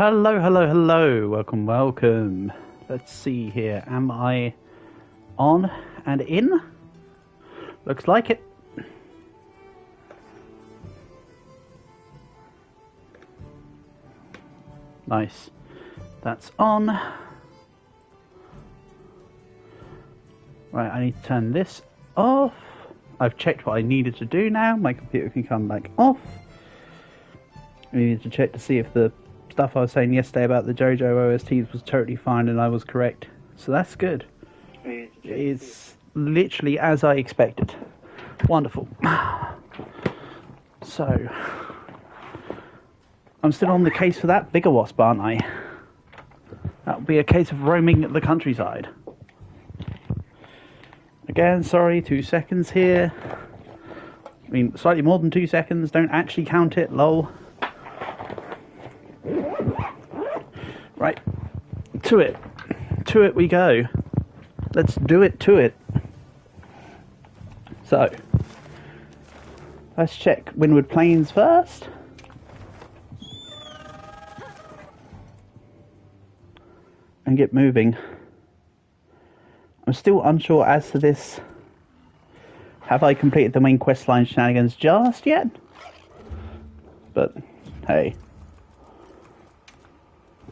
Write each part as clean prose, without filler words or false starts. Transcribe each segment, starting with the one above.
Hello, hello, hello. Welcome, welcome. Let's see here. Am I on and in? Looks like it. Nice. That's on. Right, I need to turn this off. I've checked what I needed to do now. My computer can come back off. I needed to check to see if the stuff I was saying yesterday about the JoJo OSTs was totally fine and I was correct. So that's good. It's literally as I expected. Wonderful. So, I'm still on the case for that bigger wasp, aren't I? That'll be a case of roaming the countryside. Again, sorry, 2 seconds here. I mean, slightly more than 2 seconds. Don't actually count it, lol. Right, to it. To it we go. Let's do it to it. So, let's check Windward Plains first. And get moving. I'm still unsure as to this. Have I completed the main questline shenanigans just yet? But, hey.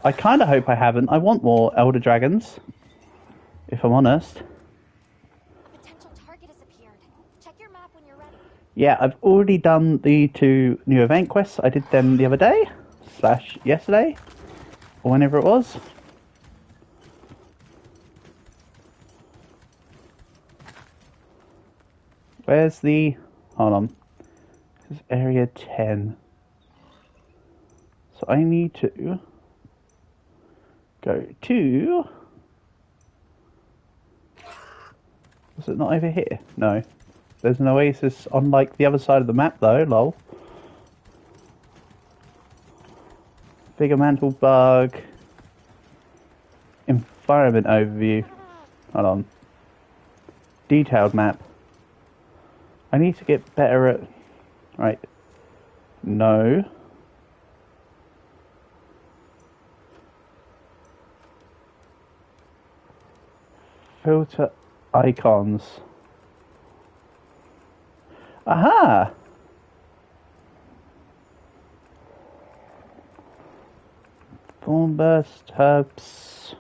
I kind of hope I haven't. I want more Elder Dragons, if I'm honest. Potential target has appeared. Check your map when you're ready. Yeah, I've already done the 2 new event quests. I did them the other day, / yesterday, or whenever it was. Where's the... Hold on. This is area 10. So I need to go to... Is it not over here? No. There's an oasis on like the other side of the map though, lol. Bigger mantle bug. Environment overview. Hold on. Detailed map. I need to get better at... Right. No. Filter icons. Aha! Thornburst, herbs.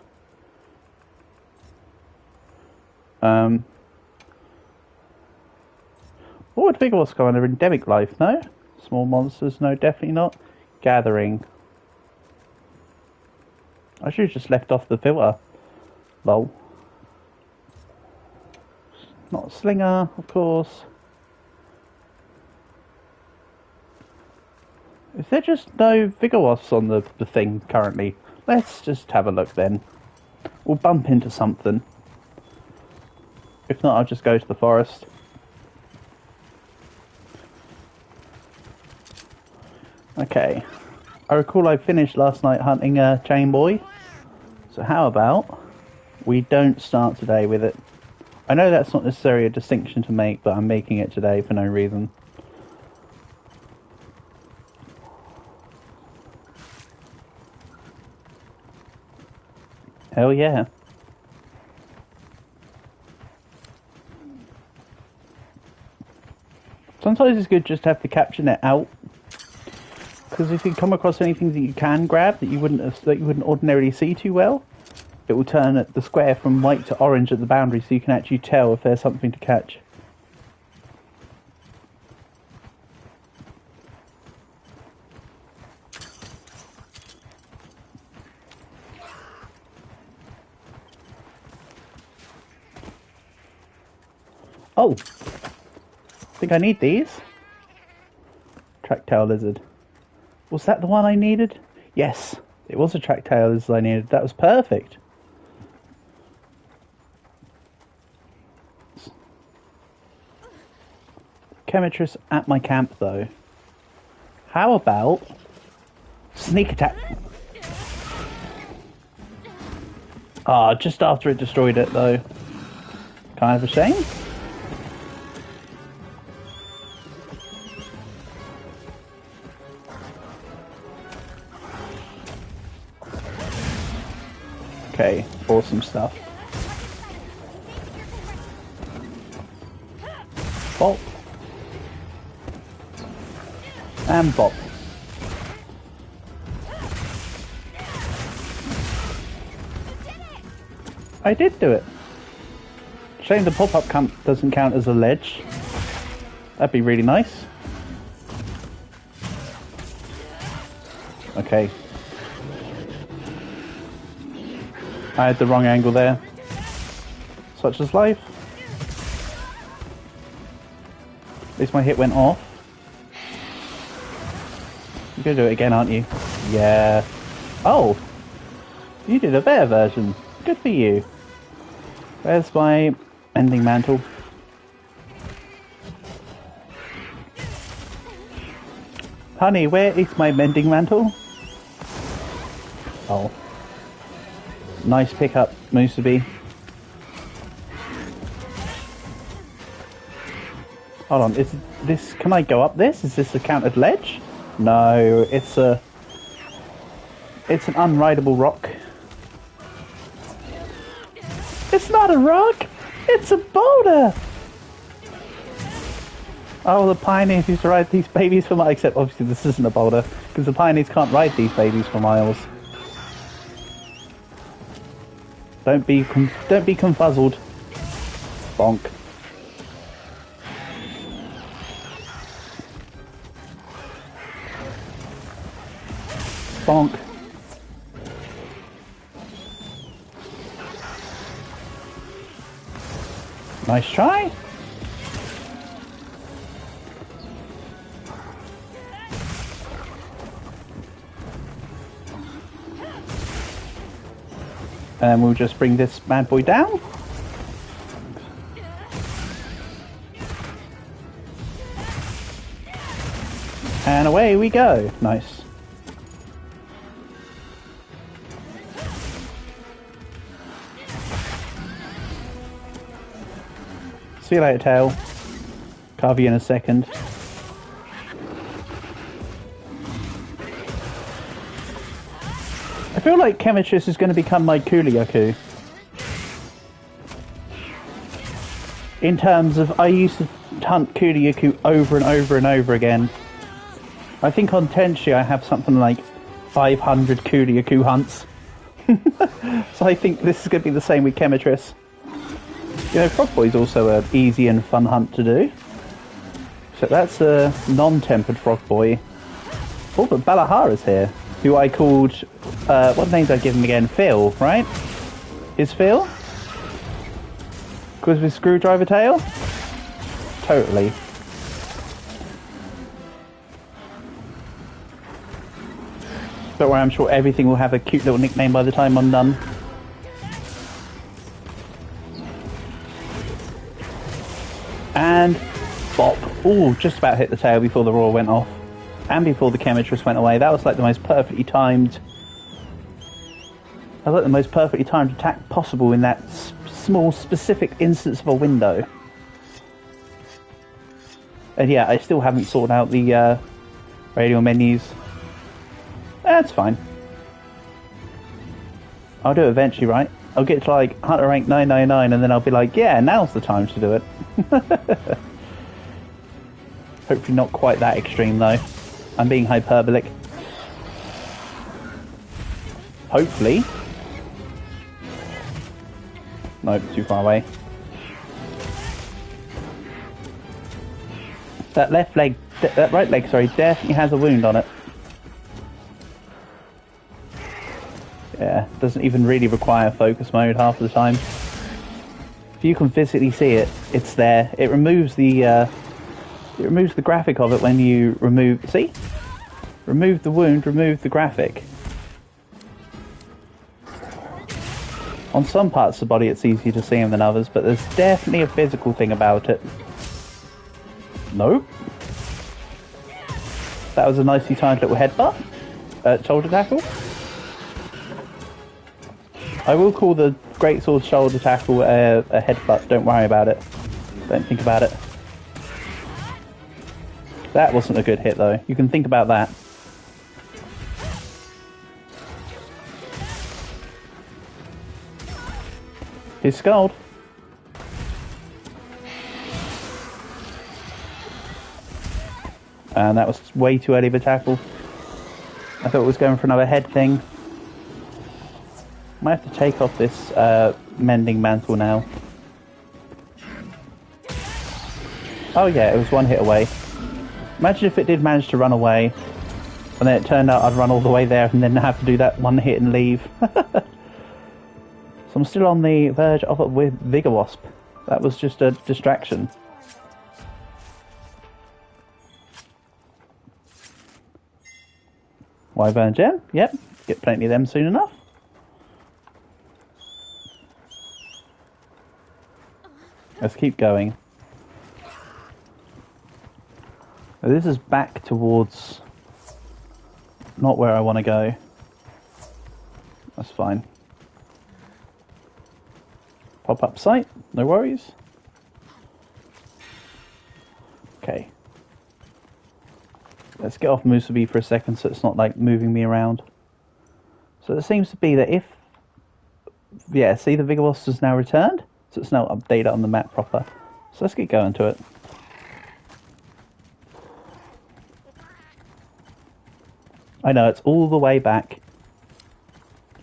What would big what's going under endemic life? No? Small monsters? No, definitely not. Gathering. I should have just left off the filter. Lol. Not slinger, of course. Is there just no vigor wasps on the thing currently? Let's just have a look then. We'll bump into something. If not, I'll just go to the forest. Okay. I recall I finished last night hunting a chain boy. So how about we don't start today with it? I know that's not necessarily a distinction to make, but I'm making it today for no reason. Hell yeah. Sometimes it's good just to have the capture net out. Because if you come across anything that you can grab that you wouldn't ordinarily see too well, it will turn the square from white to orange at the boundary, so you can actually tell if there's something to catch. Oh! I think I need these. Tracktail lizard. Was that the one I needed? Yes, it was a tracktail lizard I needed. That was perfect. Chemitress at my camp, though. How about sneak attack? Ah, just after it destroyed it, though. Kind of a shame. Okay, awesome stuff. Bop. And bop. I did do it. Shame the pop-up doesn't count as a ledge. That'd be really nice. Okay. I had the wrong angle there. Such is life. At least my hit went off. You're gonna do it again, aren't you? Yeah. Oh! You did a better version. Good for you. Where's my ending mantle? Honey, where is my mending mantle? Oh. Nice pickup, Millsy. Hold on, is this... Can I go up this? Is this a counted ledge? No, it's a... It's an unrideable rock. It's not a rock! It's a boulder! Oh, the pioneers used to ride these babies for miles. Except obviously this isn't a boulder, because the pioneers can't ride these babies for miles. Don't be confuzzled. Bonk. Bonk. Nice try. And we'll just bring this bad boy down. And away we go. Nice. See you later, Tail. Carve you in a second. I feel like Chemitress is going to become my Kuliaku. In terms of, I used to hunt Kuliaku over and over and over again. I think on Tenchi I have something like 500 Kuliaku hunts. So I think this is going to be the same with Chemitress. You know, Frog Boy's also an easy and fun hunt to do. So that's a non-tempered Frog Boy. Oh, but Balahara's here. Who I called, what names did I give him again? Phil, right? Is Phil? Because with Screwdriver Tail? Totally. Don't worry, I'm sure everything will have a cute little nickname by the time I'm done. And bop. Ooh, just about hit the tail before the roar went off. And before the Chemitress went away. That was like the most perfectly timed... I was like the most perfectly timed attack possible in that small, specific instance of a window. And yeah, I still haven't sorted out the radial menus. That's fine. I'll do it eventually, right? I'll get to like Hunter rank 999 and then I'll be like, yeah, now's the time to do it. Hopefully not quite that extreme though. I'm being hyperbolic. Hopefully. Nope, too far away. That left leg, that right leg, sorry, definitely has a wound on it. Yeah, doesn't even really require focus mode half the time. If you can physically see it, it's there. It removes the graphic of it when you remove... See? Remove the wound, remove the graphic. On some parts of the body it's easier to see them than others, but there's definitely a physical thing about it. Nope. That was a nicely timed little headbutt. Shoulder tackle. I will call the Greatsword shoulder tackle a headbutt, don't worry about it. Don't think about it. That wasn't a good hit though, you can think about that. She's skulled. And that was way too early of a tackle. I thought it was going for another head thing. Might have to take off this mending mantle now. Oh yeah, it was one hit away. Imagine if it did manage to run away, and then it turned out I'd run all the way there and then have to do that one hit and leave. So I'm still on the verge of it with Vigor Wasp. That was just a distraction. Wyvern gem? Yep, get plenty of them soon enough. Let's keep going. Now this is back towards not where I want to go. That's fine. Pop-up site, no worries. Okay. Let's get off Musubi for a second so it's not like moving me around. So it seems to be that if... Yeah, see the Vigor Wasp has now returned? So it's now updated on the map proper. So let's get going to it. I know, it's all the way back.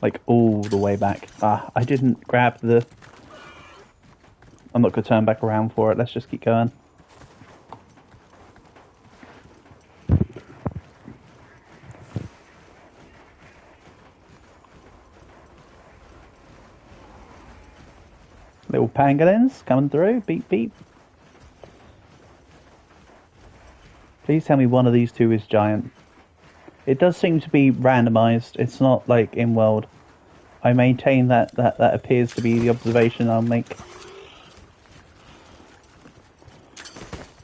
Like, all the way back. Ah, I didn't grab the... I'm not going to turn back around for it. Let's just keep going. Little pangolins coming through. Beep, beep. Please tell me one of these two is giant. It does seem to be randomized. It's not like in world. I maintain that appears to be the observation I'll make.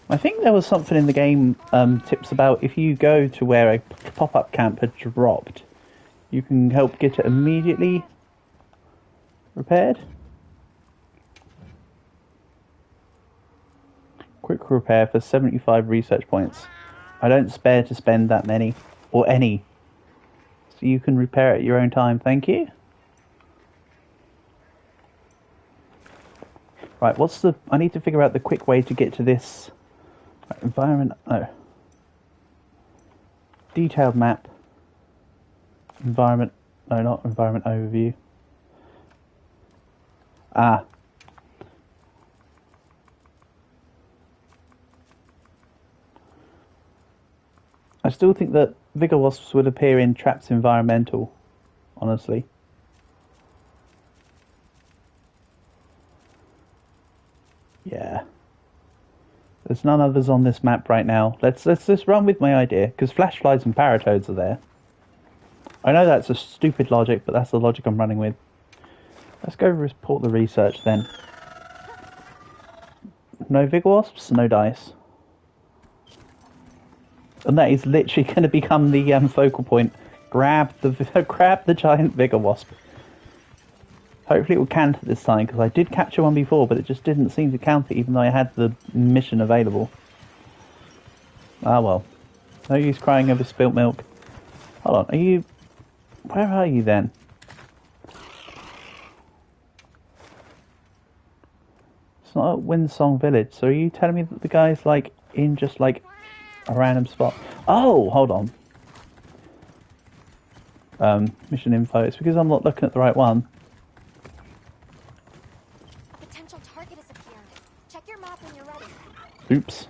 I think there was something in the game tips about if you go to where a pop-up camp had dropped, you can help get it immediately repaired. Quick repair for 75 research points. I don't spare to spend that many. Or any. So you can repair it at your own time. Thank you. Right, what's the... I need to figure out the quick way to get to this... Right, environment... Oh. Detailed map. Environment... No, not environment overview. Ah. I still think that Vigor Wasps would appear in Traps Environmental, honestly. Yeah. There's none others on this map right now. Let's just run with my idea, because flashflies and paratoads are there. I know that's a stupid logic, but that's the logic I'm running with. Let's go report the research then. No Vigor Wasps, no dice. And that is literally going to become the focal point. Grab the giant Vigor Wasp. Hopefully it will counter this time, because I did capture one before, but it just didn't seem to counter even though I had the mission available. Ah well. No use crying over spilt milk. Hold on, are you... Where are you then? It's not at Windsong Village, so are you telling me that the guy's like in just like a random spot? Oh, hold on. Mission info. It's because I'm not looking at the right one. Potential target has appeared. Check your map when you're ready. Oops.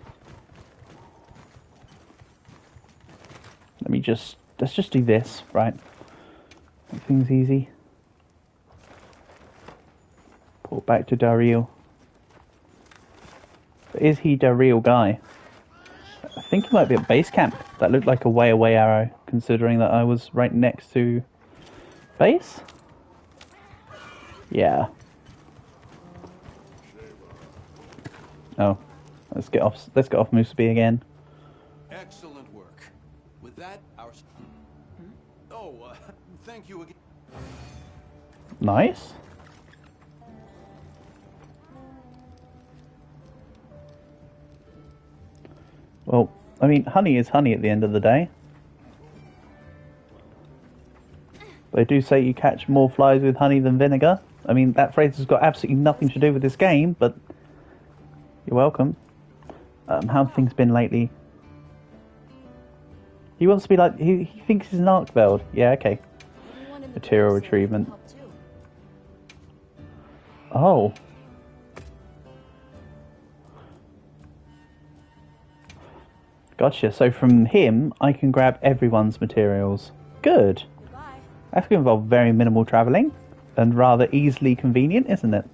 Let's just do this, right? Make things easy. Port back to Daryl. But is he Daryl guy? I think he might be at base camp. That looked like a way away arrow, considering that I was right next to base. Yeah. Oh, let's get off Musubi again. Excellent work. With that, our... Oh, thank you again. Nice. Well, I mean, honey is honey at the end of the day. They do say you catch more flies with honey than vinegar. I mean, that phrase has got absolutely nothing to do with this game, but you're welcome. How have things been lately? He wants to be like, he thinks he's an Arkveld. Yeah, okay. Material retrievement. Oh. Gotcha. So from him, I can grab everyone's materials. Good. That's going to involve very minimal travelling and rather easily convenient, isn't it?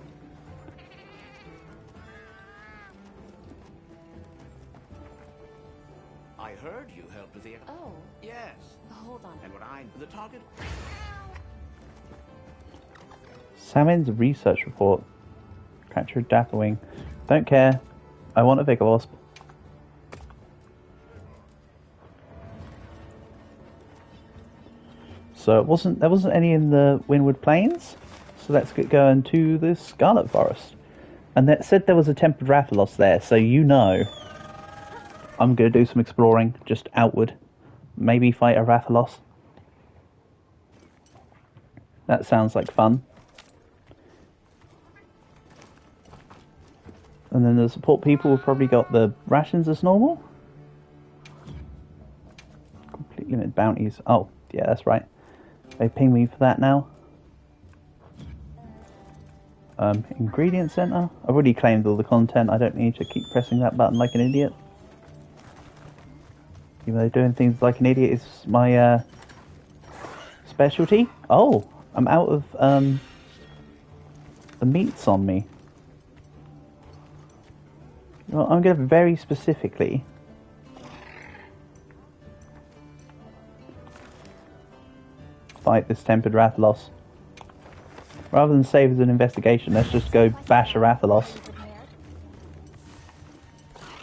I heard you helped with the... Oh. Yes. Hold on. And what I... The target... Salmon's research report. Capture a Dapperwing. Don't care. I want a Vigor Wasp. So there wasn't any in the Windward Plains. So let's get going to the Scarlet Forest. And that said there was a Tempered Rathalos there, so you know I'm going to do some exploring, just outward. Maybe fight a Rathalos. That sounds like fun. And then the support people have probably got the rations as normal. Complete limit bounties. Oh, yeah, that's right. They ping me for that now. Ingredient center. I've already claimed all the content. I don't need to keep pressing that button like an idiot. Even though doing things like an idiot is my specialty. Oh, I'm out of the meats on me. Well, I'm going to very specifically fight this Tempered Rathalos. Rather than save as an investigation, let's just go bash a Rathalos.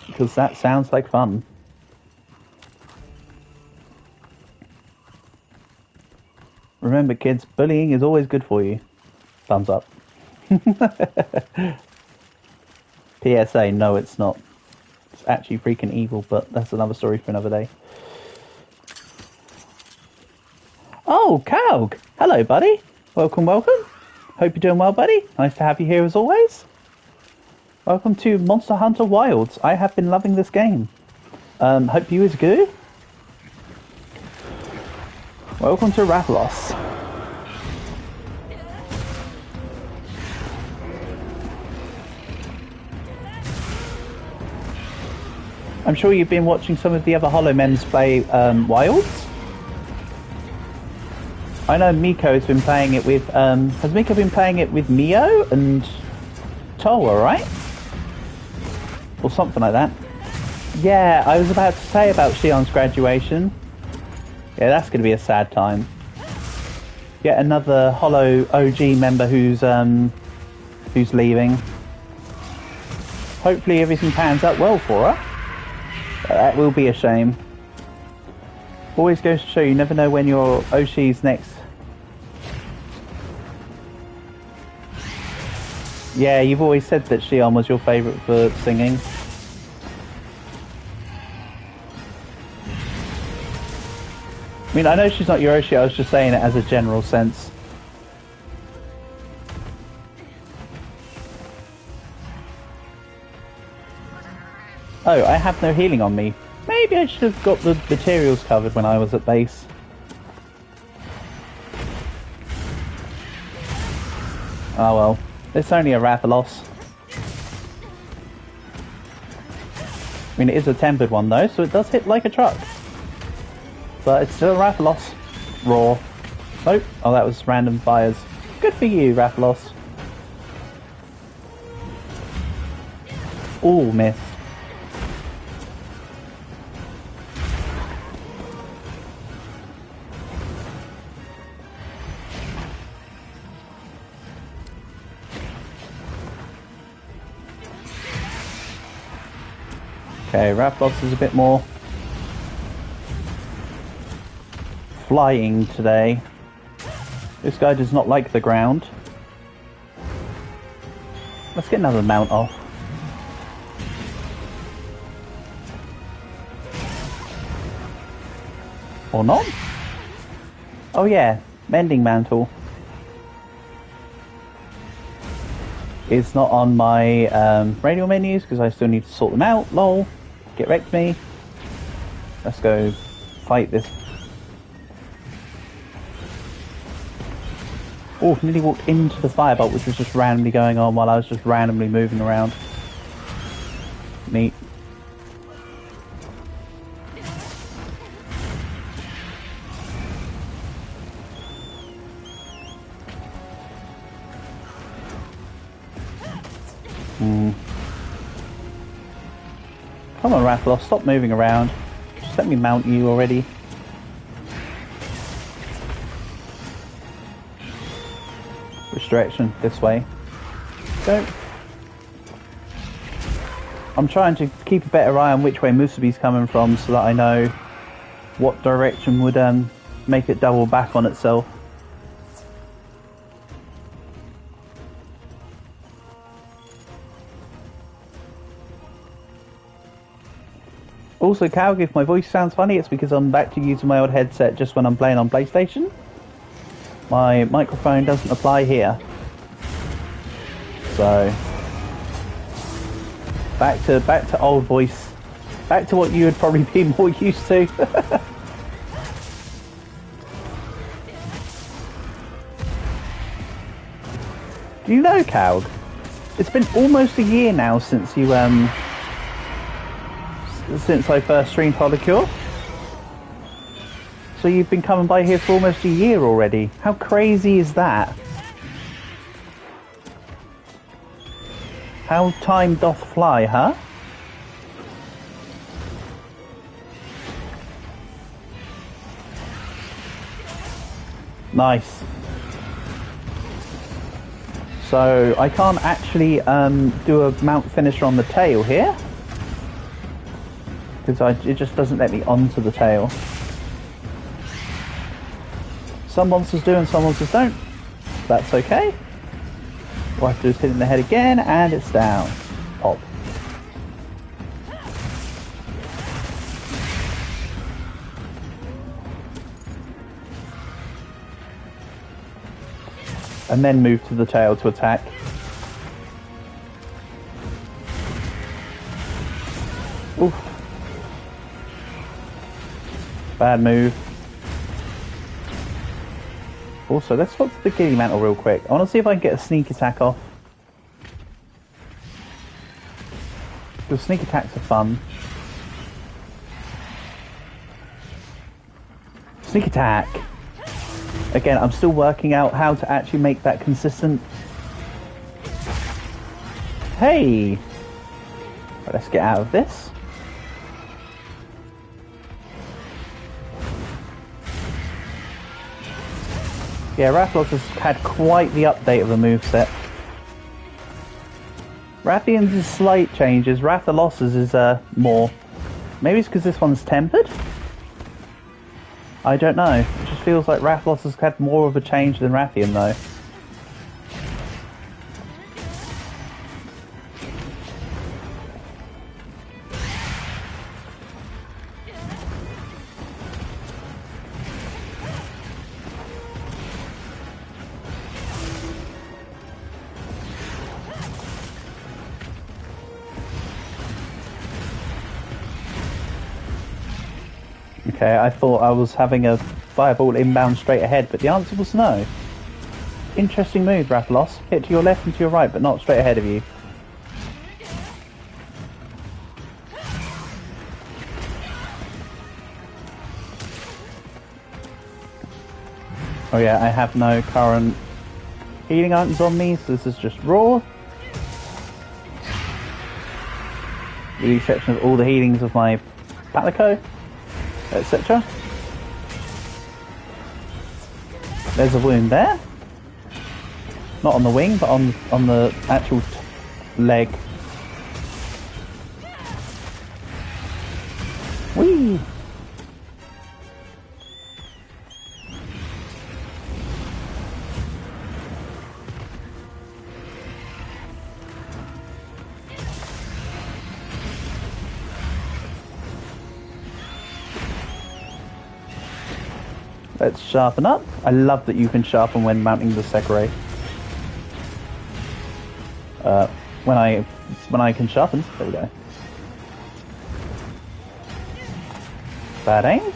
Because that sounds like fun. Remember kids, bullying is always good for you. Thumbs up. PSA, no it's not. It's actually freaking evil, but that's another story for another day. Oh, Kaug! Hello, buddy. Welcome, welcome. Hope you're doing well, buddy. Nice to have you here as always. Welcome to Monster Hunter Wilds. I have been loving this game. Hope you is good. Welcome to Rathalos. I'm sure you've been watching some of the other Hollow Men's play Wilds. I know Miko has been playing it with, has Miko been playing it with Mio and Toa, right? Or something like that. Yeah, I was about to say about Shion's graduation. Yeah, that's going to be a sad time. Yet another Hollow OG member who's leaving. Hopefully everything pans out well for her. That will be a shame. Always goes to show you never know when your Oshi's next. Yeah, you've always said that Shion was your favourite for singing. I mean, I know she's not your Oshi, I was just saying it as a general sense. Oh, I have no healing on me. Maybe I should have got the materials covered when I was at base. Oh well, it's only a Rathalos. I mean, it is a tempered one though, so it does hit like a truck. But it's still a Rathalos. Raw. Nope. Oh, that was random fires. Good for you, Rathalos. Ooh, miss. Okay, Rathalos is a bit more flying today. This guy does not like the ground. Let's get another mount off. Or not? Oh yeah, mending mantle. It's not on my radial menus because I still need to sort them out. Lol. Get wrecked me. Let's go fight this. Oh, nearly walked into the firebolt, which was just randomly going on while I was just randomly moving around. Neat. Come on, Rathlos, stop moving around. Just let me mount you already. Which direction? This way. Go. I'm trying to keep a better eye on which way Musubi's coming from so that I know what direction would make it double back on itself. Also, Calg, if my voice sounds funny, it's because I'm back to using my old headset just when I'm playing on PlayStation. My microphone doesn't apply here. So, back to old voice. Back to what you would probably be more used to. Do you know, Calg? It's been almost a year now since you since I first streamed Polycure. So you've been coming by here for almost a year already. How crazy is that? How time doth fly, huh? Nice. So I can't actually do a mount finisher on the tail here. Because it just doesn't let me onto the tail. Some monsters do and some monsters don't. That's okay. All I have to do is hit it in the head again and it's down. Pop. And then move to the tail to attack. Oof. Bad move. Also, let's swap to the Giddy Mantle real quick. I want to see if I can get a sneak attack off. The sneak attacks are fun. Sneak attack! Again, I'm still working out how to actually make that consistent. Hey! Right, let's get out of this. Yeah, Rathalos has had quite the update of the moveset. Rathian's is slight changes, Rathalos's is more. Maybe it's because this one's tempered? I don't know. It just feels like Rathalos has had more of a change than Rathian though. Okay, I thought I was having a fireball inbound straight ahead, but the answer was no. Interesting move, Rathalos. Hit to your left and to your right, but not straight ahead of you. Oh yeah, I have no current healing items on me, so this is just raw. With the exception of all the healings of my Palico, etc. There's a wound there. Not on the wing, but on the actual leg. Whee! Let's sharpen up. I love that you can sharpen when mounting the Sekirei. When I can sharpen. There we go. Bad aim.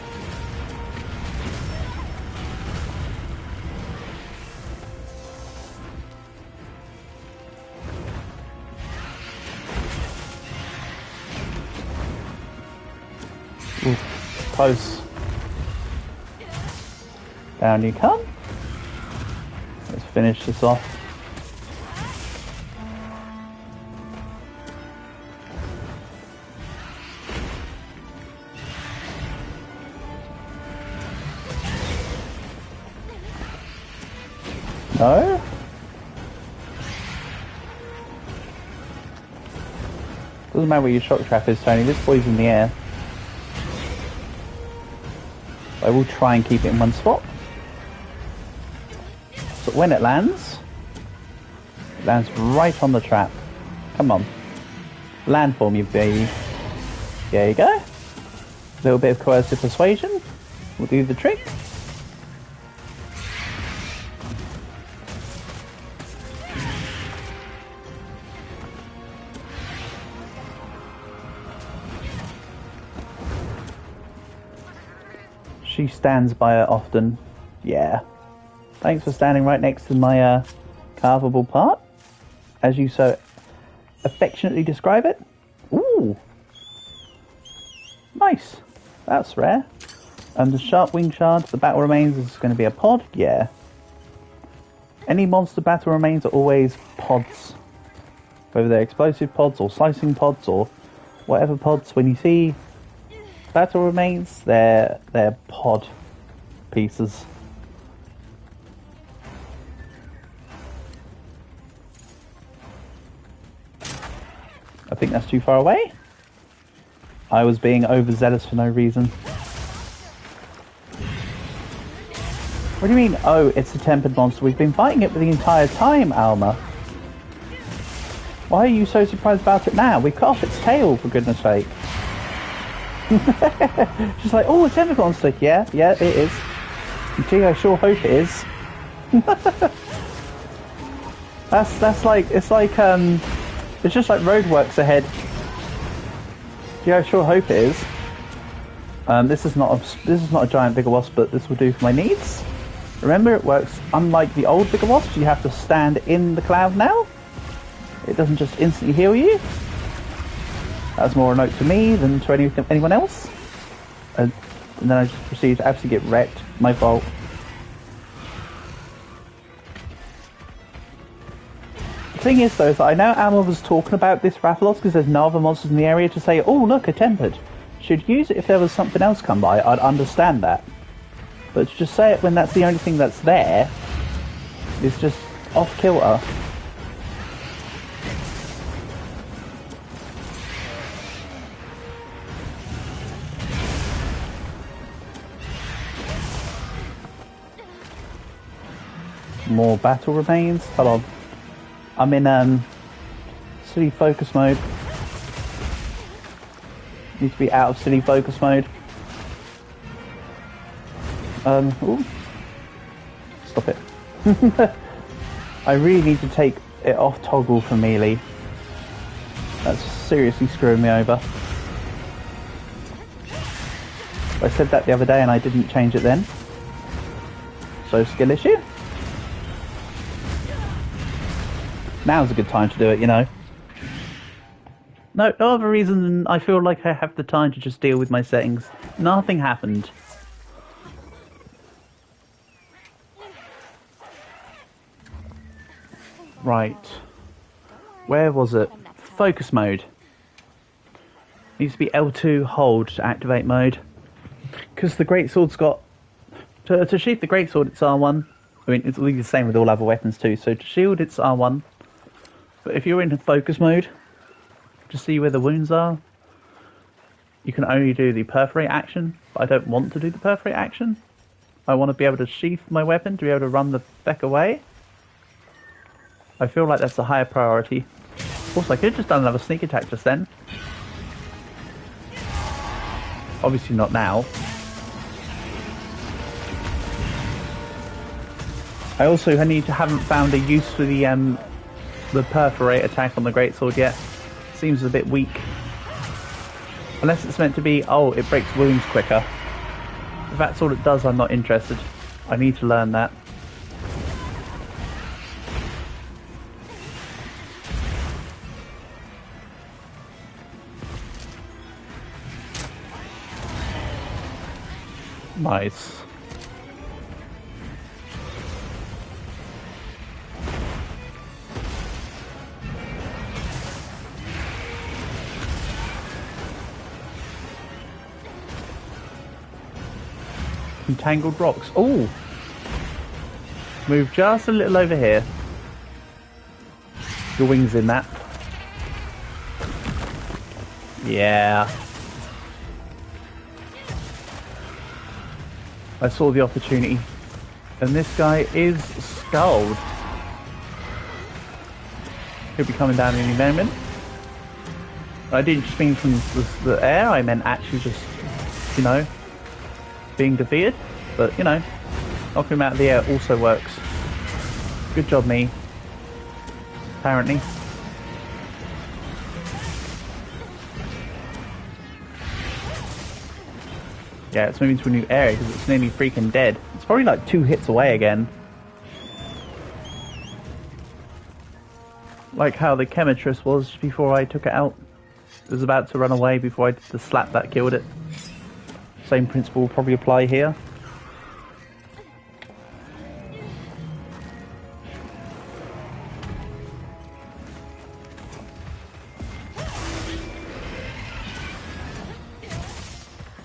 Ooh, close. Down you come. Let's finish this off. No? Doesn't matter where your shock trap is, Tony. This boy's in the air. I will try and keep it in one spot. So when it lands right on the trap. Come on. Land for me, baby. There you go. A little bit of coercive persuasion will do the trick. She stands by it often. Yeah. Thanks for standing right next to my carvable part, as you so affectionately describe it. Ooh. Nice. That's rare. And the sharp wing shards, the battle remains is going to be a pod? Yeah. Any monster battle remains are always pods. Whether they're explosive pods or slicing pods or whatever pods. When you see battle remains, they're pod pieces. I think that's too far away. I was being overzealous for no reason. What do you mean, oh, it's a tempered monster? We've been fighting it for the entire time, Alma. Why are you so surprised about it now? We cut off its tail, for goodness sake. She's like, oh, a tempered monster. Yeah, it is. Gee, I sure hope it is. That's like, it's just like roadworks ahead. Yeah, I sure hope it is. This is not a giant bigger wasp, but this will do for my needs. Remember, it works unlike the old bigger wasps. You have to stand in the cloud now. It doesn't just instantly heal you. That's more a note to me than to anyone else. And then I just proceed to absolutely get wrecked. My fault. The thing is, though, is that I know Alma was talking about this Rathalos because there's no other monsters in the area to say, oh, look, a tempered. Should use it if there was something else come by. I'd understand that. But to just say it when that's the only thing that's there is just off kilter. More battle remains. Hold on. I'm in city focus mode. Need to be out of city focus mode. Ooh. Stop it. I really need to take it off toggle for melee. That's seriously screwing me over. I said that the other day and I didn't change it then. So skill issue. Now's a good time to do it, you know. No other reason than I feel like I have the time to just deal with my settings. Nothing happened. Right. Where was it? Focus mode. Needs to be L2 hold to activate mode. Because the greatsword's got... To sheath the greatsword, it's R1. I mean, it's the same with all other weapons too. So to shield, it's R1. But if you're in focus mode, to see where the wounds are, you can only do the perforate action. But I don't want to do the perforate action. I want to be able to sheath my weapon to be able to run the feck away. I feel like that's a higher priority. Also, I could have just done another sneak attack just then. Obviously not now. I also haven't found a use for the the perforate attack on the greatsword yet. Seems a bit weak. Unless it's meant to be, oh, it breaks wounds quicker. If that's all it does, I'm not interested. I need to learn that. Nice. Entangled rocks. Oh! Move just a little over here. Your wings in that. Yeah. I saw the opportunity. And this guy is skulled. He'll be coming down any moment. I didn't just mean from the air, I meant actually just, you know, being defeated. But, you know, knocking him out of the air also works. Good job, me. Apparently. Yeah, it's moving to a new area because it's nearly freaking dead. It's probably like 2 hits away again. Like how the Chemitress was before I took it out. It was about to run away before I did the slap that killed it. Same principle will probably apply here.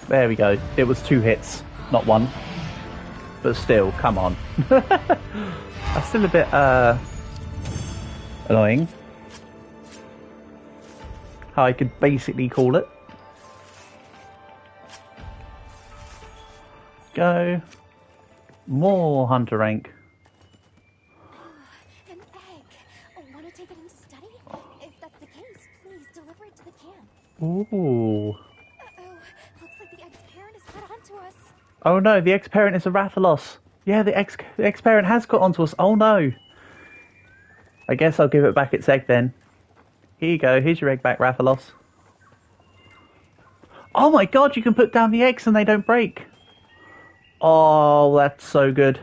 There we go. It was 2 hits, not 1. But still, come on. That's still a bit, annoying. How I could basically call it. Go. More hunter rank. An egg. Want to take it into study? If that's the case, please deliver it to the camp. Ooh. Uh-oh. Looks like the egg's parent has caught onto us. Oh no, the ex-parent is a Rathalos. Yeah, the ex-parent has got onto us. Oh no. I guess I'll give it back its egg then. Here you go. Here's your egg back, Rathalos. Oh my god, you can put down the eggs and they don't break. Oh, that's so good.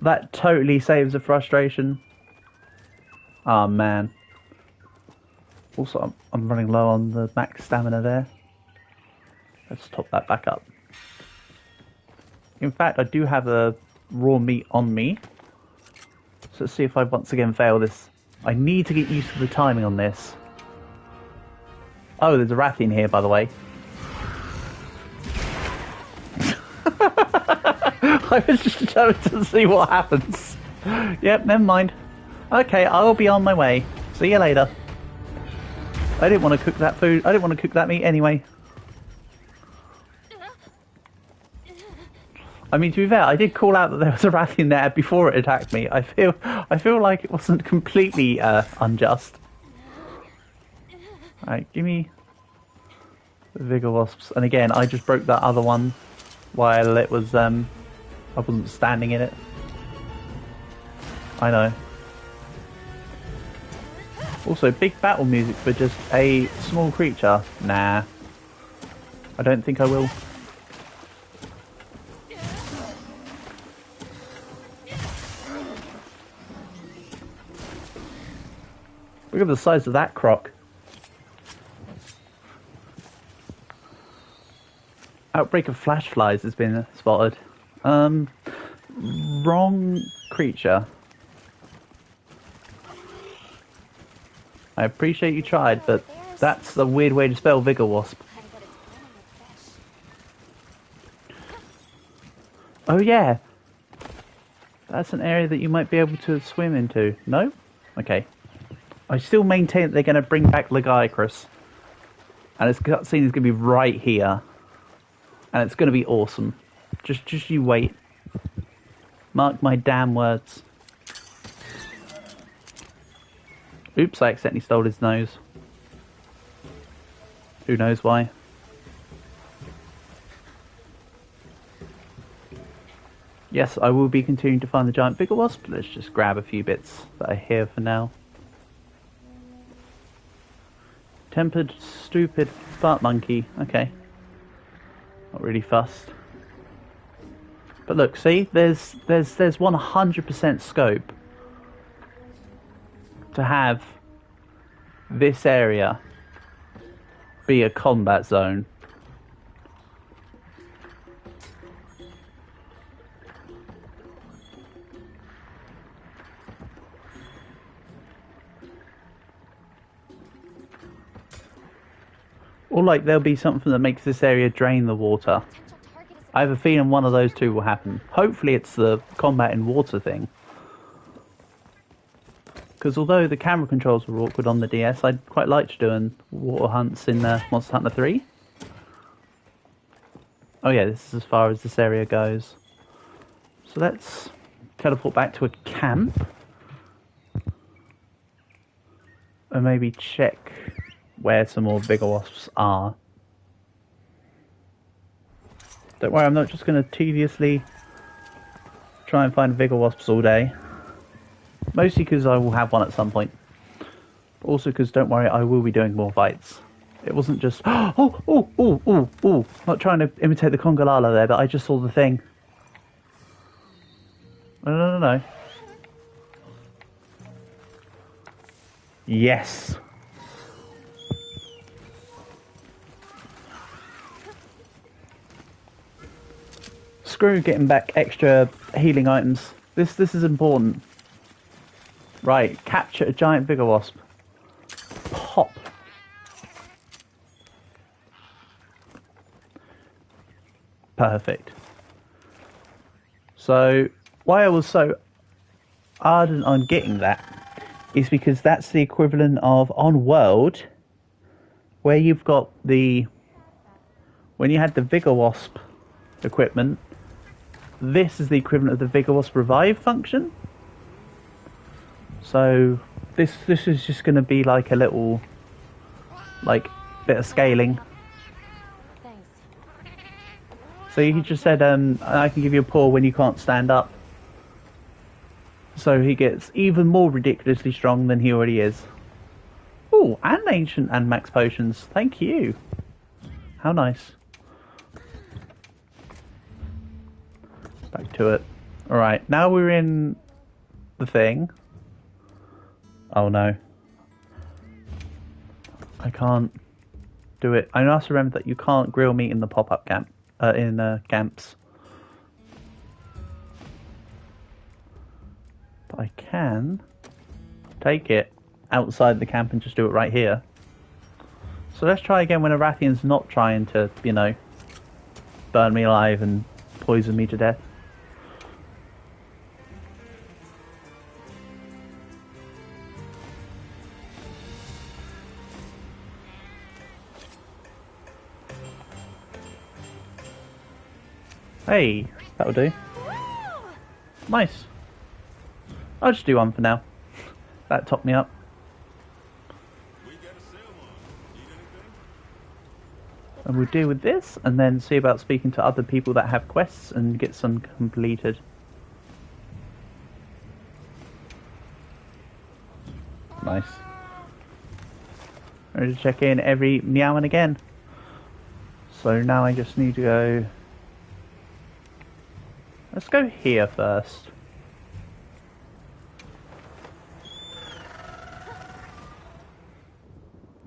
That totally saves the frustration. Oh man. Also, I'm running low on the max stamina there. Let's top that back up. In fact, I do have a raw meat on me. So let's see if I once again fail this. I need to get used to the timing on this. Oh, there's a rat in here, by the way. I was just determined to see what happens. Yep, never mind. Okay, I'll be on my way. See you later. I didn't want to cook that food. I didn't want to cook that meat anyway. I mean, to be fair, I did call out that there was a rat in there before it attacked me. I feel like it wasn't completely unjust. Alright, give me the Vigor Wasps. And again, I just broke that other one while it was, I wasn't standing in it. I know. Also, big battle music for just a small creature. Nah. I don't think I will. Look at the size of that croc. Outbreak of flash flies has been spotted. Wrong creature. I appreciate you tried, but that's a weird way to spell Vigor Wasp. Oh yeah! That's an area that you might be able to swim into. No? Okay. I still maintain that they're going to bring back Legiacrus. And its cutscene is going to be right here. And it's going to be awesome. Just you wait. Mark my damn words. Oops, I accidentally stole his nose. Who knows why. Yes, I will be continuing to find the giant bigger wasp. Let's just grab a few bits that are here for now. Tempered, stupid fart monkey. Okay. Not really fussed. But look, see, there's 100% scope to have this area be a combat zone. Or like there'll be something that makes this area drain the water. I have a feeling one of those two will happen. Hopefully it's the combat in water thing. Because although the camera controls were awkward on the DS, I'd quite liked doing water hunts in Monster Hunter 3. Oh yeah, this is as far as this area goes. So let's teleport back to a camp. And maybe check where some more bigger wasps are. Don't worry, I'm not just going to tediously try and find bigger wasps all day. Mostly because I will have one at some point. But also because, don't worry, I will be doing more fights. It wasn't just, oh. Not trying to imitate the Congalala there, but I just saw the thing. No. Yes. Screw getting back extra healing items. This is important. Right, capture a giant bigger wasp. Pop. Perfect. So, why I was so ardent on getting that is because that's the equivalent of on World, where you've got the, when you had the Vigor Wasp equipment, this is the equivalent of the Vigor Wasp revive function. So this is just going to be like a little, like, bit of scaling. Thanks. So he just said, I can give you a paw when you can't stand up. So he gets even more ridiculously strong than he already is. Oh, and ancient and max potions. Thank you. How nice. Back to it. Alright, now we're in the thing. Oh no. I can't do it. I must remember that you can't grill meat in the pop-up camp. Camps. But I can take it outside the camp and just do it right here. So let's try again when Arathian's not trying to, you know, burn me alive and poison me to death. Hey, that'll do. Nice. I'll just do one for now. That topped me up. And we'll deal with this, and then see about speaking to other people that have quests and get some completed. Nice. I'm going to check in every meow and again. So now I just need to go... Let's go here first.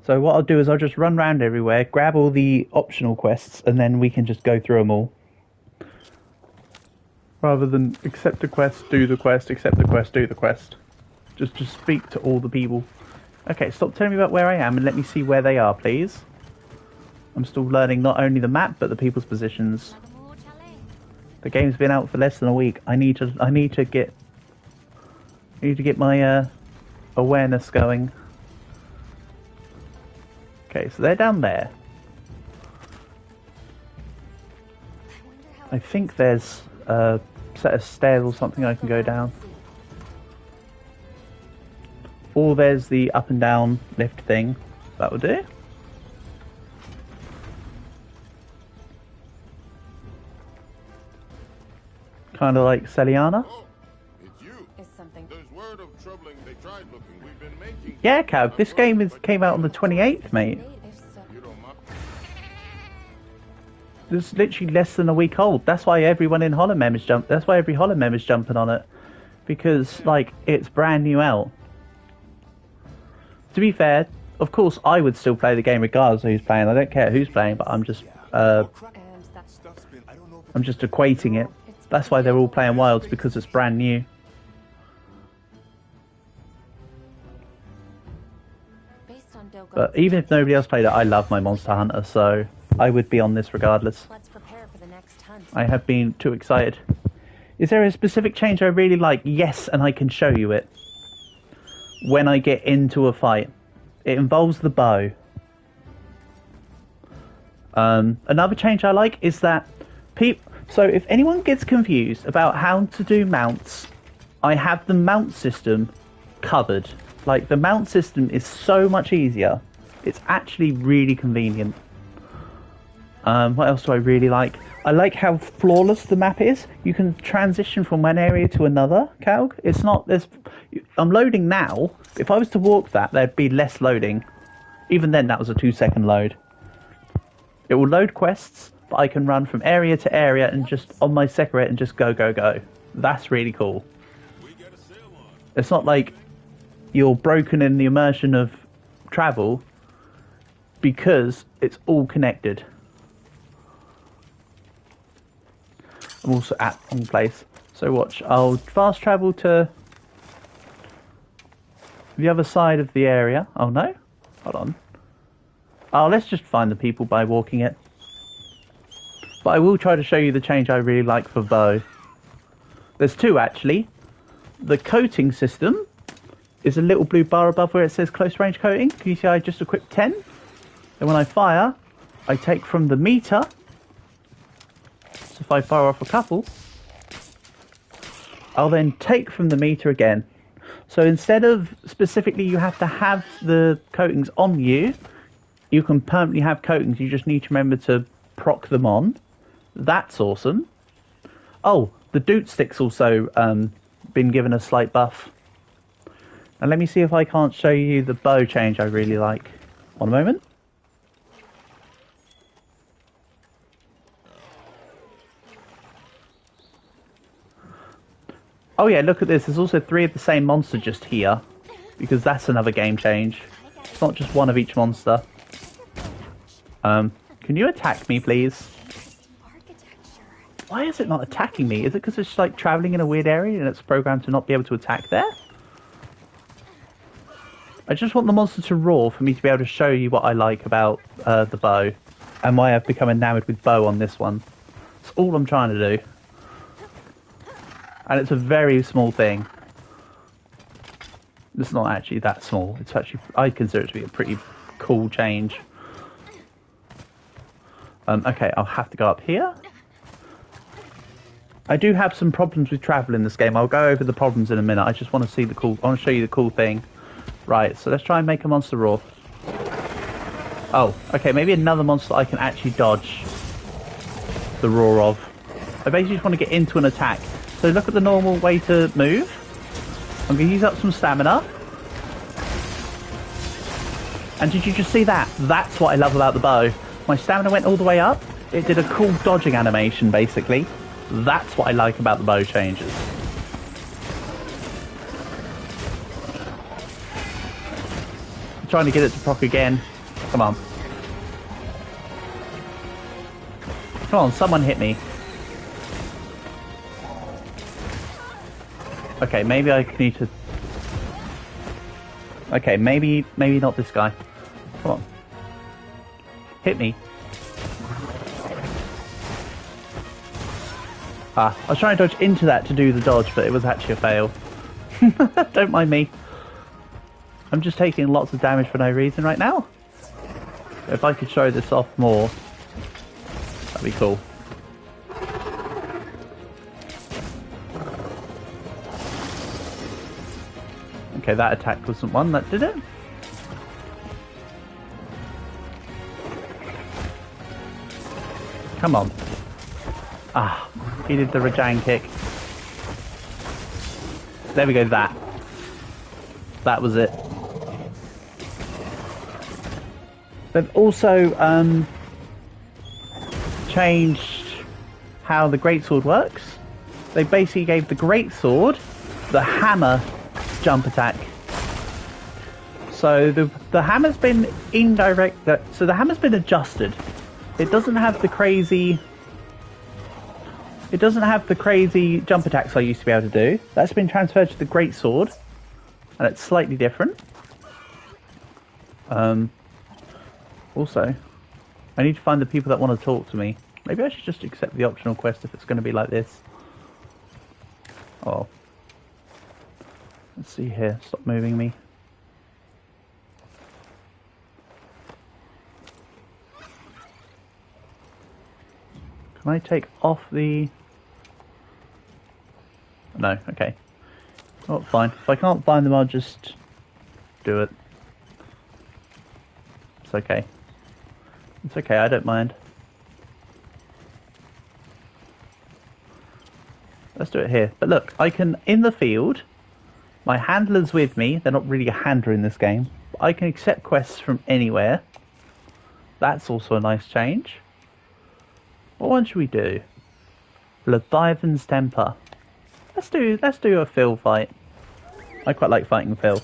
So what I'll do is I'll just run around everywhere, grab all the optional quests, and then we can just go through them all. Rather than accept the quest, do the quest, accept the quest, do the quest. Just speak to all the people. Okay, stop telling me about where I am and let me see where they are, please. I'm still learning not only the map, but the people's positions. The game's been out for less than a week. I need to get my awareness going. Okay, so they're down there. I think there's a set of stairs or something I can go down. Or there's the up and down lift thing. That will do. Kind of like Celiana. Oh, it's you. Is something. There's word of troubling. They tried looking. We've been making. Yeah, Cav, this game came out on the 28th, mate. If so. You don't mind? It's literally less than a week old. That's why everyone in Holomem is That's why every Holomem is jumping on it, because like it's brand new out. To be fair, of course, I would still play the game regardless of who's playing. I don't care who's playing, but I'm just And that's equating it. That's why they're all playing Wilds, because it's brand new. based on Dogo's But even if nobody else played it, I love my Monster Hunter, so I would be on this regardless. Let's prepare for the next hunt. I have been too excited. Is there a specific change I really like? Yes, and I can show you it. When I get into a fight. It involves the bow. Another change I like is that so if anyone gets confused about how to do mounts, I have the mount system covered. Like, the mount system is so much easier. It's actually really convenient. What else do I really like? I like how flawless the map is. You can transition from one area to another, Calg. It's not... I'm loading now. If I was to walk that, there'd be less loading. Even then, that was a 2-second load. It will load quests, but I can run from area to area and just on my Separate and just go, go, go. That's really cool. It's not like you're broken in the immersion of travel, because it's all connected. I'm also at one place. So watch, I'll fast travel to the other side of the area. Oh no, hold on. Oh, let's just find the people by walking it. But I will try to show you the change I really like for bow. There's two actually. The coating system is a little blue bar above where it says close range coating. Can you see I just equipped 10? And when I fire, I take from the meter. So if I fire off a couple, I'll then take from the meter again. So instead of specifically you have to have the coatings on you, you can permanently have coatings. You just need to remember to proc them on. That's awesome. Oh, the doot stick's also been given a slight buff. And let me see if I can't show you the bow change I really like. One moment. Oh yeah, look at this. There's also 3 of the same monster just here. Because that's another game change. It's not just one of each monster. Can you attack me, please? Why is it not attacking me? Is it because it's like traveling in a weird area and it's programmed to not be able to attack there? I just want the monster to roar for me to be able to show you what I like about the bow. And why I've become enamored with bow on this one. That's all I'm trying to do. And it's a very small thing. It's not actually that small. It's actually, I consider it to be a pretty cool change. Okay, I'll have to go up here. I do have some problems with travel in this game. I'll go over the problems in a minute. I just want to see the cool... I want to show you the cool thing. Right, so let's try and make a monster roar. Oh, okay, maybe another monster I can actually dodge the roar of. I basically just want to get into an attack. So look at the normal way to move. I'm going to use up some stamina. And did you just see that? That's what I love about the bow. My stamina went all the way up. It did a cool dodging animation, basically. That's what I like about the bow changes. I'm trying to get it to proc again. Come on. Come on, someone hit me. Okay, maybe I need to... Okay, maybe not this guy. Come on. Hit me. Ah, I was trying to dodge into that to do the dodge, but it was actually a fail. Don't mind me. I'm just taking lots of damage for no reason right now. If I could show this off more, that'd be cool. Okay, that attack wasn't one that did it. Come on. Ah, he did the Rajang kick. There we go, that. That was it. They've also changed how the greatsword works. They basically gave the greatsword the hammer jump attack. So the hammer's been indirect. So the hammer's been adjusted. It doesn't have the crazy. It doesn't have the crazy jump attacks I used to be able to do. That's been transferred to the greatsword, and it's slightly different. Also, I need to find the people that want to talk to me. Maybe I should just accept the optional quest if it's going to be like this. Oh. Let's see here. Stop moving me. Can I take off the... No, okay. Oh, fine. If I can't find them, I'll just do it. It's okay. It's okay, I don't mind. Let's do it here. But look, I can, in the field, my handler's with me. They're not really a handler in this game. But I can accept quests from anywhere. That's also a nice change. What one should we do? Leviathan's Temper. Let's do a Phil fight. I quite like fighting Phil.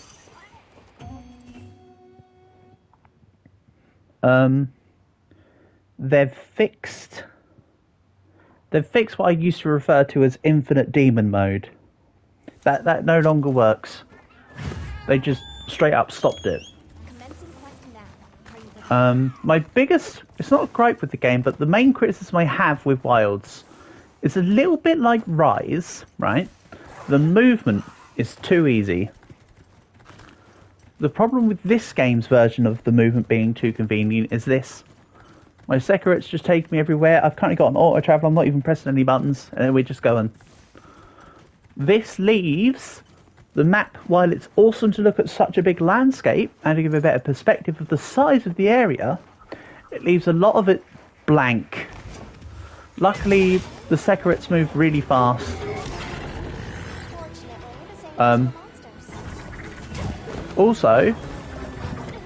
They've fixed what I used to refer to as infinite demon mode. That no longer works. They just straight up stopped it. My biggest, it's not a gripe with the game, but the main criticism I have with Wilds is a little bit like Rise, right? The movement is too easy. The problem with this game's version of the movement being too convenient is this. My Sekirots just take me everywhere. I've currently got an auto travel. I'm not even pressing any buttons, and then we're just going. This leaves the map, while it's awesome to look at such a big landscape and to give a better perspective of the size of the area, it leaves a lot of it blank. Luckily, the Sekirots move really fast. Also,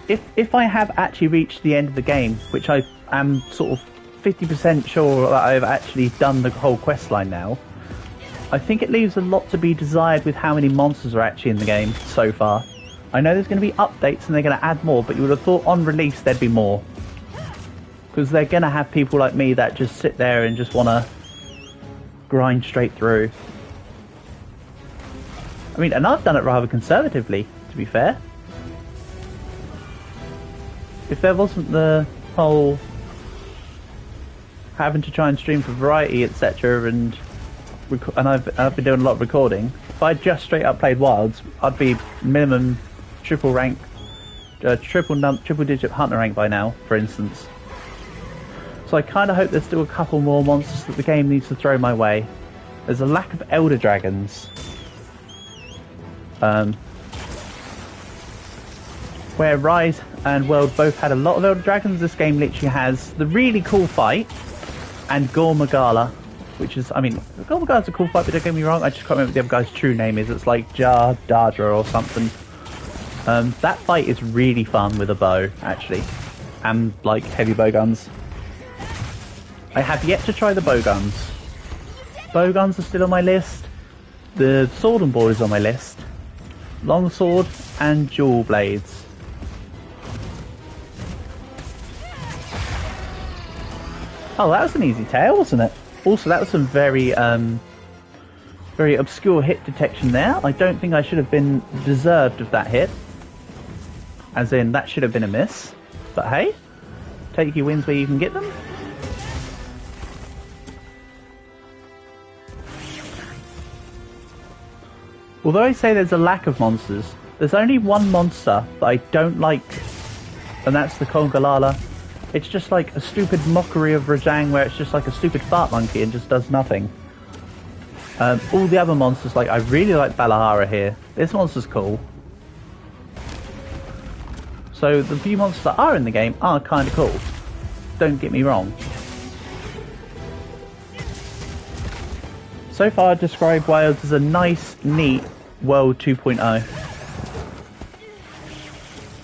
if I have actually reached the end of the game, which I am sort of 50% sure that I've actually done the whole quest line now, I think it leaves a lot to be desired with how many monsters are actually in the game so far. I know there's going to be updates and they're going to add more, but you would have thought on release there'd be more. Because they're going to have people like me that just sit there and just want to grind straight through. I mean, and I've done it rather conservatively, to be fair. If there wasn't the whole having to try and stream for variety, etc., and I've been doing a lot of recording, if I just straight up played Wilds, I'd be minimum triple rank, triple digit hunter rank by now, for instance. So I kind of hope there's still a couple more monsters that the game needs to throw my way. There's a lack of elder dragons. Where Rise and World both had a lot of elder dragons, this game literally has the really cool fight and Gore Magala, which is, I mean, Gore Magala's a cool fight, but don't get me wrong, I just can't remember what the other guy's true name is. It's like Dardra or something. That fight is really fun with a bow, actually, and like heavy bow guns. I have yet to try the bow guns. Bow guns are still on my list. The sword and board is on my list. Longsword and dual blades. Oh, that was an easy tail, wasn't it? Also, that was some very obscure hit detection there. I don't think I should have been deserved of that hit. As in, that should have been a miss. But hey, take your wins where you can get them. Although I say there's a lack of monsters, there's only one monster that I don't like, and that's the Kongalala. It's just like a stupid mockery of Rajang where it's just like a stupid fart monkey and just does nothing. All the other monsters, like, I really like Balahara here. This monster's cool. So the few monsters that are in the game are kind of cool. Don't get me wrong. So far, I'd describe Wilds as a nice, neat World 2.0.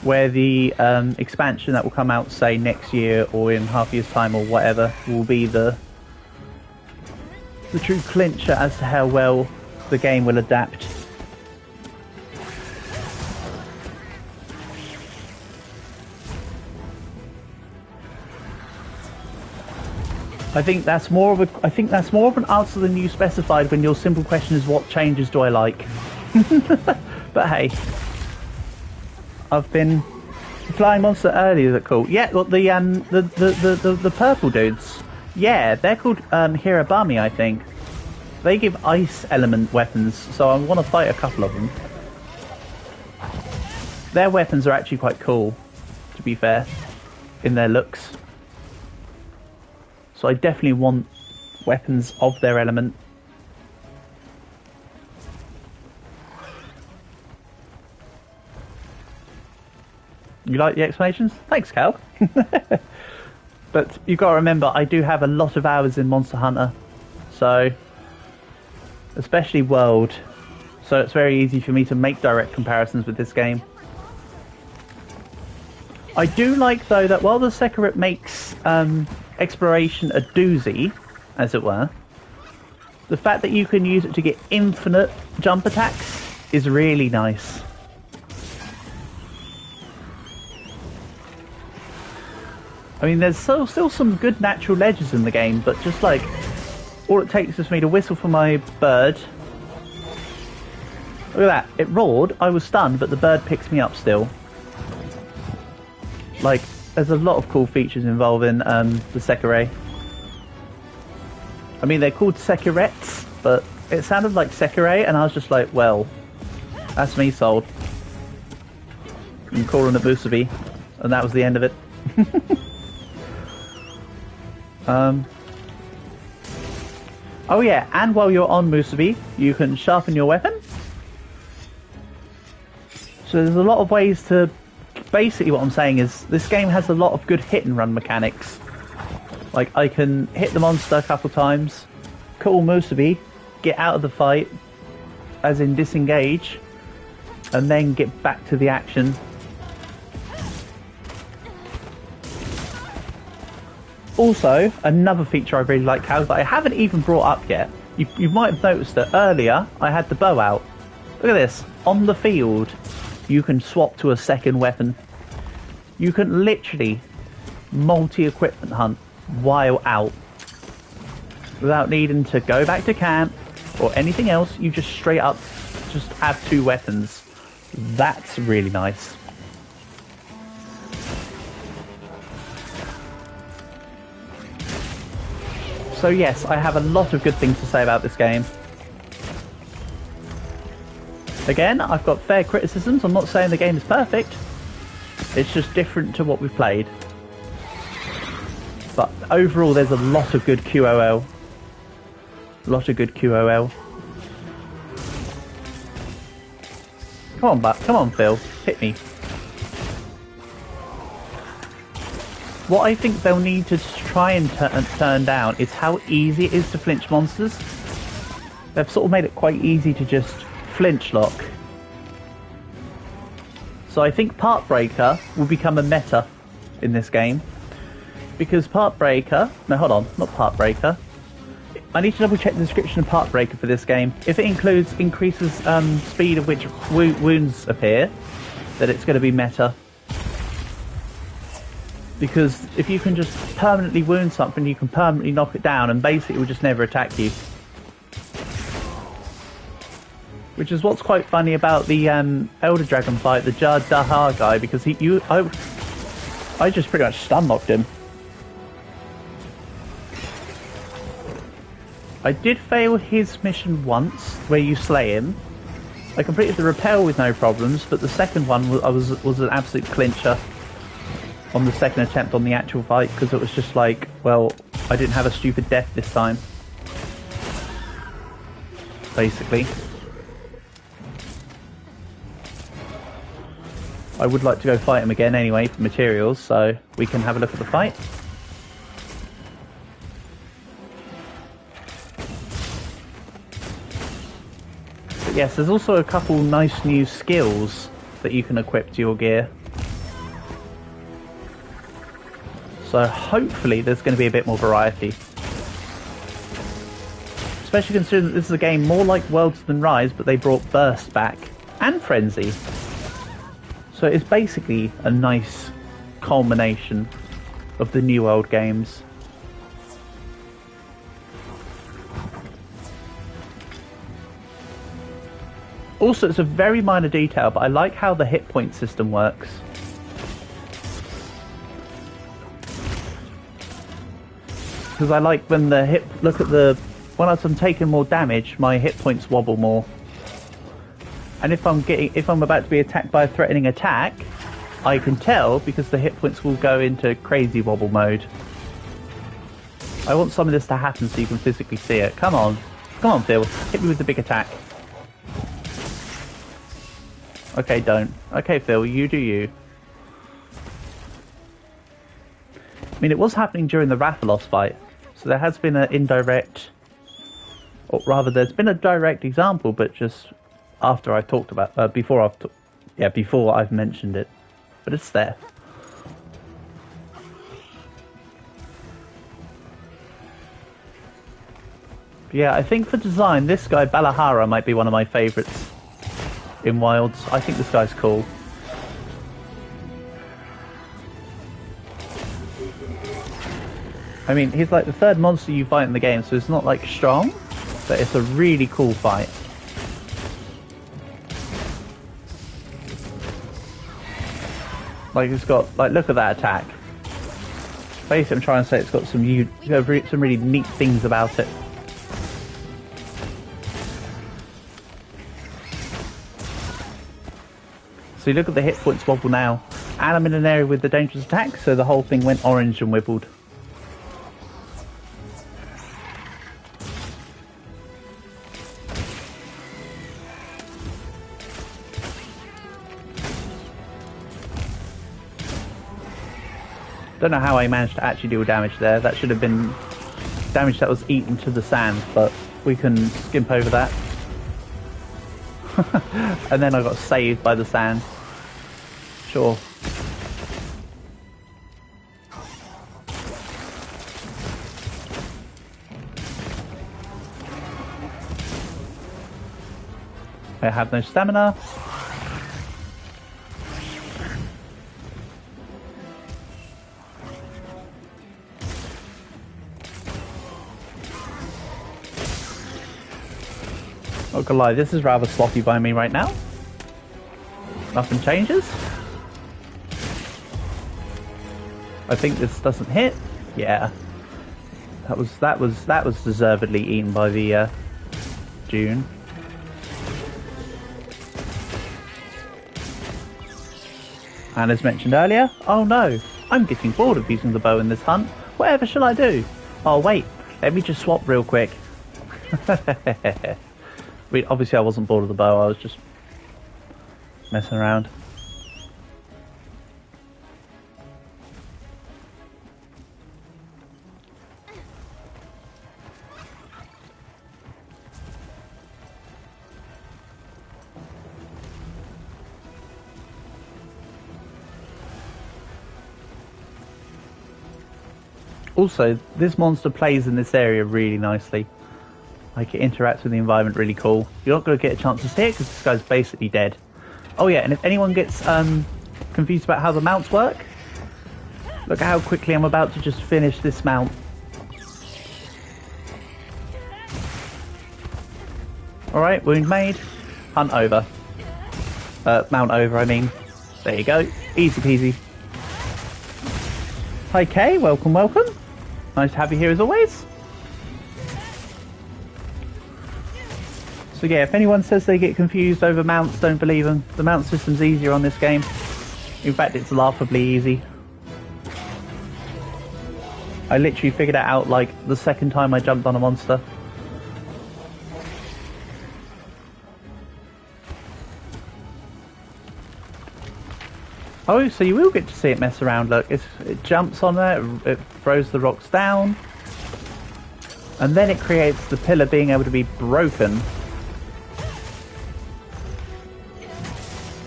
Where the expansion that will come out, say, next year or in half a year's time or whatever, will be the true clincher as to how well the game will adapt. I think that's more of an answer than you specified when your simple question is what changes do I like. But hey, I've been flying monster earlier that cool. Yeah, well, the purple dudes. Yeah, they're called Hirabami, I think. They give ice element weapons, so I want to fight a couple of them. Their weapons are actually quite cool, to be fair, in their looks. So I definitely want weapons of their element. You like the explanations? Thanks, Cal. But you've got to remember, I do have a lot of hours in Monster Hunter. So, especially World. So it's very easy for me to make direct comparisons with this game. I do like, though, that while the Sekirot makes exploration a doozy, as it were, the fact that you can use it to get infinite jump attacks is really nice. I mean, there's still some good natural ledges in the game, but just like, all it takes is for me to whistle for my bird. Look at that, it roared, I was stunned, but the bird picks me up still. Like, there's a lot of cool features involving the Sekirei. I mean, they're called Sekirets, but it sounded like Sekirei, and I was just like, well, that's me sold. I'm calling it Musubi, and that was the end of it. Oh yeah, and while you're on Musubi, you can sharpen your weapon. So there's a lot of ways to... Basically what I'm saying is, this game has a lot of good hit and run mechanics. Like, I can hit the monster a couple times, call Musubi, get out of the fight, as in disengage, and then get back to the action. Also, another feature I really like, Cal, that I haven't even brought up yet. You might have noticed that earlier I had the bow out. Look at this. On the field, you can swap to a second weapon. You can literally multi-equipment hunt while out. Without needing to go back to camp or anything else, you just straight up just have two weapons. That's really nice. So yes, I have a lot of good things to say about this game. Again, I've got fair criticisms. I'm not saying the game is perfect. It's just different to what we've played. But overall, there's a lot of good QOL. A lot of good QOL. Come on, come on, Phil. Hit me. What I think they'll need to try and turn down is how easy it is to flinch monsters. They've sort of made it quite easy to just flinch lock. So I think Part Breaker will become a meta in this game. Because Part Breaker... No, hold on. Not Part Breaker. I need to double check the description of Part Breaker for this game. If it increases speed at which wounds appear, then it's going to be meta. Because if you can just permanently wound something, you can permanently knock it down, and basically it will just never attack you. Which is what's quite funny about the Elder Dragon fight, the Jar Dahar guy, because I just pretty much stun locked him. I did fail his mission once, where you slay him. I completed the repel with no problems, but the second one was an absolute clincher. On the second attempt on the actual fight, because it was just like, well, I didn't have a stupid death this time. Basically. I would like to go fight him again anyway for materials, so we can have a look at the fight. But yes, there's also a couple nice new skills that you can equip to your gear. So hopefully there's going to be a bit more variety. Especially considering that this is a game more like Worlds than Rise, but they brought Burst back. And Frenzy. So it's basically a nice culmination of the New World games. Also, it's a very minor detail, but I like how the hit point system works. Because I like when the hit... Look at the... When I'm taking more damage, my hit points wobble more. And if I'm about to be attacked by a threatening attack, I can tell because the hit points will go into crazy wobble mode. I want some of this to happen so you can physically see it. Come on. Come on, Phil. Hit me with the big attack. Okay, don't. Okay, Phil, you do you. I mean, it was happening during the Rathalos fight, so there has been an indirect... Or rather, there's been a direct example, but just after I've talked about... before I've mentioned it. But it's there. Yeah, I think for design, this guy, Balahara, might be one of my favourites in Wilds. I think this guy's cool. I mean, he's like the third monster you fight in the game, so it's not like strong, but it's a really cool fight. Like, it's got, like, look at that attack. Basically, I'm trying to say it's got some really neat things about it. So you look at the hit points wobble now, and I'm in an area with the dangerous attack, so the whole thing went orange and wibbled. Don't know how I managed to actually deal damage there. That should have been damage that was eaten to the sand, but we can skimp over that. And then I got saved by the sand. Sure. I have no stamina. Not gonna lie, this is rather sloppy by me right now. Nothing changes. I think this doesn't hit. Yeah, that was deservedly eaten by the Dune. And as mentioned earlier, oh no, I'm getting bored of using the bow in this hunt. Whatever shall I do? Oh wait, let me just swap real quick. I mean, obviously I wasn't bored of the bow, I was just messing around. Also, this monster plays in this area really nicely. Like, it interacts with the environment really cool. You're not going to get a chance to see it because this guy's basically dead. Oh yeah, and if anyone gets confused about how the mounts work, look at how quickly I'm about to just finish this mount. Alright, wound made. Hunt over. Mount over, I mean. There you go. Easy peasy. Hi Kay, welcome, welcome. Nice to have you here as always. So yeah, if anyone says they get confused over mounts, don't believe them. The mount system's easier on this game. In fact, it's laughably easy. I literally figured it out like the second time I jumped on a monster. Oh, so you will get to see it mess around. Look, it jumps on there, it throws the rocks down, and then it creates the pillar being able to be broken.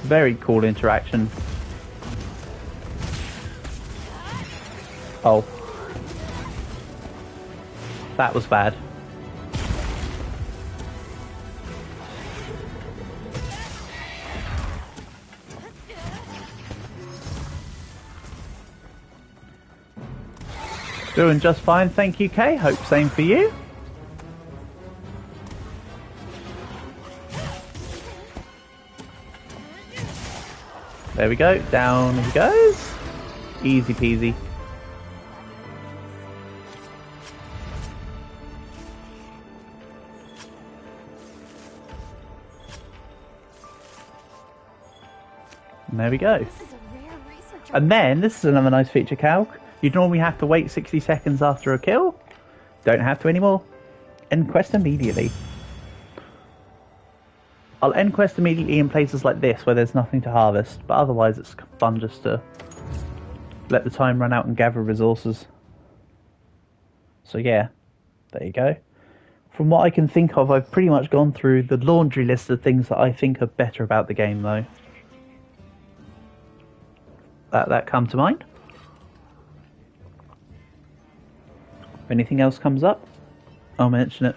Very cool interaction. Oh. That was bad. Doing just fine, thank you, Kay. Hope same for you. There we go, down he goes. Easy peasy. And there we go. This is a rare research. And then, this is another nice feature, Calc. You'd normally have to wait 60 seconds after a kill. Don't have to anymore. End quest immediately. I'll end quest immediately in places like this where there's nothing to harvest, but otherwise it's fun just to let the time run out and gather resources. So yeah, there you go. From what I can think of, I've pretty much gone through the laundry list of things that I think are better about the game, though. That come to mind? If anything else comes up, I'll mention it.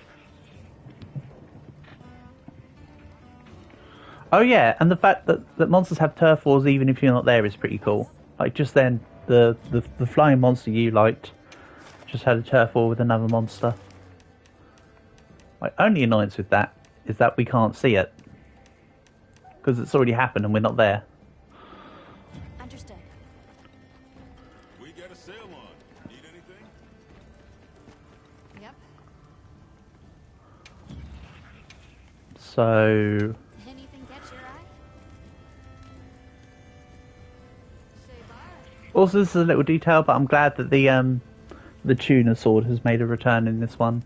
Oh yeah, and the fact that monsters have turf wars even if you're not there is pretty cool. Like just then, the flying monster you liked just had a turf war with another monster. My only annoyance with that is that we can't see it. Because it's already happened and we're not there. Understood. We got a sail on. Need anything? Yep. So... Anything catch your eye? Say bye. Also, this is a little detail, but I'm glad that the tuna sword has made a return in this one.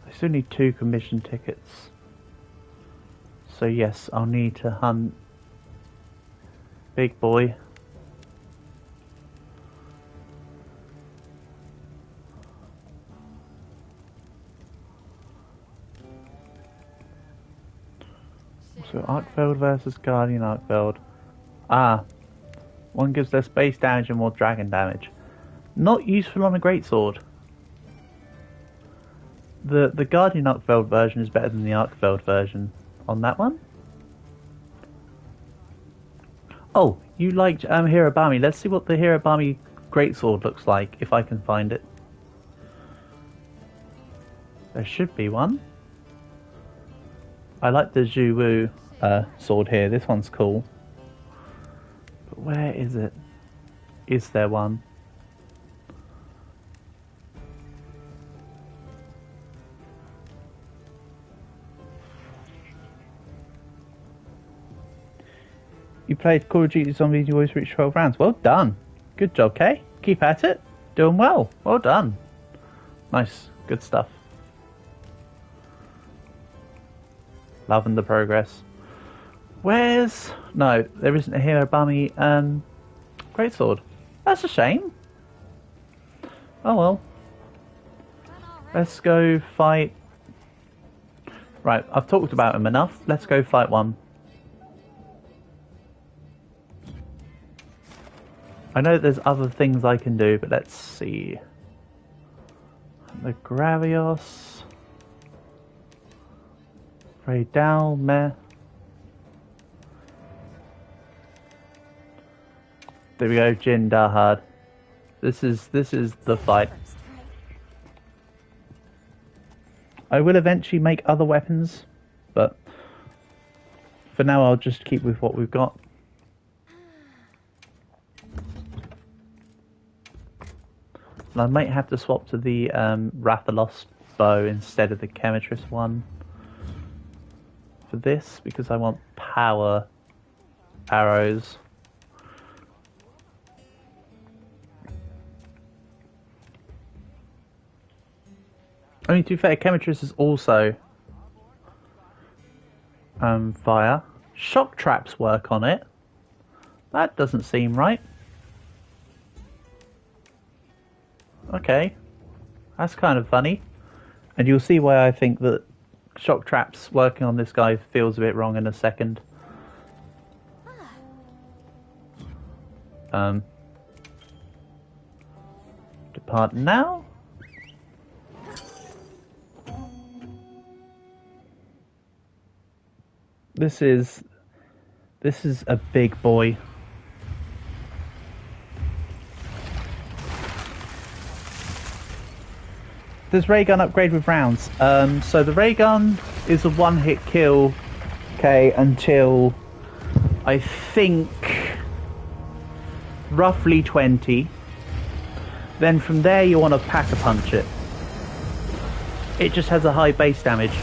I still need 2 commission tickets. So yes, I'll need to hunt Big Boy. So Arkveld versus Guardian Arkveld. Ah, one gives less base damage and more dragon damage. Not useful on a greatsword. The Guardian Arkveld version is better than the Arkveld version on that one. Oh, you liked Hirobami. Let's see what the Hirobami greatsword looks like, if I can find it. There should be one. I like the Zhu sword here. This one's cool. But where is it? Is there one? You played Call of Duty Zombies, you always reached 12 rounds. Well done. Good job, Kay. Keep at it. Doing well. Well done. Nice. Good stuff. Loving the progress. Where's... No, there isn't a Hirobami greatsword. That's a shame. Oh well. Let's go fight... Right, I've talked about him enough. Let's go fight one. I know there's other things I can do, but let's see. The Gravios. Raydal, meh. There we go, Jin Dahad. This is the fight. I will eventually make other weapons, but for now I'll just keep with what we've got. And I might have to swap to the Rathalos bow instead of the Chemitress one for this, because I want power arrows. I mean, to be fair, Chemitress is also fire. Shock traps work on it. That doesn't seem right. Okay, that's kind of funny, and you'll see why I think that shock traps working on this guy feels a bit wrong in a second. Depart now. This is a big boy. Does ray gun upgrade with rounds? So the ray gun is a one-hit kill, okay, until I think roughly 20. Then from there you want to pack-a-punch it. It just has a high base damage,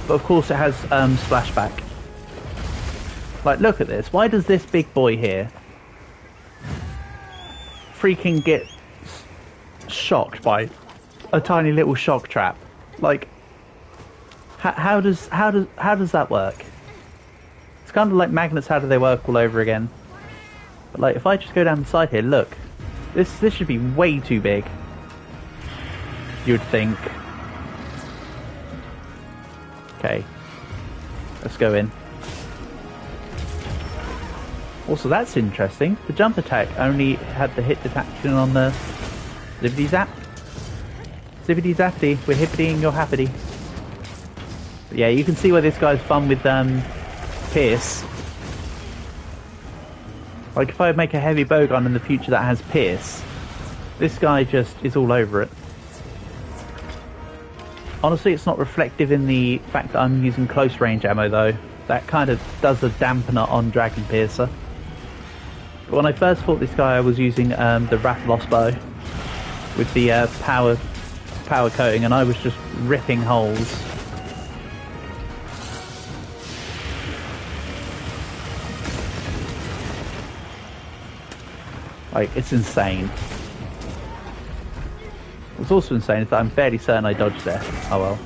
but of course it has splashback. Like, look at this. Why does this big boy here freaking get shocked by a tiny little shock trap? Like, how does that work? It's kind of like magnets. How do they work all over again? But like, if I just go down the side here, look, this should be way too big. You'd think. Okay, let's go in. Also, that's interesting. The jump attack only had the hit detection on the zippity zap. Zippity zappity, we're hippitying your happity. But yeah, you can see where this guy's fun with Pierce. Like, if I make a heavy bowgun in the future that has Pierce, this guy just is all over it. Honestly, it's not reflective in the fact that I'm using close range ammo though. That kind of does a dampener on Dragon Piercer. But when I first fought this guy, I was using the Rathalos bow with the power coating, and I was just ripping holes. Like, it's insane. What's also insane is that I'm fairly certain I dodged there. Oh well.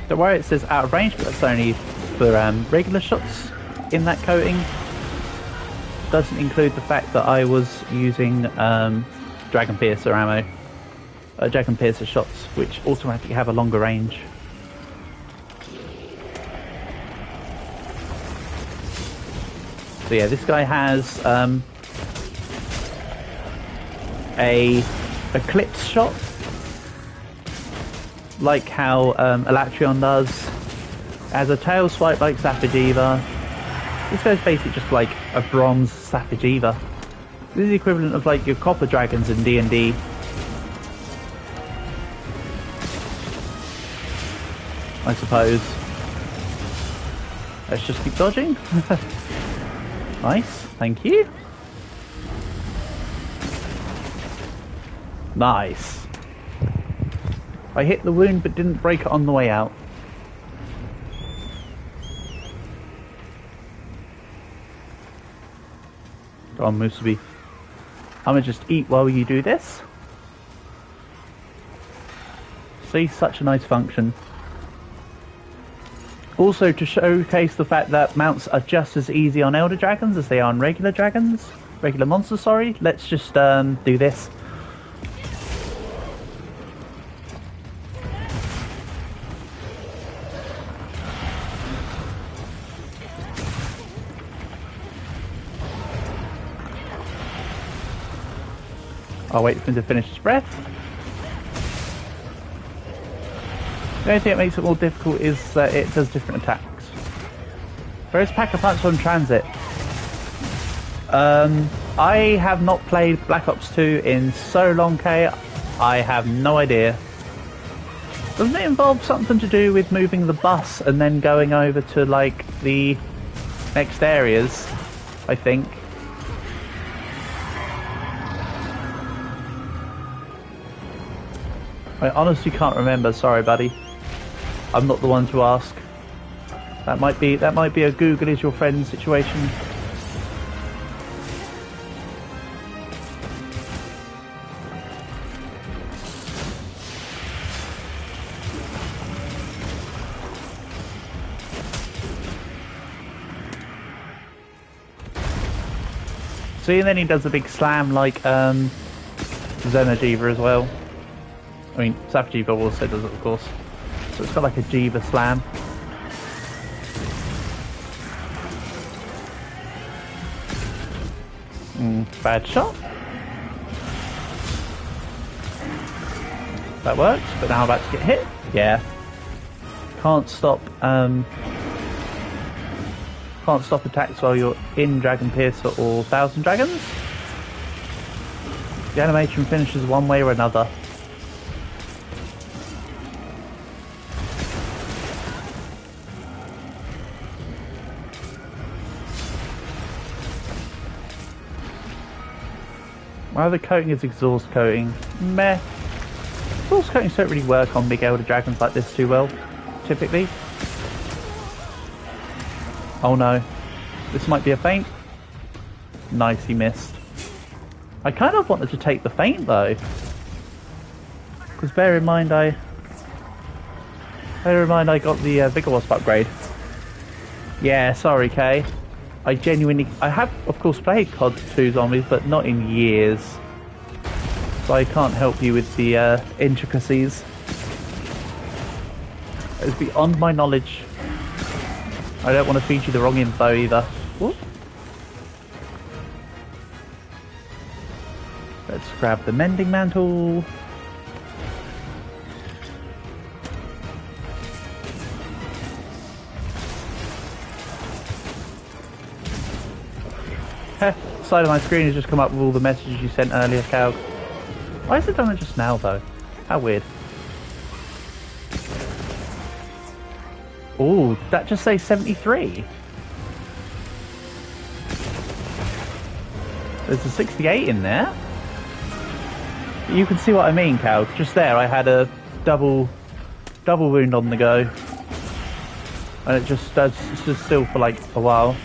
Don't worry, it says out of range, but that's only for regular shots in that coating. Doesn't include the fact that I was using Dragon Piercer ammo. Dragon Piercer shots, which automatically have a longer range. So yeah, this guy has a Eclipse shot, like how Elatrion does. As a tail swipe like Safijiva. This guy's basically just like a bronze Safijiva. This is the equivalent of like your copper dragons in D&D. I suppose. Let's just keep dodging. Nice, thank you. Nice. I hit the wound but didn't break it on the way out. Go on, Musubi. I'm gonna just eat while you do this. See, such a nice function. Also, to showcase the fact that mounts are just as easy on Elder Dragons as they are on regular dragons. Regular monsters, sorry. Let's just do this. I'll wait for him to finish his breath. The only thing that makes it more difficult is that it does different attacks. There is Pack-a-Punch on transit. I have not played Black Ops 2 in so long, Kay. I have no idea. Doesn't it involve something to do with moving the bus and then going over to, like, the next areas, I think? I honestly can't remember, sorry buddy. I'm not the one to ask. That might be a Google is your friend situation. See, and then he does a big slam like Xenojiva as well. I mean, Safajiva also does it, of course. So it's got like a Jiva slam. Bad shot. That works, but now I'm about to get hit. Yeah. Can't stop attacks while you're in Dragon Piercer or Thousand Dragons. The animation finishes one way or another. My other coating is exhaust coating. Meh. Exhaust coatings don't really work on big elder dragons like this too well, typically. Oh no. This might be a feint. Nice, he missed. I kind of wanted to take the feint though. Because bear in mind I got the Vigor Wasp upgrade. Yeah, sorry Kay. I have of course played COD 2 Zombies, but not in years. So I can't help you with the intricacies. It's beyond my knowledge. I don't want to feed you the wrong info either. Whoop. Let's grab the mending mantle. Heh, side of my screen has just come up with all the messages you sent earlier, Cal. Why has it done it just now though? How weird. Ooh, that just says 73. There's a 68 in there. You can see what I mean, Cal. Just there, I had a double wound on the go, and it just stood still for like a while.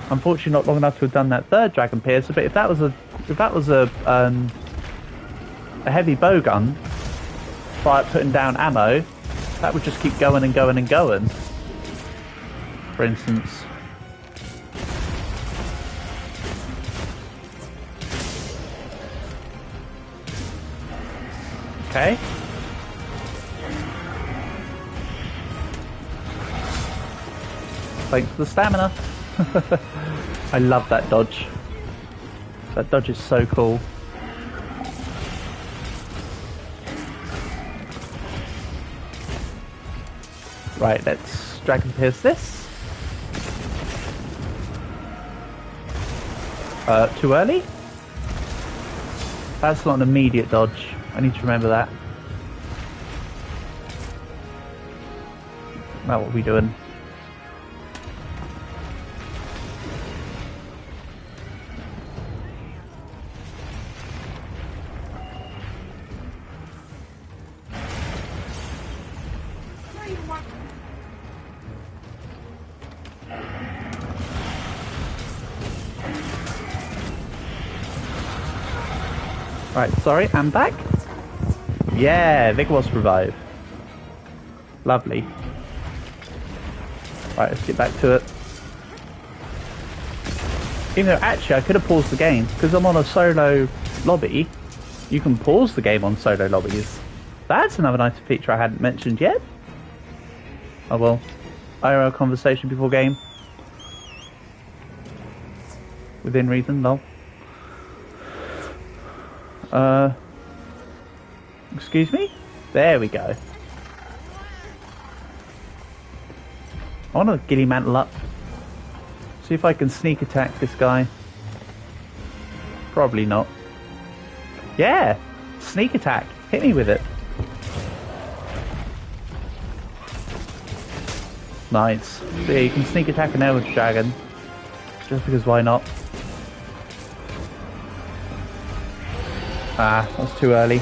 Unfortunately, not long enough to have done that third Dragon Piercer. But if that was a heavy bow gun, by putting down ammo, that would just keep going and going and going. For instance. Okay. Thanks for the stamina. I love that dodge. That dodge is so cool. Right, let's Dragon Pierce this. Too early? That's not an immediate dodge. I need to remember that. Now what are we doing? Right, sorry, I'm back. Yeah, Vigor Wasp revive. Lovely. Right, let's get back to it. Even though actually I could have paused the game, because I'm on a solo lobby. You can pause the game on solo lobbies. That's another nice feature I hadn't mentioned yet. Oh well. IRL conversation before game. Within reason, lol. Excuse me? There we go. I want to gilly mantle up. See if I can sneak attack this guy. Probably not. Yeah! Sneak attack. Hit me with it. Nice. So yeah, you can sneak attack an Elder Dragon. Just because why not? Ah, that's too early.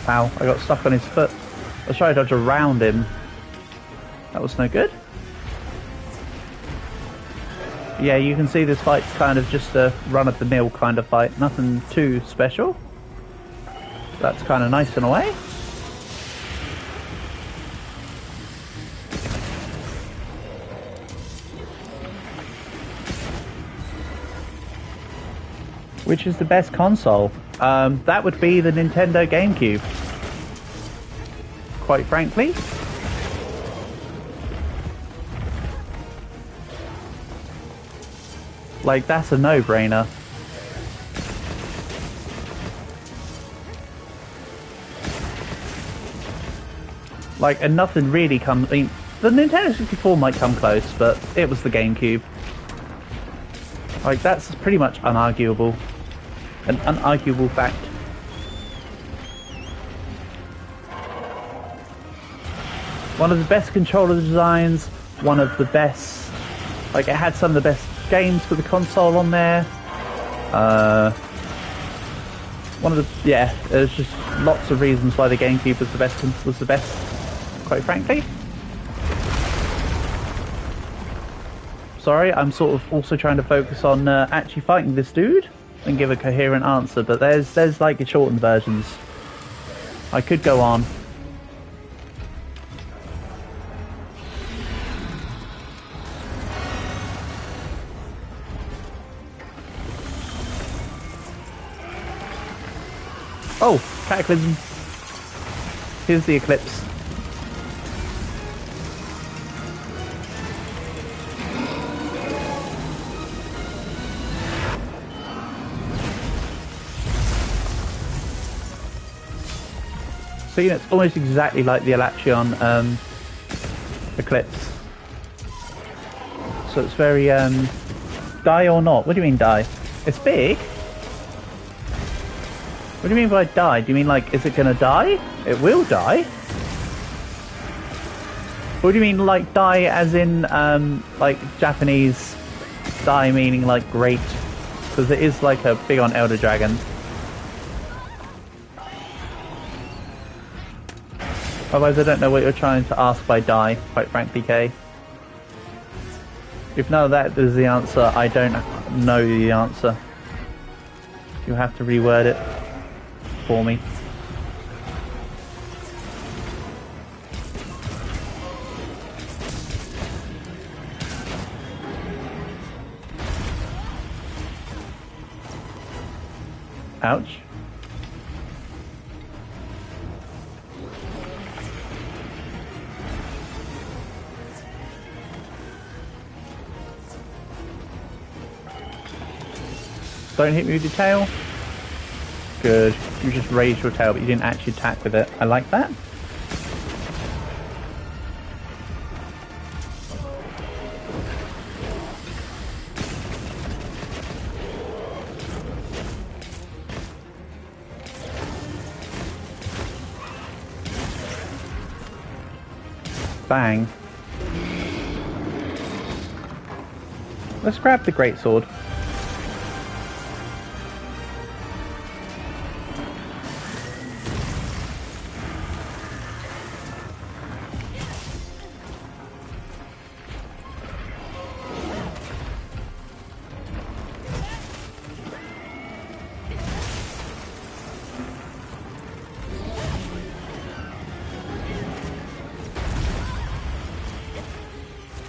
Ow, I got stuck on his foot. I was trying to dodge around him. That was no good. Yeah, you can see this fight's kind of just a run-of-the-mill kind of fight. Nothing too special. That's kind of nice in a way. Which is the best console? That would be the Nintendo GameCube. Quite frankly. Like, that's a no-brainer. Like, and nothing really comes... I mean, the Nintendo 64 might come close, but it was the GameCube. Like, that's pretty much unarguable. An unarguable fact. One of the best controller designs, one of the best... Like, it had some of the best games for the console on there. One of the... Yeah, there's just lots of reasons why the GameCube was the best, quite frankly. Sorry, I'm sort of also trying to focus on actually fighting this dude and give a coherent answer, but there's like shortened versions. I could go on. Oh, Cataclysm. Here's the Eclipse. So, you know, it's almost exactly like the Alachion Eclipse. So it's very, die or not? What do you mean die? It's big? What do you mean by die? Do you mean like, is it gonna die? It will die. What do you mean like die as in, like Japanese die meaning like great? Because it is like a big on Elder Dragon. Otherwise I don't know what you're trying to ask by die, quite frankly, Kay. If none of that is the answer, I don't know the answer. You'll have to reword it for me. Ouch. Don't hit me with your tail. Good. You just raised your tail, but you didn't actually attack with it. I like that. Bang. Let's grab the greatsword.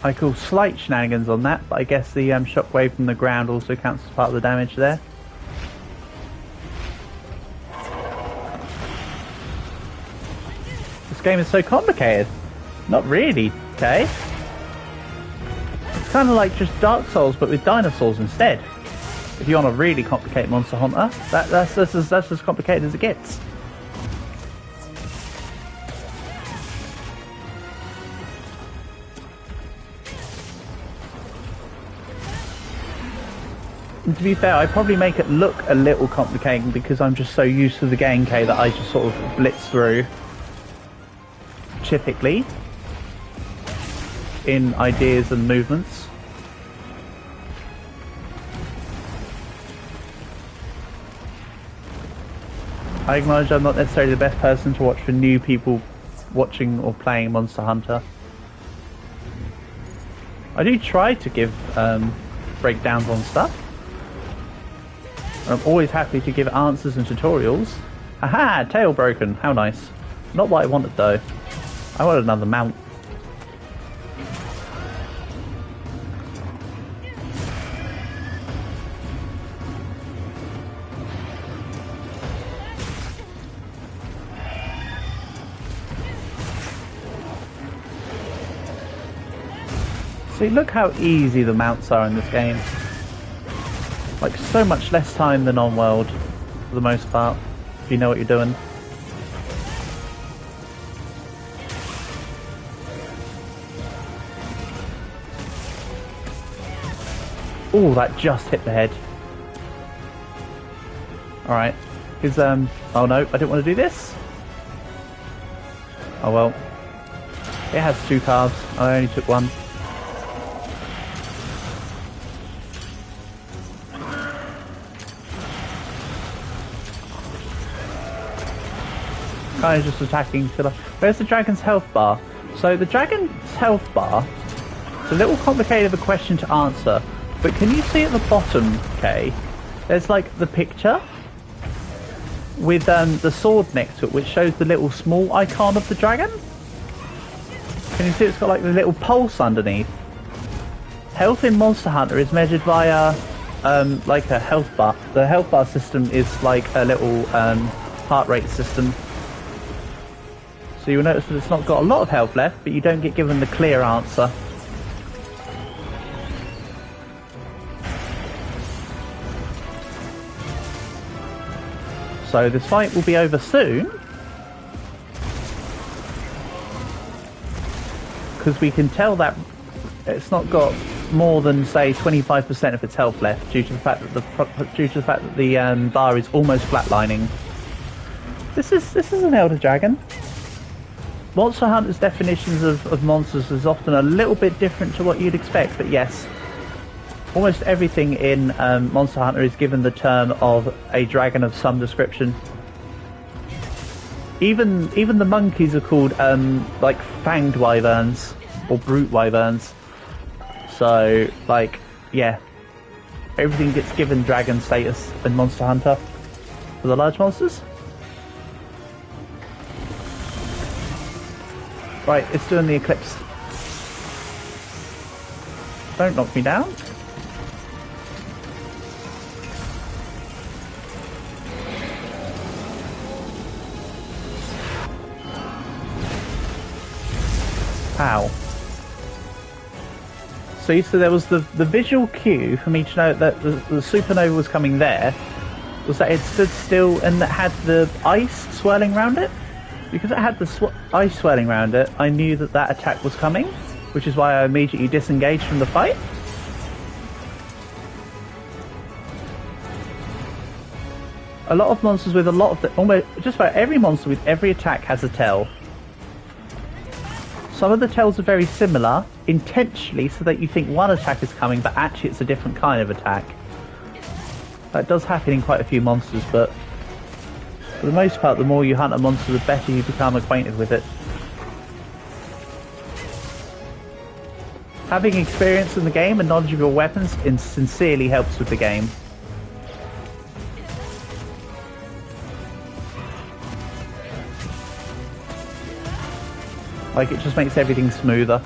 I call slight shenanigans on that, but I guess the shockwave from the ground also counts as part of the damage there. This game is so complicated. Not really, okay? It's kind of like just Dark Souls, but with dinosaurs instead. If you want a really complicated Monster Hunter, that's as complicated as it gets. And to be fair, I probably make it look a little complicated because I'm just so used to the game, K, that I just sort of blitz through typically in ideas and movements. I acknowledge I'm not necessarily the best person to watch for new people watching or playing Monster Hunter. I do try to give breakdowns on stuff. I'm always happy to give answers and tutorials, Aha! Tail broken. How nice. Not what I wanted though. I wanted another mount. See, look how easy the mounts are in this game. Like, so much less time than on World, for the most part, if you know what you're doing. Oh, that just hit the head. Alright. Is, oh no, I didn't want to do this. Oh well. It has 2 carbs, I only took 1. Kind of just attacking to the... Where's the dragon's health bar? So the dragon's health bar, it's a little complicated of a question to answer, but can you see at the bottom, okay, there's like the picture with the sword next to it, which shows the little small icon of the dragon? Can you see it's got like the little pulse underneath? Health in Monster Hunter is measured via like a health bar. The health bar system is like a little heart rate system. So you'll notice that it's not got a lot of health left, but you don't get given the clear answer. So this fight will be over soon. Because we can tell that it's not got more than, say, 25% of its health left, due to the fact that the bar is almost flatlining. This is an Elder Dragon. Monster Hunter's definitions of monsters is often a little bit different to what you'd expect, but yes, almost everything in Monster Hunter is given the term of a dragon of some description. Even the monkeys are called like fanged wyverns or brute wyverns. So like, yeah, everything gets given dragon status in Monster Hunter for the large monsters. Right, it's doing the eclipse. Don't knock me down. Ow. See, so there was the visual cue for me to know that the supernova was coming there, was that it stood still and that had the ice swirling around it. Because it had the ice swirling around it, I knew that that attack was coming, which is why I immediately disengaged from the fight. A lot of monsters with a lot of almost just about every monster with every attack has a tell. Some of the tells are very similar, intentionally, so that you think one attack is coming, but actually it's a different kind of attack. That does happen in quite a few monsters, but for the most part, the more you hunt a monster, the better you become acquainted with it. Having experience in the game and knowledge of your weapons sincerely helps with the game. Like, it just makes everything smoother.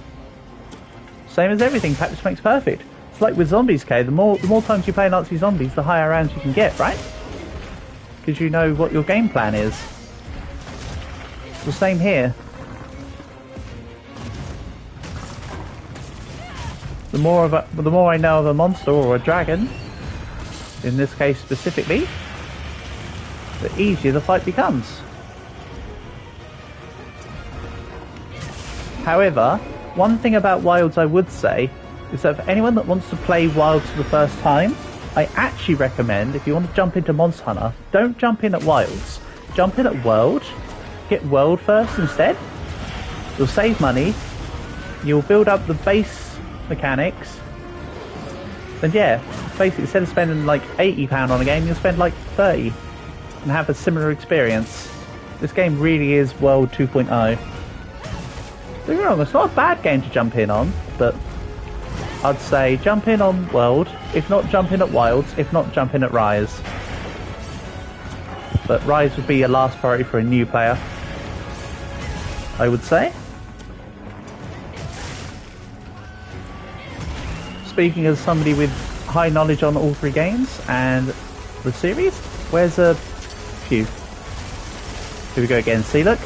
Same as everything, practice makes perfect. It's like with zombies, Kay, the more times you play Nazi zombies, the higher rounds you can get, right? Because you know what your game plan is. It's the same here. The more I know of a monster or a dragon, in this case specifically, the easier the fight becomes. However, one thing about Wilds I would say is that for anyone that wants to play Wilds for the first time, I actually recommend, if you want to jump into Monster Hunter, don't jump in at Wilds. Jump in at World. Get World first instead. You'll save money. You'll build up the base mechanics. And yeah, basically instead of spending like £80 on a game, you'll spend like 30 and have a similar experience. This game really is World 2.0. Don't get me wrong, it's not a bad game to jump in on, but I'd say jump in on World, if not jump in at Wilds, if not jump in at Rise. but Rise would be a last priority for a new player, I would say. Speaking as somebody with high knowledge on all three games and the series, where's a few? Here we go again, see, look.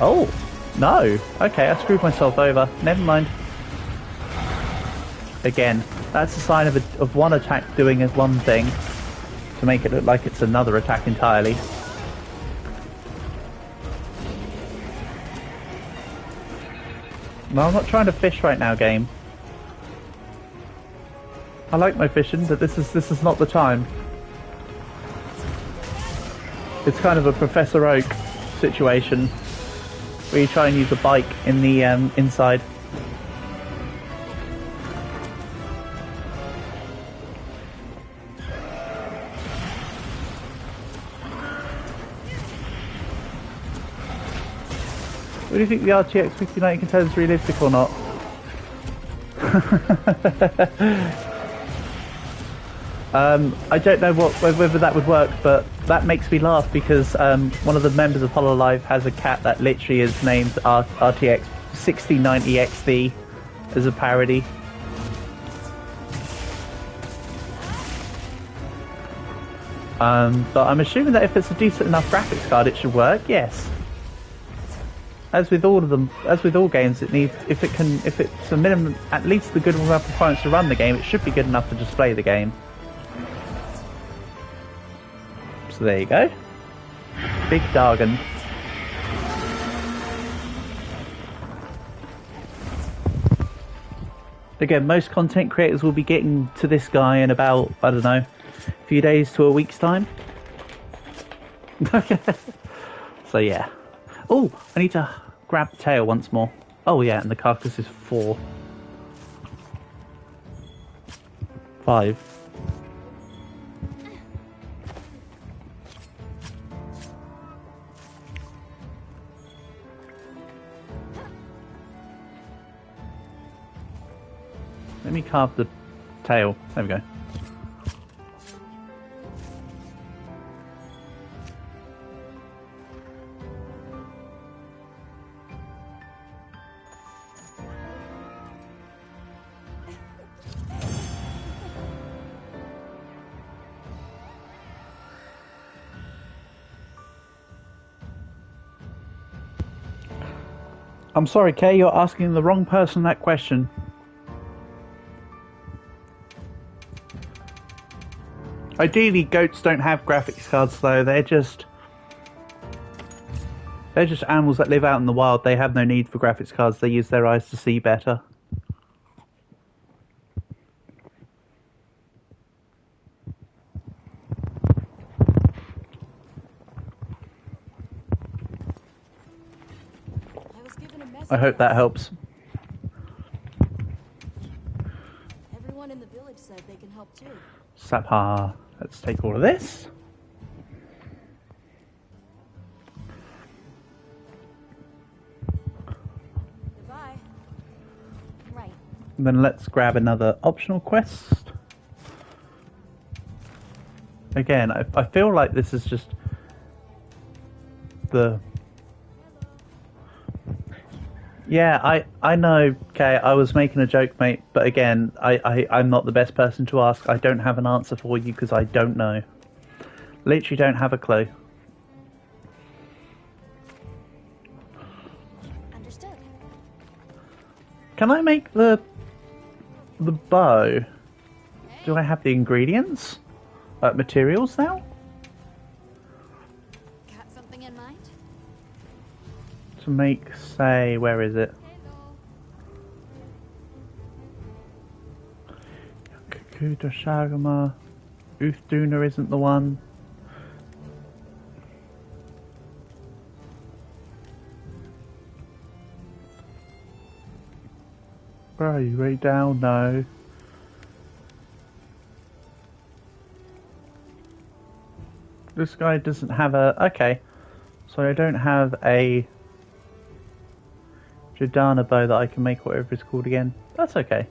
Oh, no. Okay, I screwed myself over. Never mind. Again, that's a sign of one attack doing one thing to make it look like it's another attack entirely. No, I'm not trying to fish right now, game. I like my fishing, but this is not the time. It's kind of a Professor Oak situation where you try and use a bike in the inside. What do you think the RTX 59 container is realistic or not? I don't know whether that would work, but that makes me laugh because one of the members of Hololive has a cat that literally is named RTX 6090 XD as a parody. But I'm assuming that if it's a decent enough graphics card, it should work. Yes. As with all of them, as with all games, it needs if it's a minimum, at least the good enough performance to run the game, it should be good enough to display the game. So there you go. Big Dargan. Again, most content creators will be getting to this guy in about, I don't know, a few days to a week's time. So yeah. Oh, I need to grab the tail once more. Oh yeah, and the carcass is 4. 5. Let me carve the tail. There we go. I'm sorry, Kay, you're asking the wrong person that question. Ideally, goats don't have graphics cards, though. They're just animals that live out in the wild. They have no need for graphics cards. They use their eyes to see better. I hope that helps. Everyone in the village said they can help too. Sapha. Let's take all of this. Goodbye. Right. And then let's grab another optional quest. Again, I feel like this is just the... Yeah, I know, okay, I was making a joke, mate, but again, I'm not the best person to ask. I don't have an answer for you because I don't know. Literally don't have a clue. Understood. Can I make the bow? Do I have the ingredients? Materials now? Got something in mind? To make, say, where is it? Kakuta Shagama. Uthduna isn't the one. Where are you? Way down? No. This guy doesn't have a... Okay. So I don't have a Jordana bow that I can make, whatever it's called again. That's okay.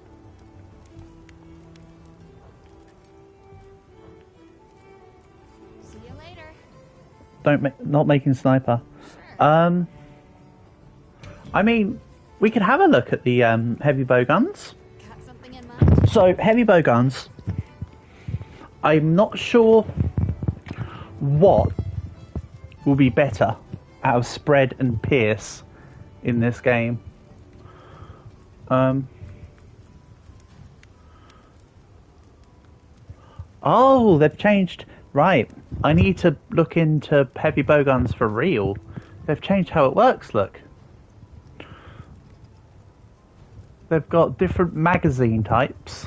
So Not making sniper. I mean, we could have a look at the heavy bow guns. Got something in mind? So, heavy bow guns. I'm not sure what will be better out of spread and pierce in this game. Oh, they've changed. Right, I need to look into heavy bow guns for real. They've changed how it works, look. They've got different magazine types.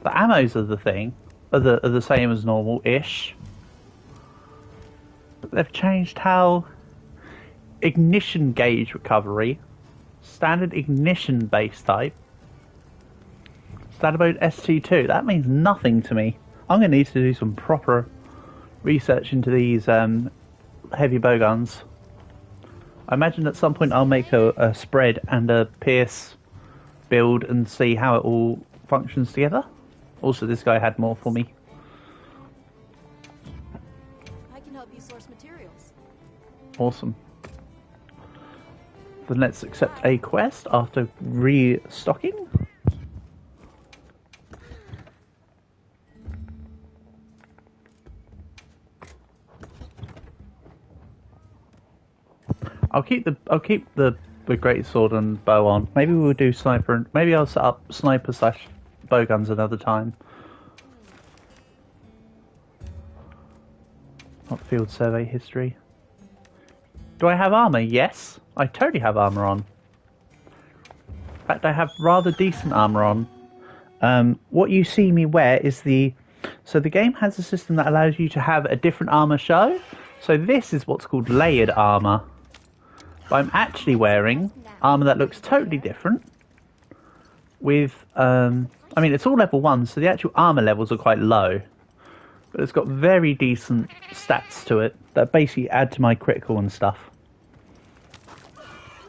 The ammos are the thing, are the same as normal-ish. But they've changed how ignition gauge recovery, standard ignition base type, standard mode ST2. That means nothing to me. I'm going to need to do some proper research into these heavy bow guns. I imagine at some point I'll make a spread and a pierce build and see how it all functions together. Also, this guy had more for me. I can help you source materials. Awesome. Then let's accept a quest after restocking. I'll keep the great sword and bow on. Maybe we'll do sniper and maybe I'll set up sniper / bow guns another time. Not field survey history. Do I have armor? Yes, I totally have armor on. In fact, I have rather decent armor on. What you see me wear is so the game has a system that allows you to have a different armor show. So this is what's called layered armor. But I'm actually wearing armor that looks totally different. With, I mean, it's all level 1, so the actual armor levels are quite low. But it's got very decent stats to it that basically add to my critical and stuff.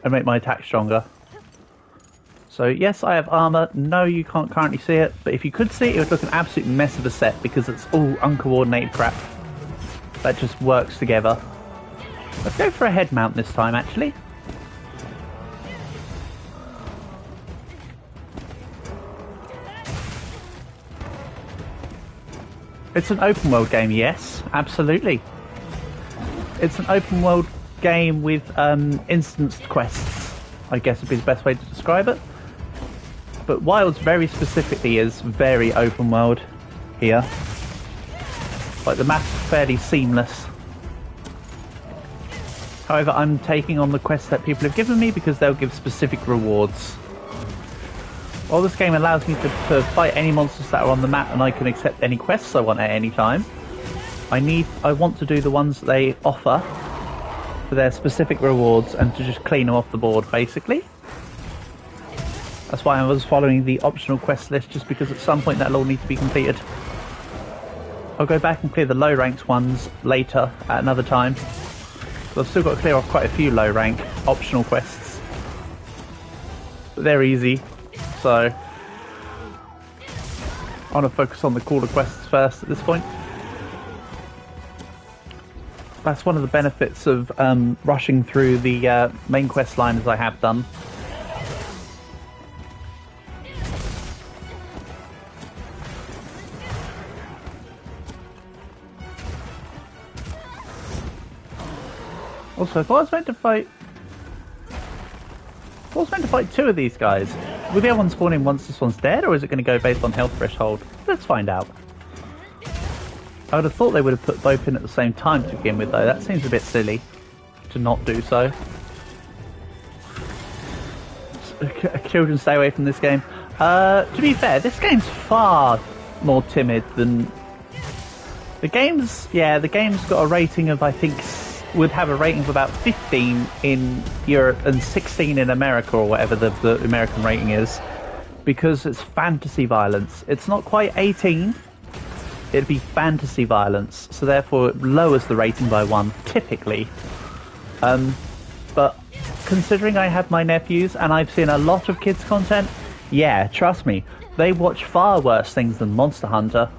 And make my attack stronger. So yes, I have armor. No, you can't currently see it. But if you could see it, it would look an absolute mess of a set because it's all uncoordinated crap that just works together. Let's go for a head mount this time, actually. It's an open world game, yes, absolutely. It's an open world game with instanced quests, I guess would be the best way to describe it. But Wilds very specifically is very open world here. Like the map's fairly seamless. However, I'm taking on the quests that people have given me because they'll give specific rewards. While this game allows me to fight any monsters that are on the map and I can accept any quests I want at any time, I want to do the ones that they offer for their specific rewards and to just clean them off the board, basically. That's why I was following the optional quest list, just because at some point that'll all need to be completed. I'll go back and clear the low ranked ones later at another time. I've still got to clear off quite a few low rank optional quests. But they're easy, so I want to focus on the cooler quests first at this point. That's one of the benefits of rushing through the main quest line as I have done. Also, if I was meant to fight... If I was meant to fight two of these guys, will the other one spawn in once this one's dead, or is it going to go based on health threshold? Let's find out. I would have thought they would have put both in at the same time to begin with, though. That seems a bit silly to not do so. Children, stay away from this game. To be fair, this game's far more timid than... The game's got a rating of, I think, would have a rating of about 15 in Europe and 16 in America, or whatever the American rating is, because it's fantasy violence. It's not quite 18. It'd be fantasy violence, so therefore it lowers the rating by 1, typically. But considering I have my nephews and I've seen a lot of kids' content, yeah, trust me, they watch far worse things than Monster Hunter.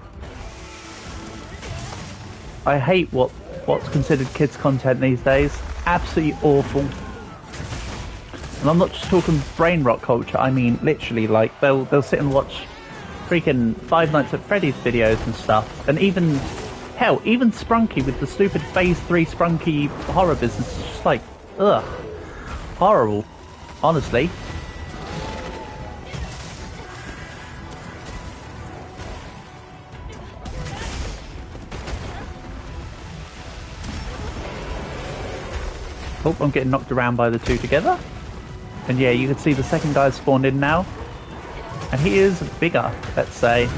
I hate what's considered kids content these days. Absolutely awful. And I'm not just talking brain rot culture. I mean literally, like they'll sit and watch freaking Five Nights at Freddy's videos and stuff, and even hell, even Sprunky with the stupid Phase 3 Sprunky horror business is just like, ugh, horrible. Honestly. Oh, I'm getting knocked around by the two together. And yeah, you can see the second guy spawned in now. And he is bigger, let's say.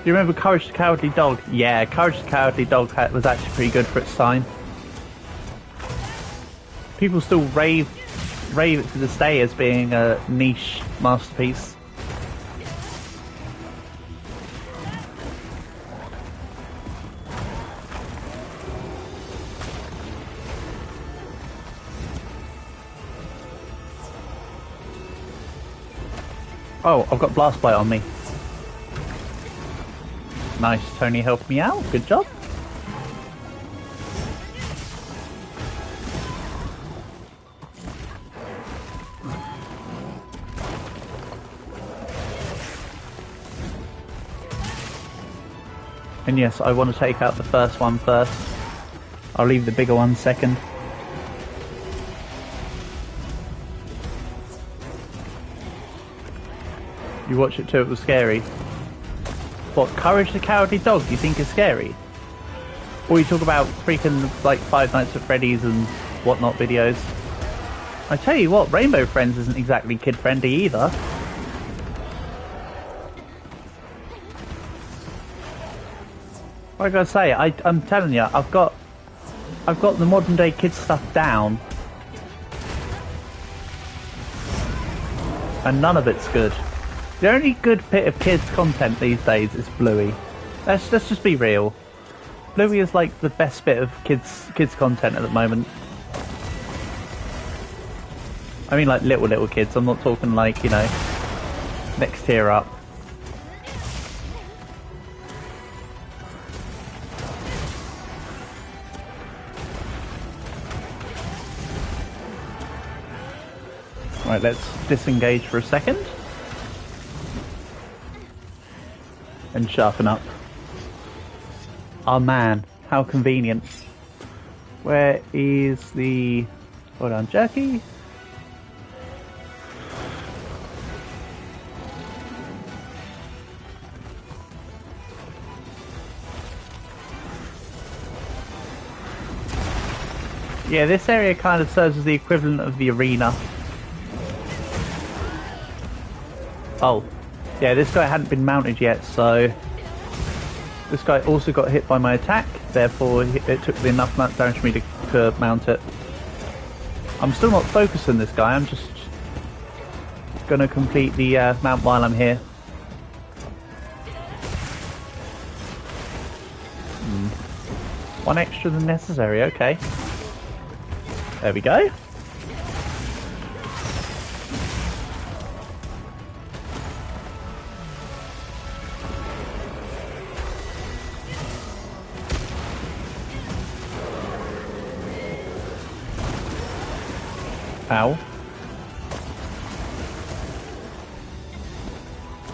Do you remember Courage the Cowardly Dog? Yeah, Courage the Cowardly Dog was actually pretty good for its time. People still rave it to this day as being a niche masterpiece. Oh, I've got Blast Bite on me. Nice, Tony helped me out. Good job. And yes, I want to take out the first one first. I'll leave the bigger one second. You watch it too, it was scary. What, Courage the Cowardly Dog do you think is scary? Or you talk about freaking like Five Nights at Freddy's and whatnot videos? I tell you what, Rainbow Friends isn't exactly kid friendly either. What I gotta say, I'm telling you, I've got the modern day kids stuff down, and none of it's good. The only good bit of kids content these days is Bluey. Let's just be real. Bluey is like the best bit of kids content at the moment. I mean like little kids, I'm not talking like, you know, next tier up. Right, let's disengage for a second. And sharpen up. Oh man, how convenient. Where is the... Hold on, jerky? Yeah, this area kind of serves as the equivalent of the arena. Oh. Yeah, this guy hadn't been mounted yet, so this guy also got hit by my attack, therefore it took enough damage for me to mount it. I'm still not focusing this guy, I'm just gonna complete the mount while I'm here. One extra than necessary, okay. There we go. Ow.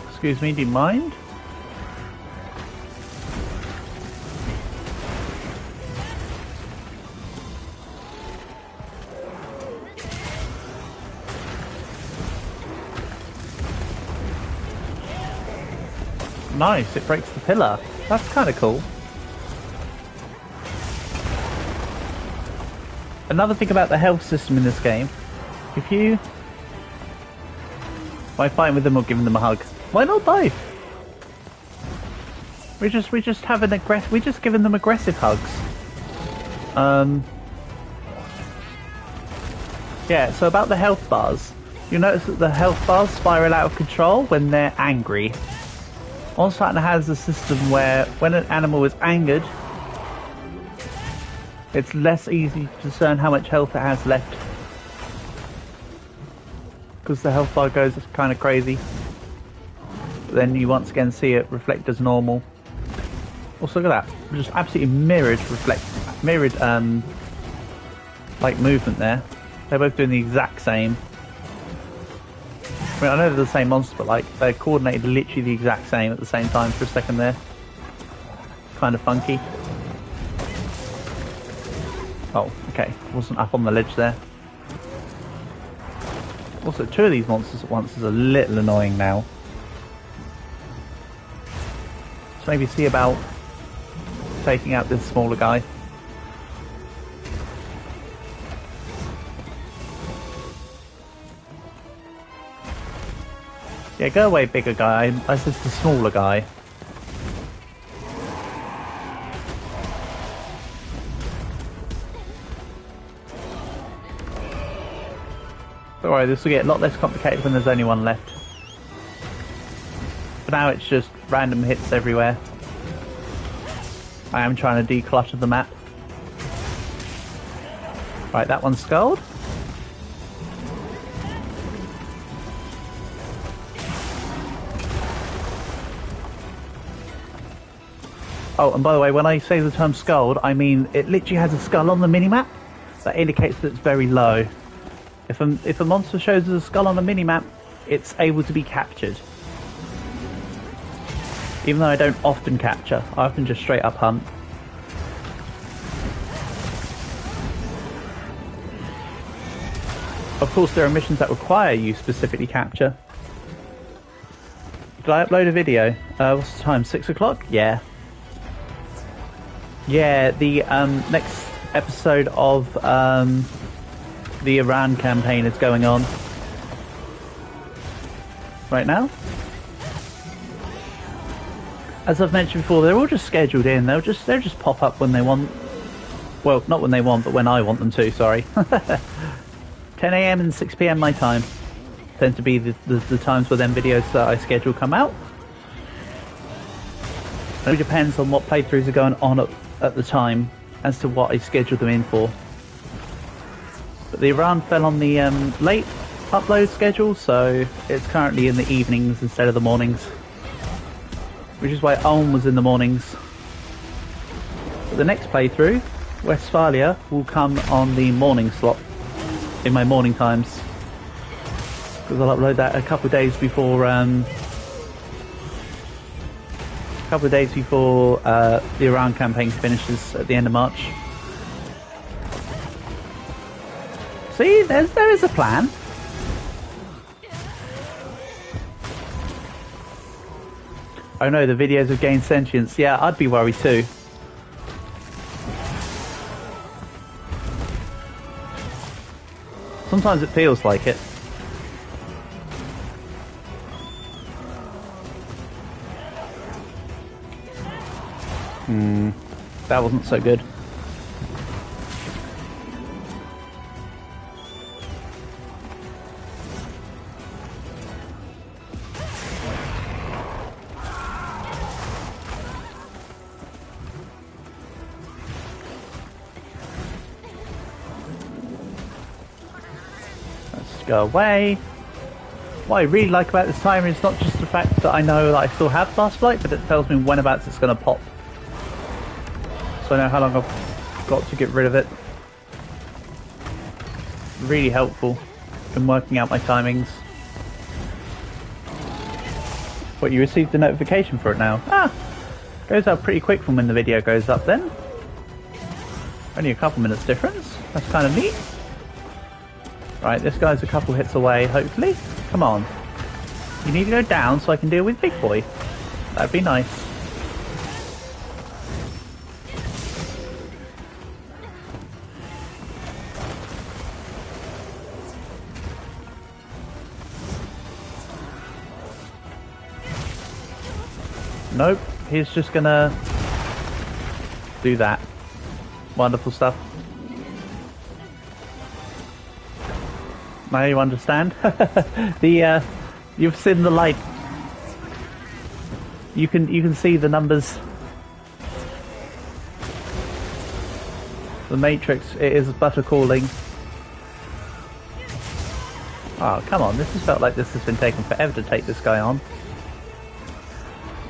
Excuse me, do you mind? Nice, it breaks the pillar. That's kind of cool. Another thing about the health system in this game, if you... by fighting with them or giving them a hug? Why not both? We just have an we just giving them aggressive hugs. Yeah, so about the health bars. You notice that the health bars spiral out of control when they're angry. Monster Hunter has a system where when an animal is angered, it's less easy to discern how much health it has left. Because the health bar goes kind of crazy. But then you once again see it reflect as normal. Also look at that. Just absolutely mirrored like movement there. They're both doing the exact same. I mean, I know they're the same monster, but like they're coordinated literally the exact same at the same time for a second there. Kind of funky. Oh, okay. Wasn't up on the ledge there. Also, two of these monsters at once is a little annoying now. So maybe see about taking out this smaller guy. Yeah, go away, bigger guy. This is the smaller guy. Don't worry, this will get a lot less complicated when there's only one left. For now, it's just random hits everywhere. I am trying to declutter the map. Right, that one's skulled. Oh, and by the way, when I say the term skulled, I mean it literally has a skull on the minimap. That indicates that it's very low. If a monster shows us a skull on the minimap, it's able to be captured. Even though I don't often capture, I often just straight up hunt. Of course, there are missions that require you specifically capture. Did I upload a video? What's the time? 6 o'clock? Yeah. Yeah, the next episode of the Iran campaign is going on right now. As I've mentioned before, they're all just scheduled in. They'll just pop up when they want. Well, not when they want, but when I want them to. Sorry. 10 AM and 6 PM my time tend to be the times where them videos that I schedule come out. It depends on what playthroughs are going on at the time as to what I schedule them in for. But the Iran fell on the late upload schedule, so it's currently in the evenings instead of the mornings. Which is why Ulm was in the mornings. But the next playthrough, Westphalia, will come on the morning slot, in my morning times. Because I'll upload that a couple of days before the Iran campaign finishes at the end of March. See, there is a plan. Oh no, the videos have gained sentience. Yeah, I'd be worried too. Sometimes it feels like it. That wasn't so good. Let's go away. What I really like about this timer is not just the fact that I know that I still have fast flight, but it tells me whenabouts it's going to pop. So I know how long I've got to get rid of it. Really helpful in working out my timings. What, you received a notification for it now? Ah! Goes out pretty quick from when the video goes up then. Only a couple minutes difference. That's kind of neat. Right, this guy's a couple hits away, hopefully. Come on. You need to go down so I can deal with Big Boy. That'd be nice. Nope, he's just gonna do that. Wonderful stuff. Now you understand. You've seen the light. You can see the numbers. The Matrix, it is butter calling. Oh, come on, this has felt like this has been taking forever to take this guy on.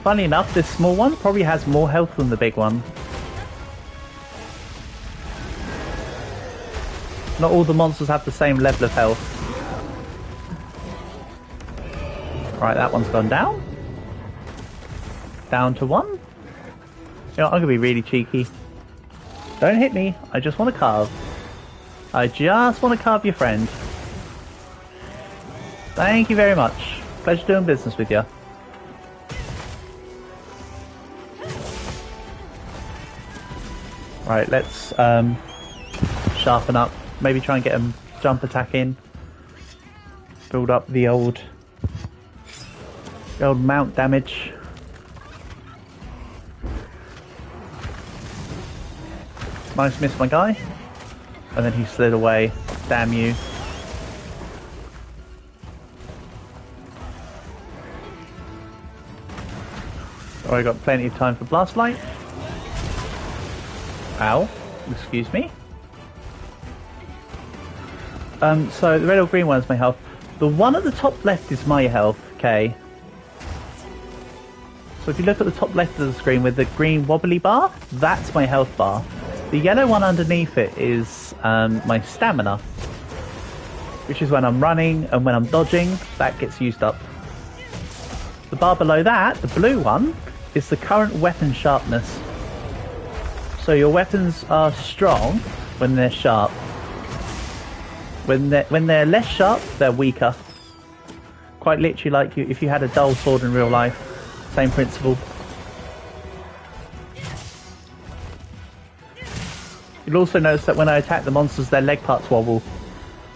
Funny enough, this small one probably has more health than the big one. Not all the monsters have the same level of health. Right, that one's gone down. Down to 1. You know, I'm going to be really cheeky. Don't hit me, I just want to carve. I just want to carve your friend. Thank you very much. Pleasure doing business with you. Right, let's sharpen up. Maybe try and get a jump attack in. Build up the old mount damage. Nice miss, my guy. And then he slid away. Damn you. Oh, I got plenty of time for blast light. Ow. Excuse me. So the red or green one is my health. The one at the top left is my health, okay. So if you look at the top left of the screen with the green wobbly bar, that's my health bar. The yellow one underneath it is my stamina, which is when I'm running and when I'm dodging, that gets used up. The bar below that, the blue one, is the current weapon sharpness. So your weapons are strong when they're sharp. When they're less sharp, they're weaker. Quite literally like if you had a dull sword in real life. Same principle. You'll also notice that when I attack the monsters, their leg parts wobble.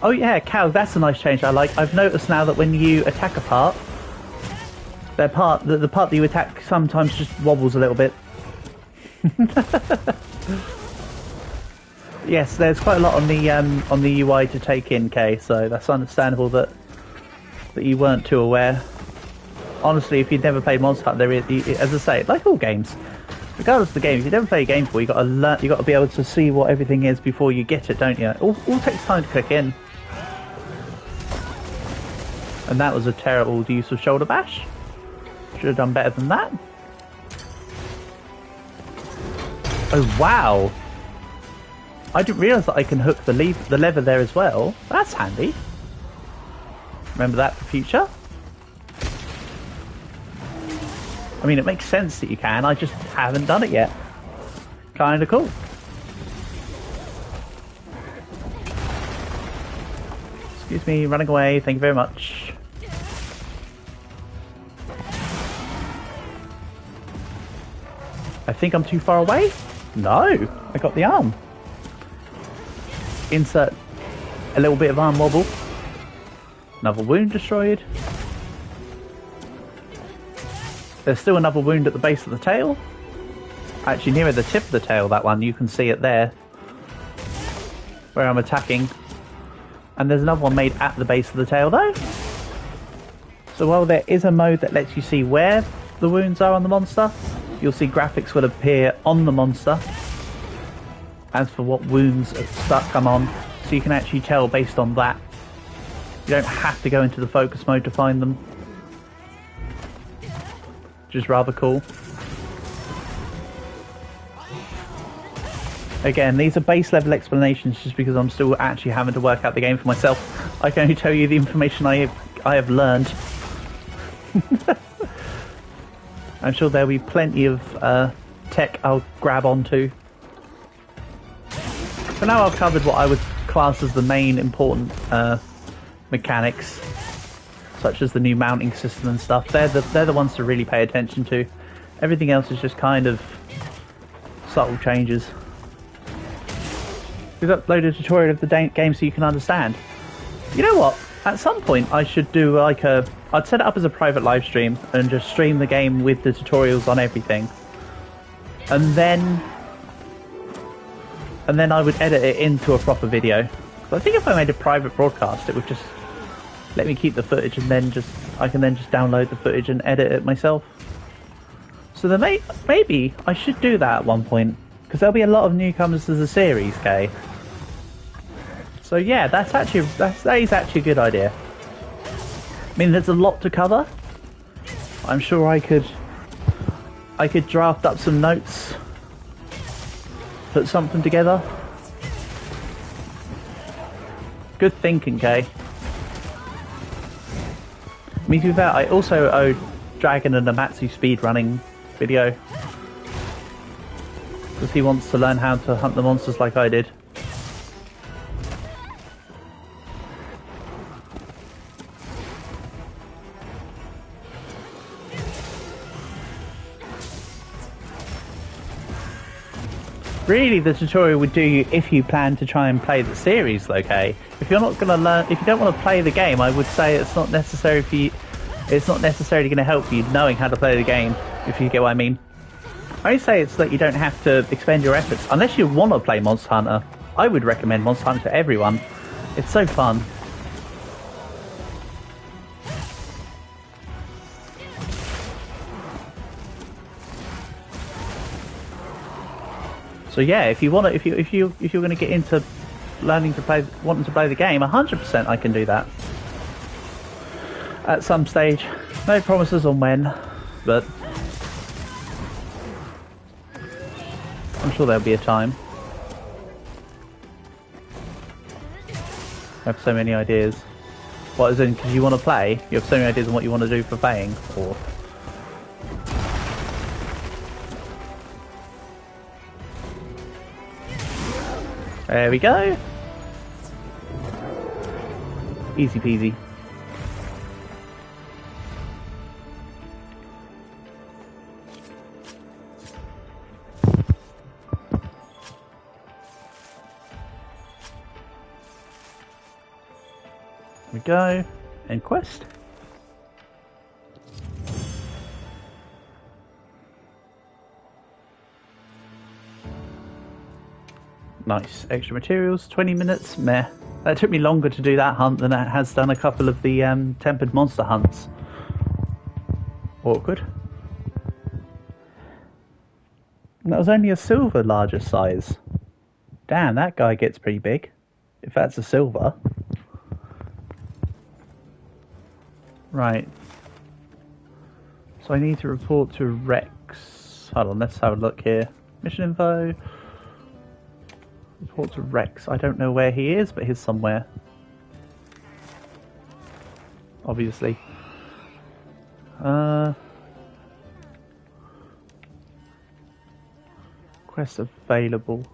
Oh yeah, cow, that's a nice change I like. I've noticed now that when you attack a part, the part that you attack sometimes just wobbles a little bit. Yes, there's quite a lot on the UI to take in, Kay, so that's understandable that you weren't too aware. Honestly, if you've never played Monster Hunter, as I say, like all games, regardless of the game, if you've never played a game before, you got to learn, you got to be able to see what everything is before you get it, don't you? All takes time to click in. And that was a terrible use of shoulder bash. Should have done better than that. Oh wow! I didn't realise that I can hook the lever there as well. That's handy. Remember that for future. I mean, it makes sense that you can, I just haven't done it yet. Kinda cool. Excuse me, running away, thank you very much. I think I'm too far away? No, I got the arm. Insert a little bit of arm wobble. Another wound destroyed. There's still another wound at the base of the tail. Actually, nearer the tip of the tail, that one. You can see it there. Where I'm attacking. And there's another one made at the base of the tail, though. So while there is a mode that lets you see where the wounds are on the monster, you'll see graphics will appear on the monster as for what wounds come on. So you can actually tell based on that. You don't have to go into the focus mode to find them. Which is rather cool. Again, these are base level explanations just because I'm still actually having to work out the game for myself. I can only tell you the information I have learned. I'm sure there'll be plenty of tech I'll grab onto. For now I've covered what I would class as the main important mechanics, such as the new mounting system and stuff. They're the ones to really pay attention to. Everything else is just kind of subtle changes. We've uploaded a tutorial of the game so you can understand. You know what? At some point I should do like I'd set it up as a private live stream and just stream the game with the tutorials on everything. And then I would edit it into a proper video. So I think if I made a private broadcast, it would just let me keep the footage, and then I can then just download the footage and edit it myself. So maybe I should do that at one point, because there'll be a lot of newcomers to the series, okay? So yeah, that is actually a good idea. I mean, there's a lot to cover. I'm sure I could draft up some notes, put something together. Good thinking, Kay. I mean, to be fair, I also owe Dragon and Amatsu speedrunning video, because he wants to learn how to hunt the monsters like I did. Really, the tutorial would do you if you plan to try and play the series, okay? If you're not going to learn, if you don't want to play the game, I would say it's not necessary for you. It's not necessarily going to help you knowing how to play the game, if you get what I mean. I say it's that you don't have to expend your efforts unless you want to play Monster Hunter. I would recommend Monster Hunter to everyone. It's so fun. So yeah, if you want to, if you're going to get into learning to play, wanting to play the game, 100% I can do that. At some stage, no promises on when, but I'm sure there'll be a time. I have so many ideas. What, as in, because you want to play? You have so many ideas on what you want to do for playing, or? There we go. Easy peasy. There we go. End quest. Nice. Extra materials, 20 minutes, meh. That took me longer to do that hunt than it has done a couple of the tempered monster hunts. Awkward. And that was only a silver larger size. Damn, that guy gets pretty big. If that's a silver. Right. So I need to report to Rex. Hold on, let's have a look here. Mission info. Report to Rex. I don't know where he is, but he's somewhere. Obviously. Quest available.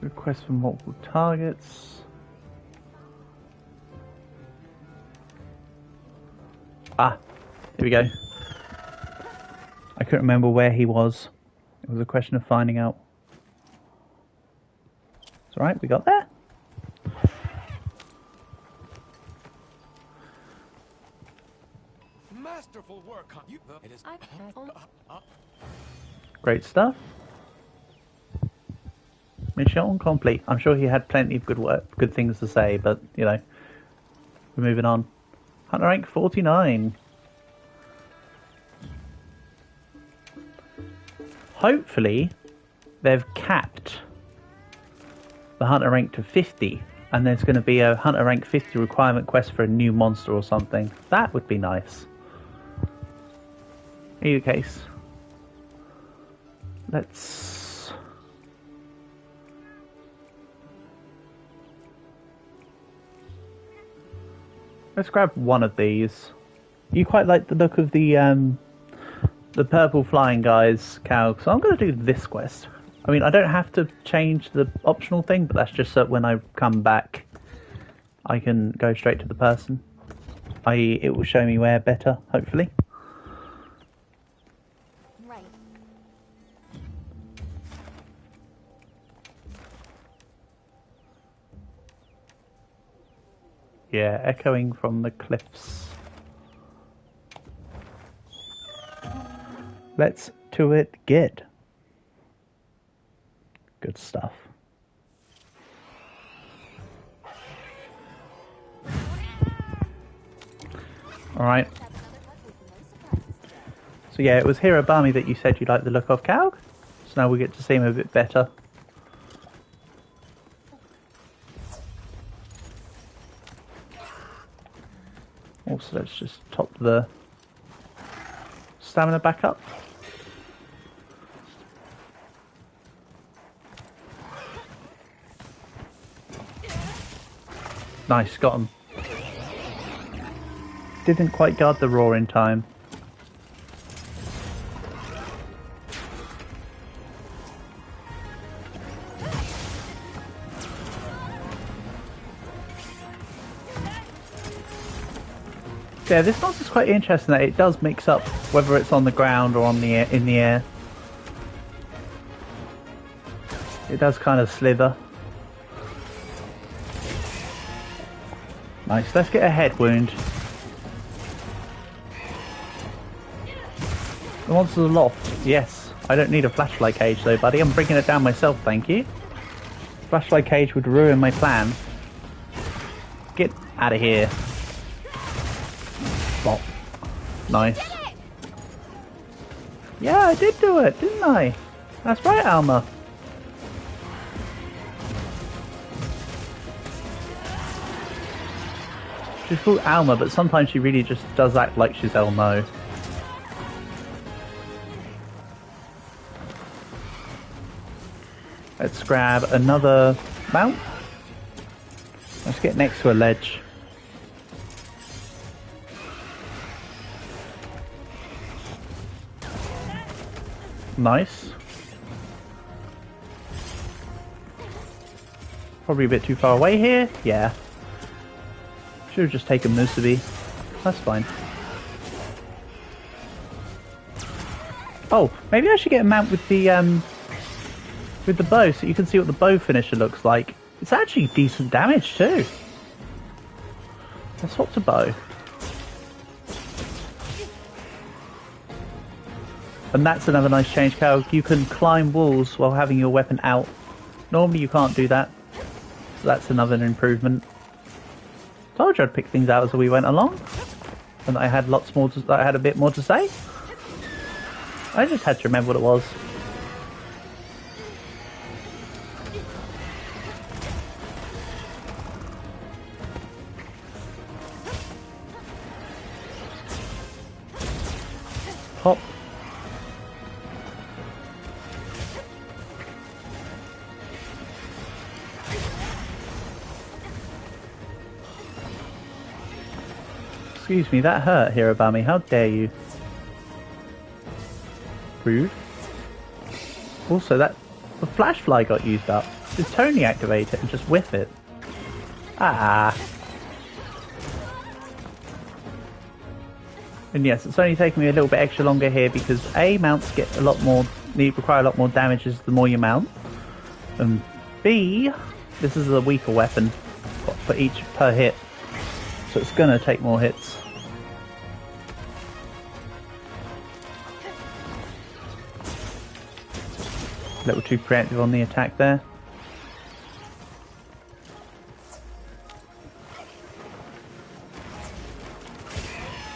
Request for multiple targets. Ah, here we go. I couldn't remember where he was. It was a question of finding out. It's alright, we got there. Masterful work, huh? It is. Great stuff. Mission complete. I'm sure he had plenty of good things to say, but you know, we're moving on. Hunter rank 49. Hopefully, they've capped the Hunter rank to 50, and there's going to be a Hunter rank 50 requirement quest for a new monster or something. That would be nice. Either case, let's grab one of these. You quite like the look of the purple flying guys, Cal, so I'm going to do this quest. I mean, I don't have to change the optional thing, but that's just so when I come back, I can go straight to the person. i.e. it will show me where better, hopefully. Right. Yeah, echoing from the cliffs. Let's to it get. Good stuff. Alright. So yeah, it was Hirobami that you said you liked the look of, Calg. So now we get to see him a bit better. Also, let's just top the stamina back up. Nice, got him. Didn't quite guard the roar in time. Yeah, this monster's quite interesting that it does mix up whether it's on the ground or on the air, in the air. It does kind of slither. Nice, let's get a head wound. The monster's aloft. Yes, I don't need a flashlight cage though, buddy. I'm bringing it down myself, thank you. Flashlight cage would ruin my plan. Get out of here. Bop. Nice. Yeah, I did do it, didn't I? That's right, Alma. She's called Alma, but sometimes she really just does act like she's Elmo. Let's grab another mount. Let's get next to a ledge. Nice. Probably a bit too far away here. Yeah. Should have just taken Millsy. That's fine. Oh, maybe I should get a mount with the bow so you can see what the bow finisher looks like. It's actually decent damage too. Let's swap to bow. And that's another nice change, Cal. You can climb walls while having your weapon out. Normally you can't do that. So that's another improvement. Told you I'd pick things out as we went along. And I had lots more to, I had a bit more to say. I just had to remember what it was. Hop. Excuse me, that hurt, Hirobami. How dare you? Rude. Also, the flash fly got used up. Just Tony activate it and just whiff it. Ah. And yes, it's only taking me a little bit extra longer here because A, mounts get a lot more, require a lot more damages the more you mount. And B, this is a weaker weapon for each per hit. So it's gonna take more hits. A little too preemptive on the attack there.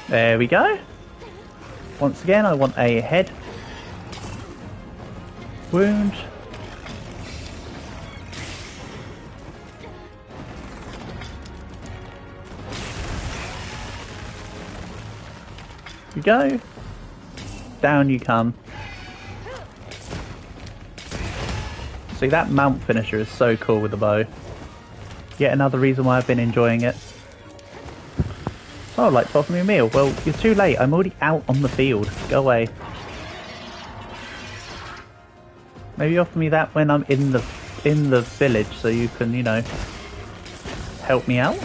There we go. Once again, I want a head wound. Here we go. Down you come. See, that mount finisher is so cool with the bow. Yet another reason why I've been enjoying it. Oh, like to offer me a meal. Well, you're too late. I'm already out on the field. Go away. Maybe offer me that when I'm in the village, so you can, you know, help me out.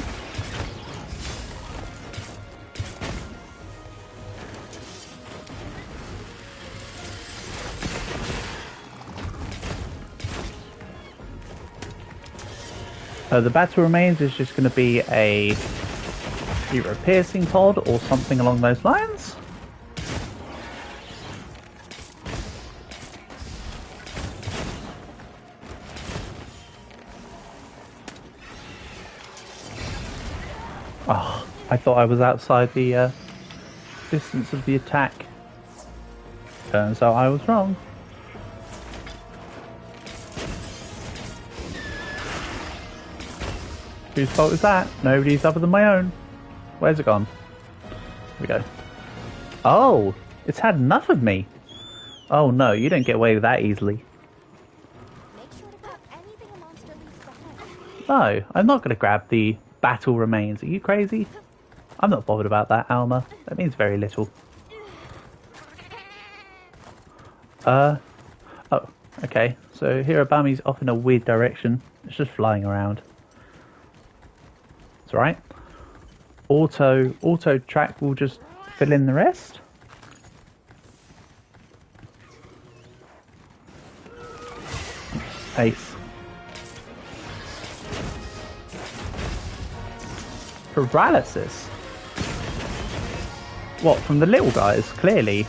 The battle remains is just going to be either a piercing pod or something along those lines. Oh, I thought I was outside the distance of the attack. Turns out I was wrong. Whose fault is that? Nobody's other than my own. Where's it gone? Here we go. Oh, it's had enough of me. Oh no, you don't get away with that easily. Make sure to grab anything a monster leaves behind. No, I'm not going to grab the battle remains. Are you crazy? I'm not bothered about that, Alma. That means very little. Oh, okay. So Hirobami's off in a weird direction. It's just flying around. It's alright. Auto track will just fill in the rest. Ace. Paralysis? What, from the little guys? Clearly.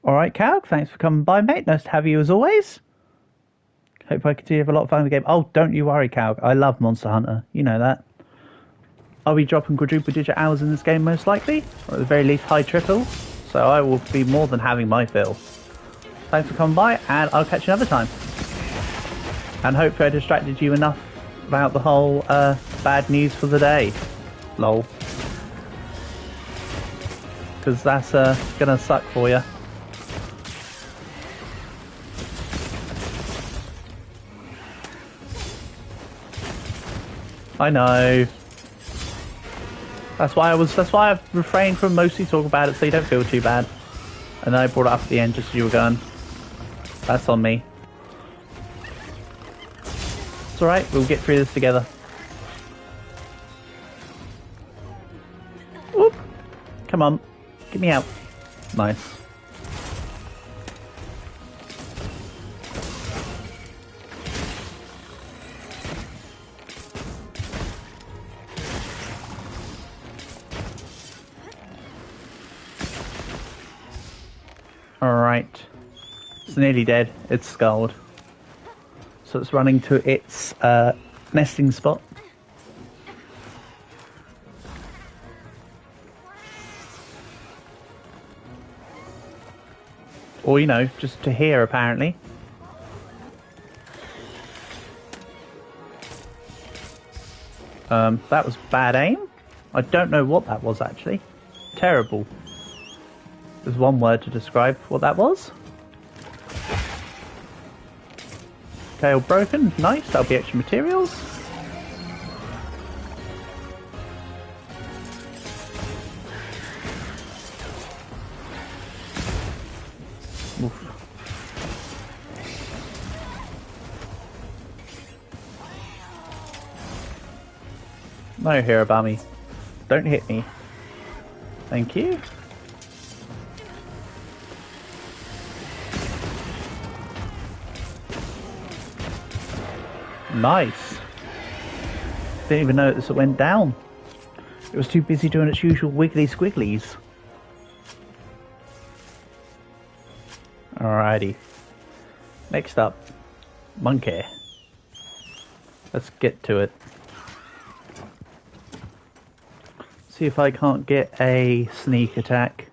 Alright, Calc, thanks for coming by, mate. Nice to have you as always. Hope I continue to have a lot of fun with the game. Oh, don't you worry, Calc. I love Monster Hunter. You know that. I'll be dropping quadruple digit hours in this game most likely, or at the very least high triple, so I will be more than having my fill. Thanks for coming by, and I'll catch you another time. And hopefully I distracted you enough about the whole bad news for the day. Lol. Because that's gonna suck for you. I know. That's why I've refrained from mostly talking about it so you don't feel too bad. And then I brought it up at the end just as you were going. That's on me. It's alright, we'll get through this together. Whoop! Come on, get me out. Nice. Alright. It's nearly dead. It's skulled. So it's running to its nesting spot. Or, you know, just to here apparently. That was bad aim. I don't know what that was actually. Terrible. There's one word to describe what that was. Tail broken, nice, that'll be extra materials. Oof. No, Hirobami. Don't hit me. Thank you. Nice. Didn't even notice it went down. It was too busy doing its usual wiggly squigglies. Alrighty. Next up, monkey. Let's get to it. See if I can't get a sneak attack.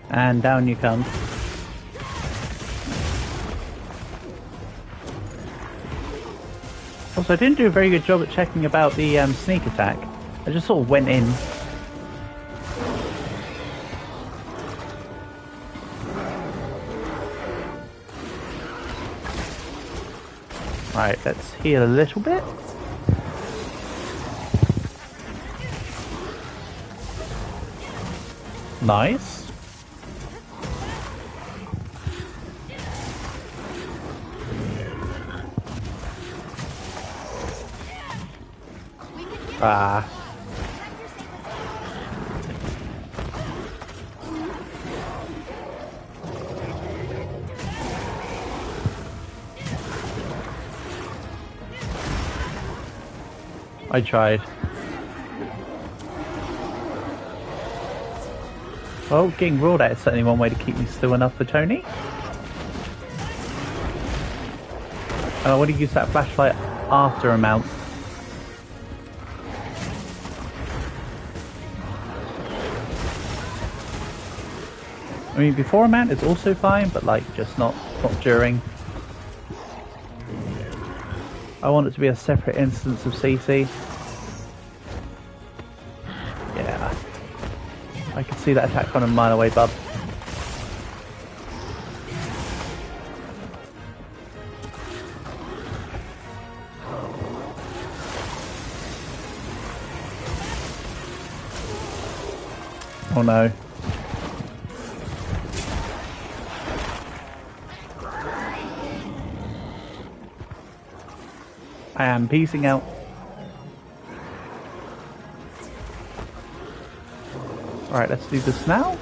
And down you come. Also, I didn't do a very good job at checking about the sneak attack. I just sort of went in. Right, let's heal a little bit. Nice. Ah. I tried. Well, getting roared at is certainly one way to keep me still enough for Tony. And I want to use that flashlight after a mount. I mean, before a mount is also fine, but like, just not during. I want it to be a separate instance of CC. Yeah. I can see that attack from a mile away, bub. Oh no. I am piecing out. Alright, let's do this now.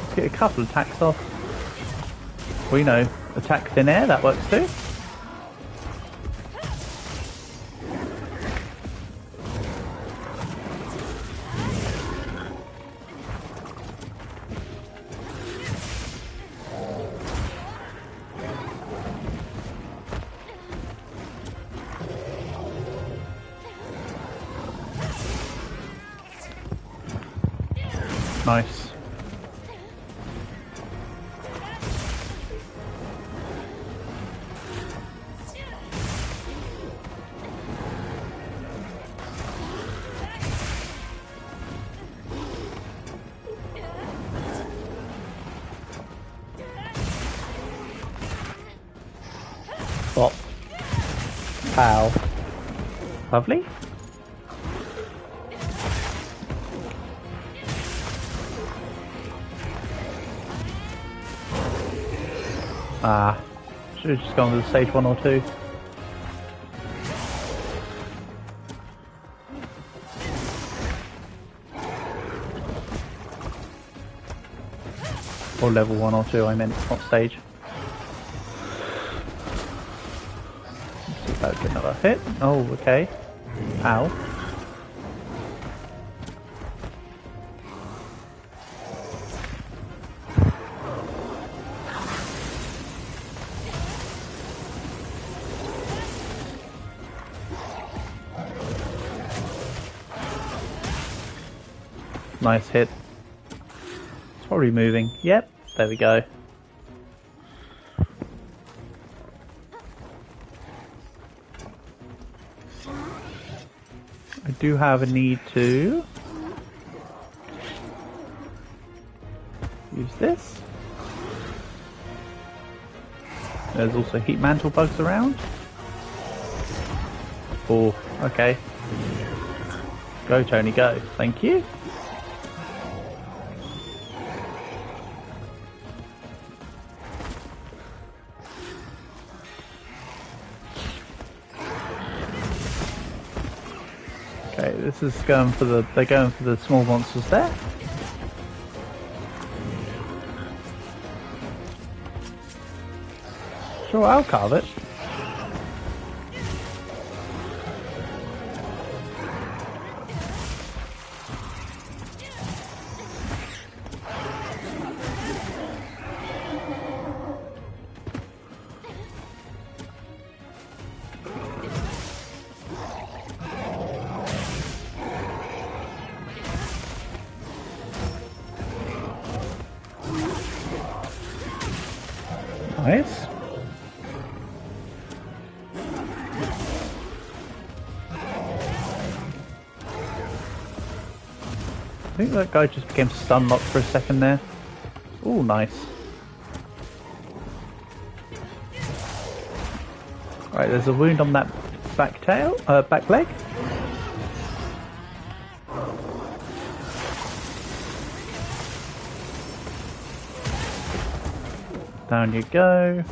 Let's get a couple of attacks off. We know, attack thin air, that works too. Nice. Bop. Pow. Lovely. Ah, should have just gone with stage 1 or 2. Or level 1 or 2, I meant, not stage. Let's see if that would get another hit. Oh, okay. Ow. Nice hit. It's probably moving. Yep, there we go. I do have a need to use this. There's also heat mantle bugs around. Oh, okay. Go Tony, go. Thank you. Okay, this is going for the, they're going for the small monsters there. Sure, I'll carve it. Nice. I think that guy just became stun locked for a second there. Oh, nice. Right, there's a wound on that back leg. Down you go.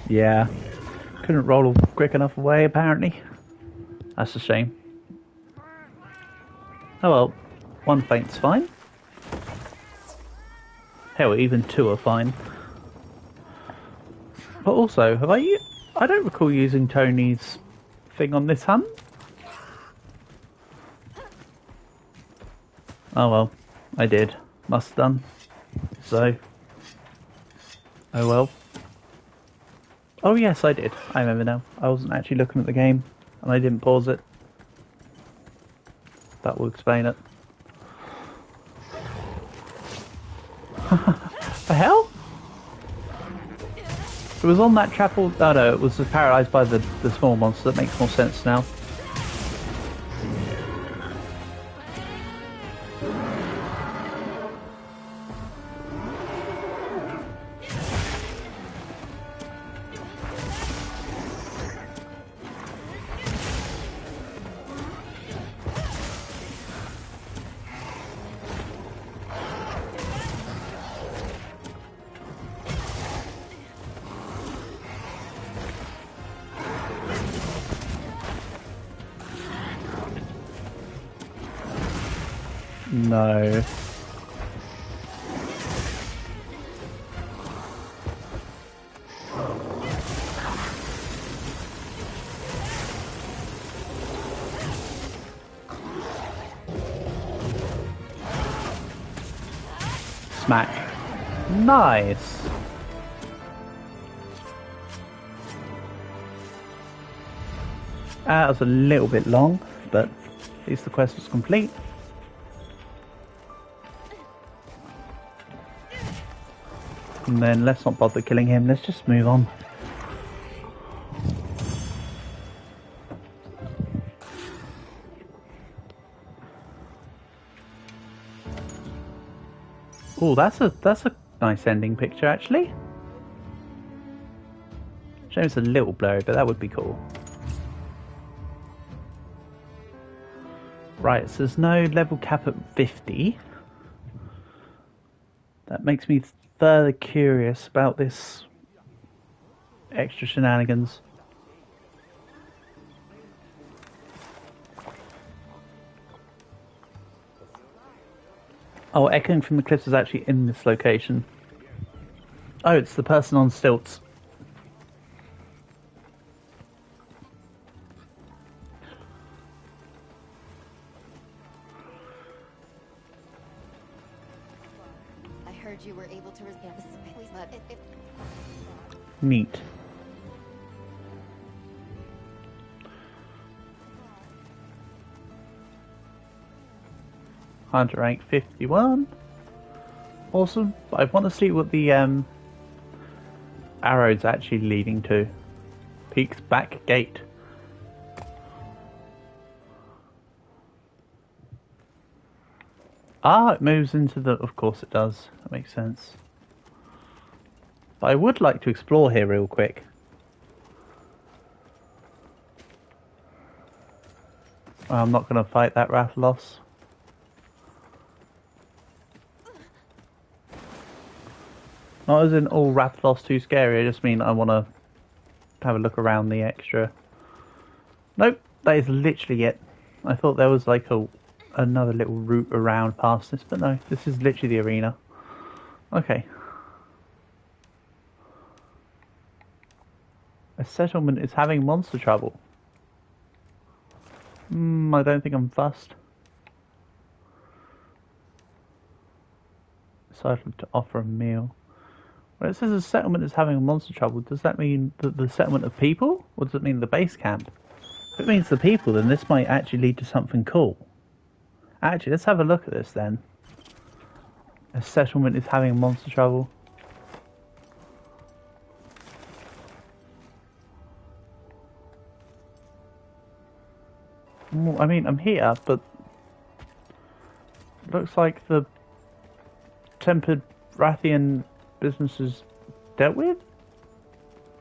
Yeah, couldn't roll quick enough away apparently. That's a shame. Oh well, one faint's fine. Hell, even two are fine. But also, I don't recall using Tony's thing on this hunt. Oh well, I did. Must have done. So, oh well. Oh yes, I did. I remember now. I wasn't actually looking at the game, and I didn't pause it. That will explain it. The hell? It was on that chapel. Oh no, it was paralysed by the small monster. That makes more sense now. No. Smack. Nice. That was a little bit long, but at least the quest was complete. And then let's not bother killing him, let's just move on. Oh, that's a nice ending picture actually. Shame it's a little blurry, but that would be cool. Right, so there's no level cap at 50. That makes me further curious about this extra shenanigans. Oh, Echoing from the Cliffs is actually in this location. Oh, it's the person on stilts. I heard you were able to resist it. Neat. Hunter rank 51. Awesome. I want to see what the arrow's actually leading to. Peak's back gate. Ah, it moves into the... Of course it does. That makes sense. But I would like to explore here real quick. I'm not going to fight that Rathalos. Not as in all Rathalos too scary, I just mean I want to have a look around the extra. Nope, that is literally it. I thought there was like another little route around past this, but no, this is literally the arena. Okay. A settlement is having monster trouble. I don't think I'm fussed. Decided to offer a meal. When it says a settlement is having monster trouble, does that mean the settlement of people? Or does it mean the base camp? If it means the people, then this might actually lead to something cool. Actually, let's have a look at this then. A settlement is having monster trouble. Well, I mean, I'm here, but it looks like the tempered Rathian business is dealt with?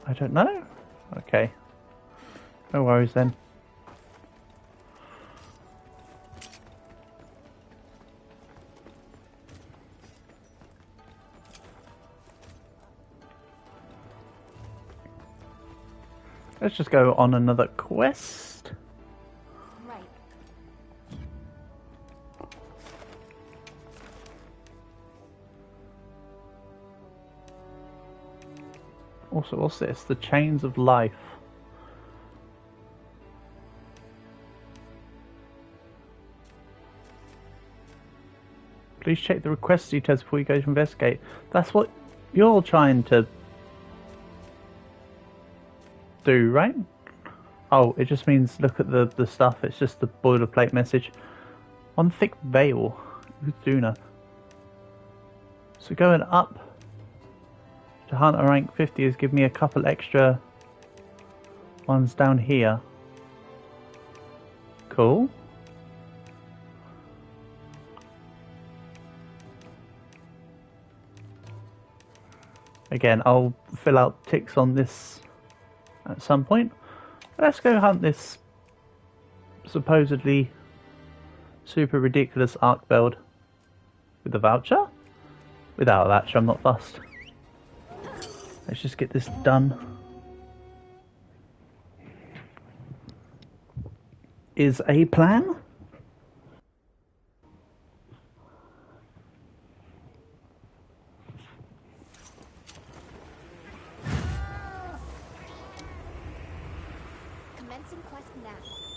I don't know. Okay. No worries then. Let's just go on another quest. Right. Also, what's this? The Chains of Life. Please check the request details before you go to investigate. That's what you're trying to do, right? Oh, it just means look at the stuff. It's just the boilerplate message. On thick veil. Uduna. So going up to Hunter rank 50 has given me a couple extra ones down here. Cool. Again, I'll fill out ticks on this at some point. Let's go hunt this supposedly super ridiculous arc build with a voucher. Without a voucher, I'm not fussed. Let's just get this done. Is a plan? Commencing quest now.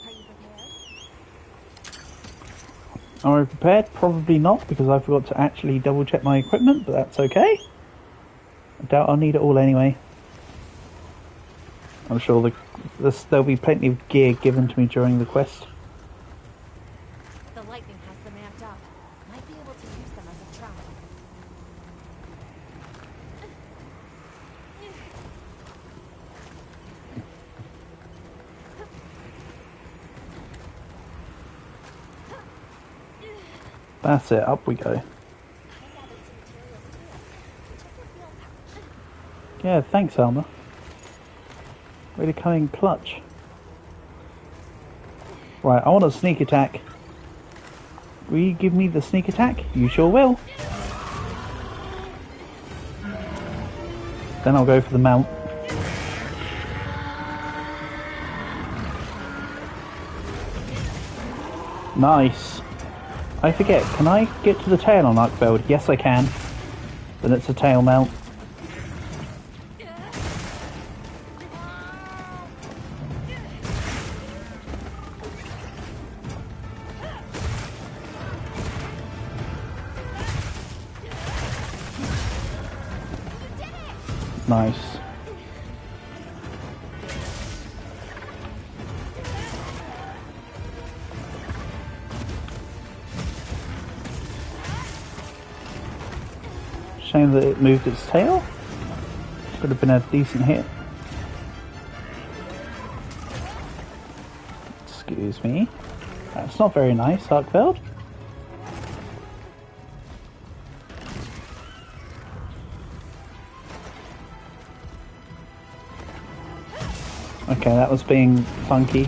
Are you prepared? Am I prepared? Probably not, because I forgot to actually double check my equipment, but that's okay. I doubt I'll need it all anyway. I'm sure there'll be plenty of gear given to me during the quest. The lightning has them amped up. Might be able to use them as a trap. That's it, up we go. Yeah, thanks, Alma. Really coming clutch. Right, I want a sneak attack. Will you give me the sneak attack? You sure will. Then I'll go for the mount. Nice. I forget, can I get to the tail on Arc Build? Yes, I can. Then it's a tail mount. Nice. Shame that it moved its tail. Could have been a decent hit. Excuse me. That's not very nice, Arkveld. Okay, that was being funky.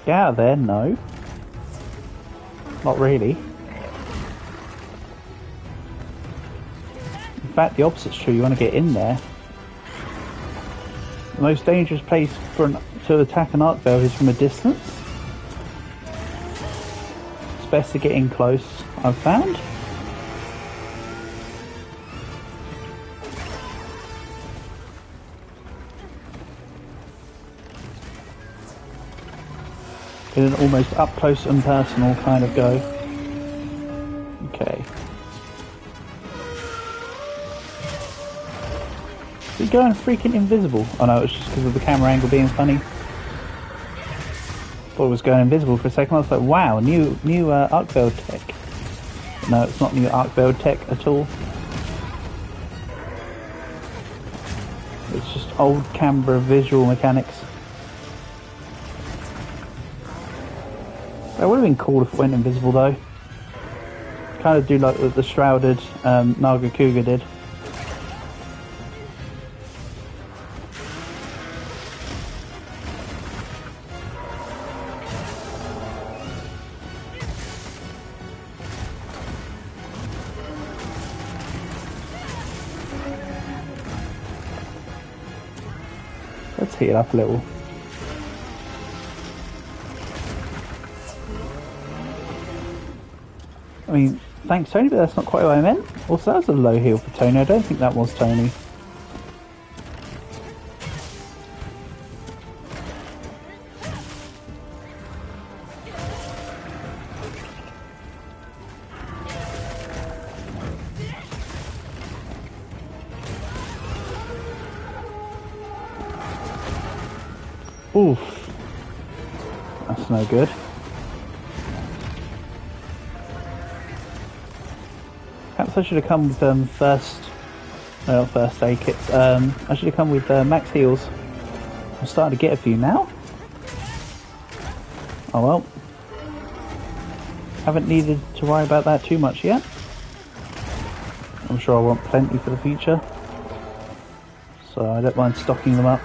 Get out of there, no. Not really. In fact, the opposite's true, you want to get in there. The most dangerous place to attack an arc build is from a distance. It's best to get in close, I've found. In an almost up close and personal kind of go. Okay. Is he going freaking invisible? Oh no, it's just because of the camera angle being funny. Thought it was going invisible for a second. I was like, wow, new arc build tech. No, it's not new arc build tech at all. It's just old Canberra visual mechanics. That would have been cool if it went invisible though. Kind of do like the shrouded Naga Cougar did. Let's heat it up a little. I mean, thanks Tony, but that's not quite what I meant. Also, that was a low heal for Tony. I don't think that was Tony. Oof. That's no good. Perhaps I should have come with first aid kits. I should have come with max heals. I'm starting to get a few now. Oh well. Haven't needed to worry about that too much yet. I'm sure I want plenty for the future. So I don't mind stocking them up.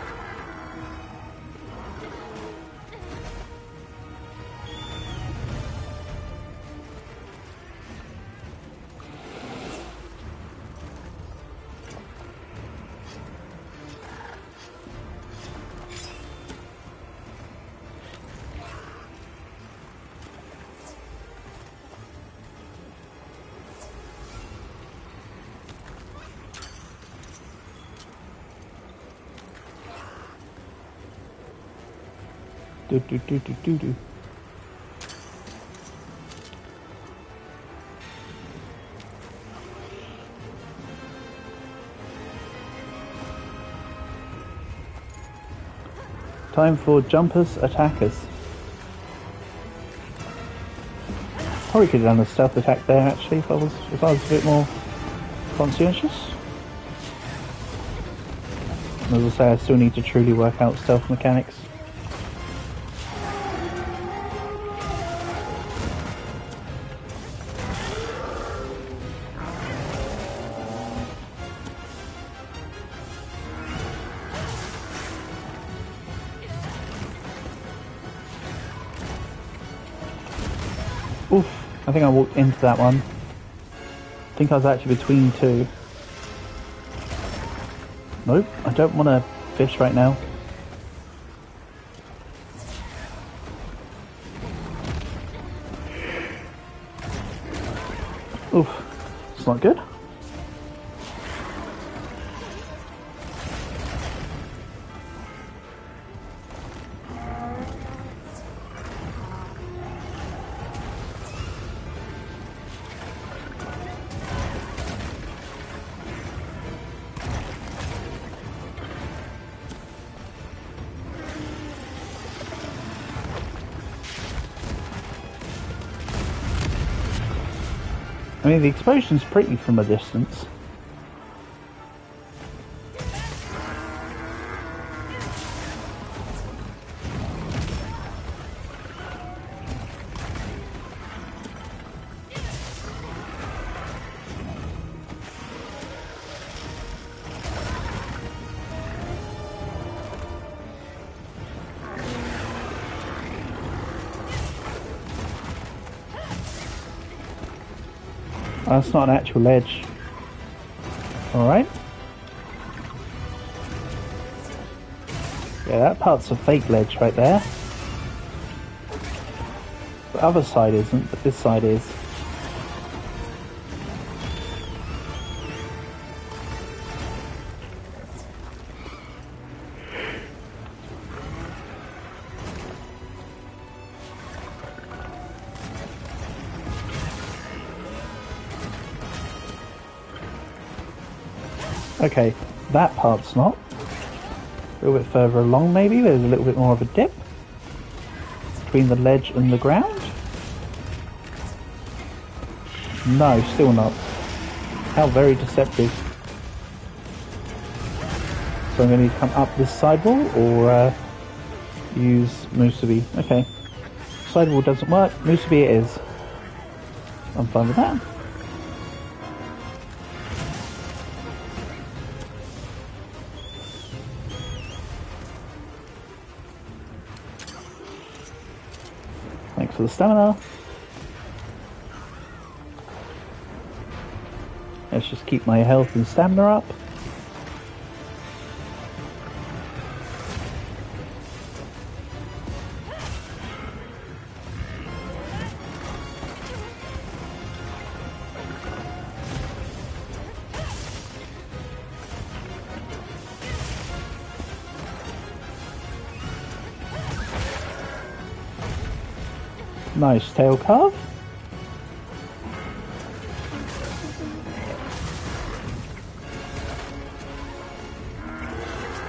Do. Time for jumpers, attackers. Probably could have done a stealth attack there actually if I was a bit more conscientious. And as I say, I still need to truly work out stealth mechanics. Oof, I think I walked into that one. I think I was actually between two. Nope, I don't want to fish right now. Oof, it's not good. I mean, the explosion's pretty from a distance. That's not an actual ledge. Alright. Yeah, that part's a fake ledge right there. The other side isn't, but this side is. Okay, that part's not. A little bit further along maybe, there's a little bit more of a dip between the ledge and the ground. No, still not. How very deceptive. So I'm going to need to come up this sidewall or use Musubi. Okay. Sidewall doesn't work. Musubi it is. I'm fine with that. Thanks for the stamina. Let's just keep my health and stamina up. Nice tail carve.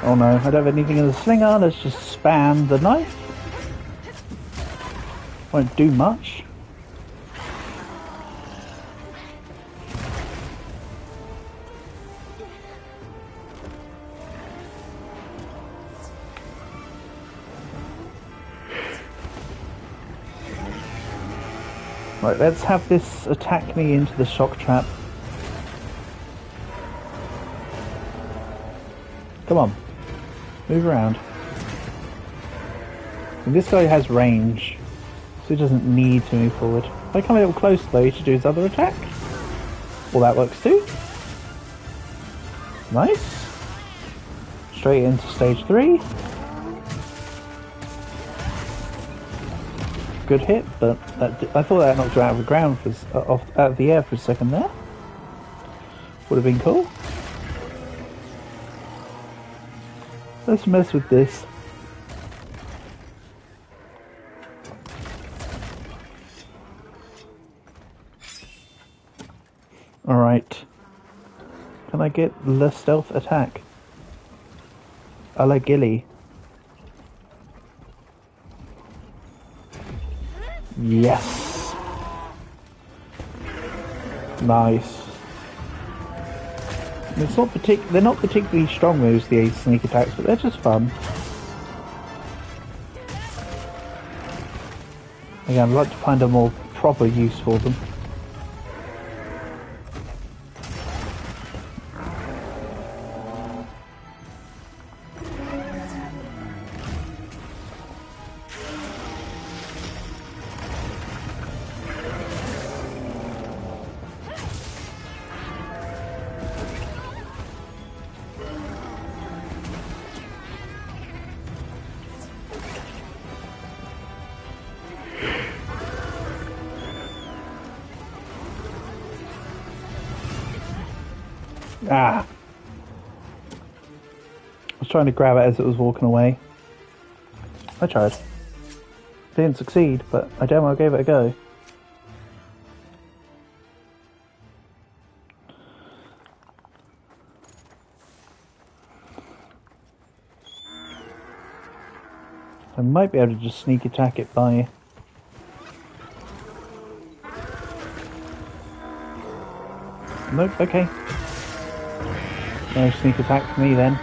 Oh no, I don't have anything in the slinger. Let's just spam the knife. Won't do much. Right, let's have this attack me into the shock trap. Come on. Move around. And this guy has range, so he doesn't need to move forward. If I come a little closer though, he should do his other attack. Well, that works too. Nice. Straight into stage 3. Good hit, but I thought that knocked her out of the ground out of the air for a second there. Would have been cool. Let's mess with this. Alright. Can I get the stealth attack? A la Gilly. Yes. Nice. It's not they're not particularly strong moves, the sneak attacks, but they're just fun. Again, I'd like to find a more proper use for them. Ah! I was trying to grab it as it was walking away. I tried. Didn't succeed, but I damn well gave it a go. I might be able to just sneak attack it by... Nope, okay. No sneak attack for me then.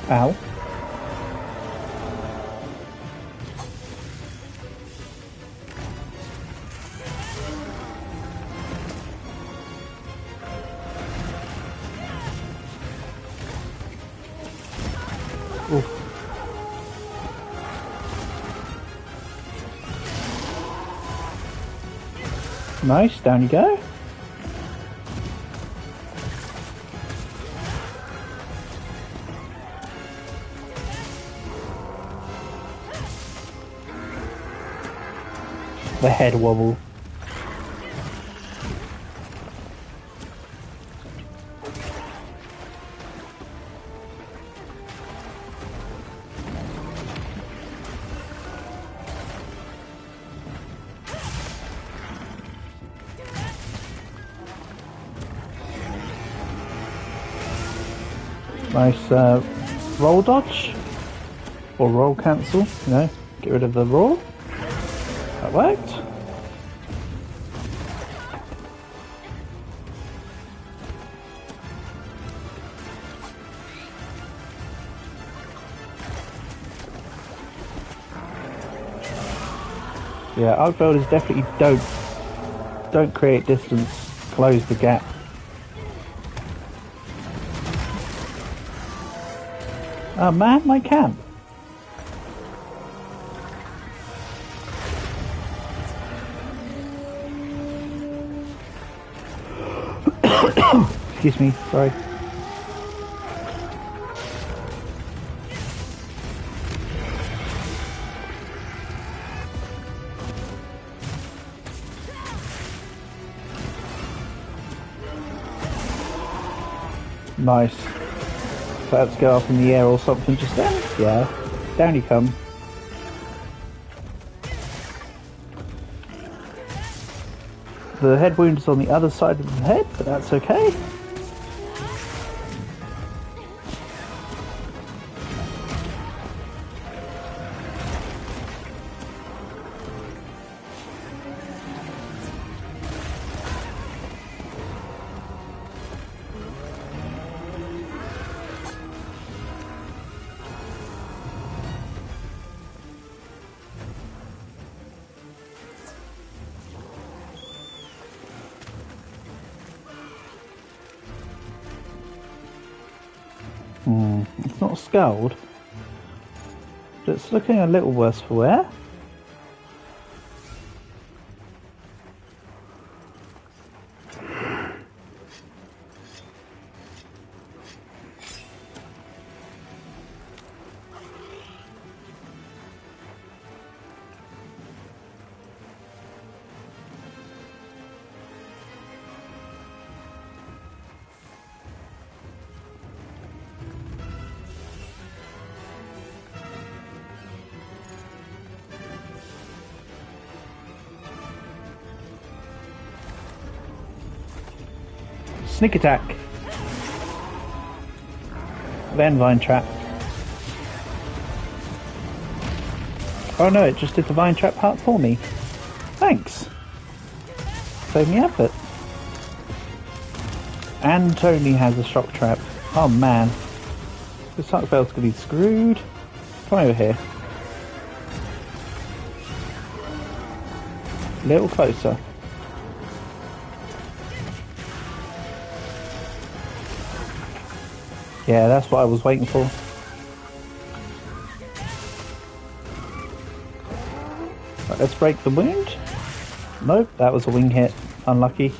Ow. Oof. Nice, down you go. The head wobble. Nice roll dodge or roll cancel, you know. Get rid of the raw. That worked. Yeah, arc welders definitely don't create distance, close the gap. Oh man, my camp. Excuse me, sorry. Nice. Let's go up in the air or something just then. Yeah. Down you come. The head wound is on the other side of the head, but that's okay. It's not scald, but it's looking a little worse for wear. Sneak attack. Then vine trap. Oh no, it just did the vine trap part for me. Thanks. Saved me effort. And Tony has a shock trap. Oh man. This Sark Veil's gonna be screwed. Come over here. A little closer. Yeah, that's what I was waiting for. Right, let's break the wound. Nope, that was a wing hit. Unlucky.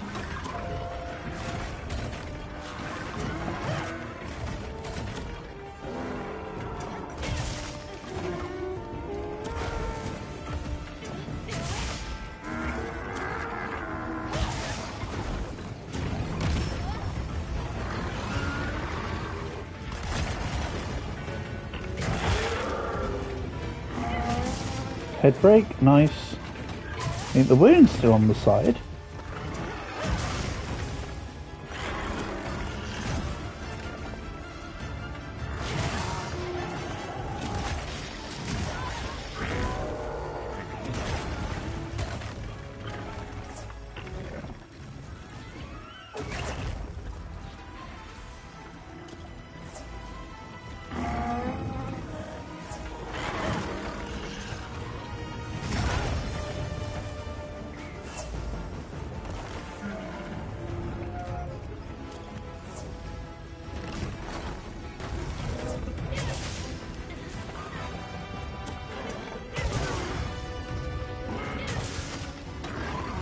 Head break, nice. I think the wound's still on the side.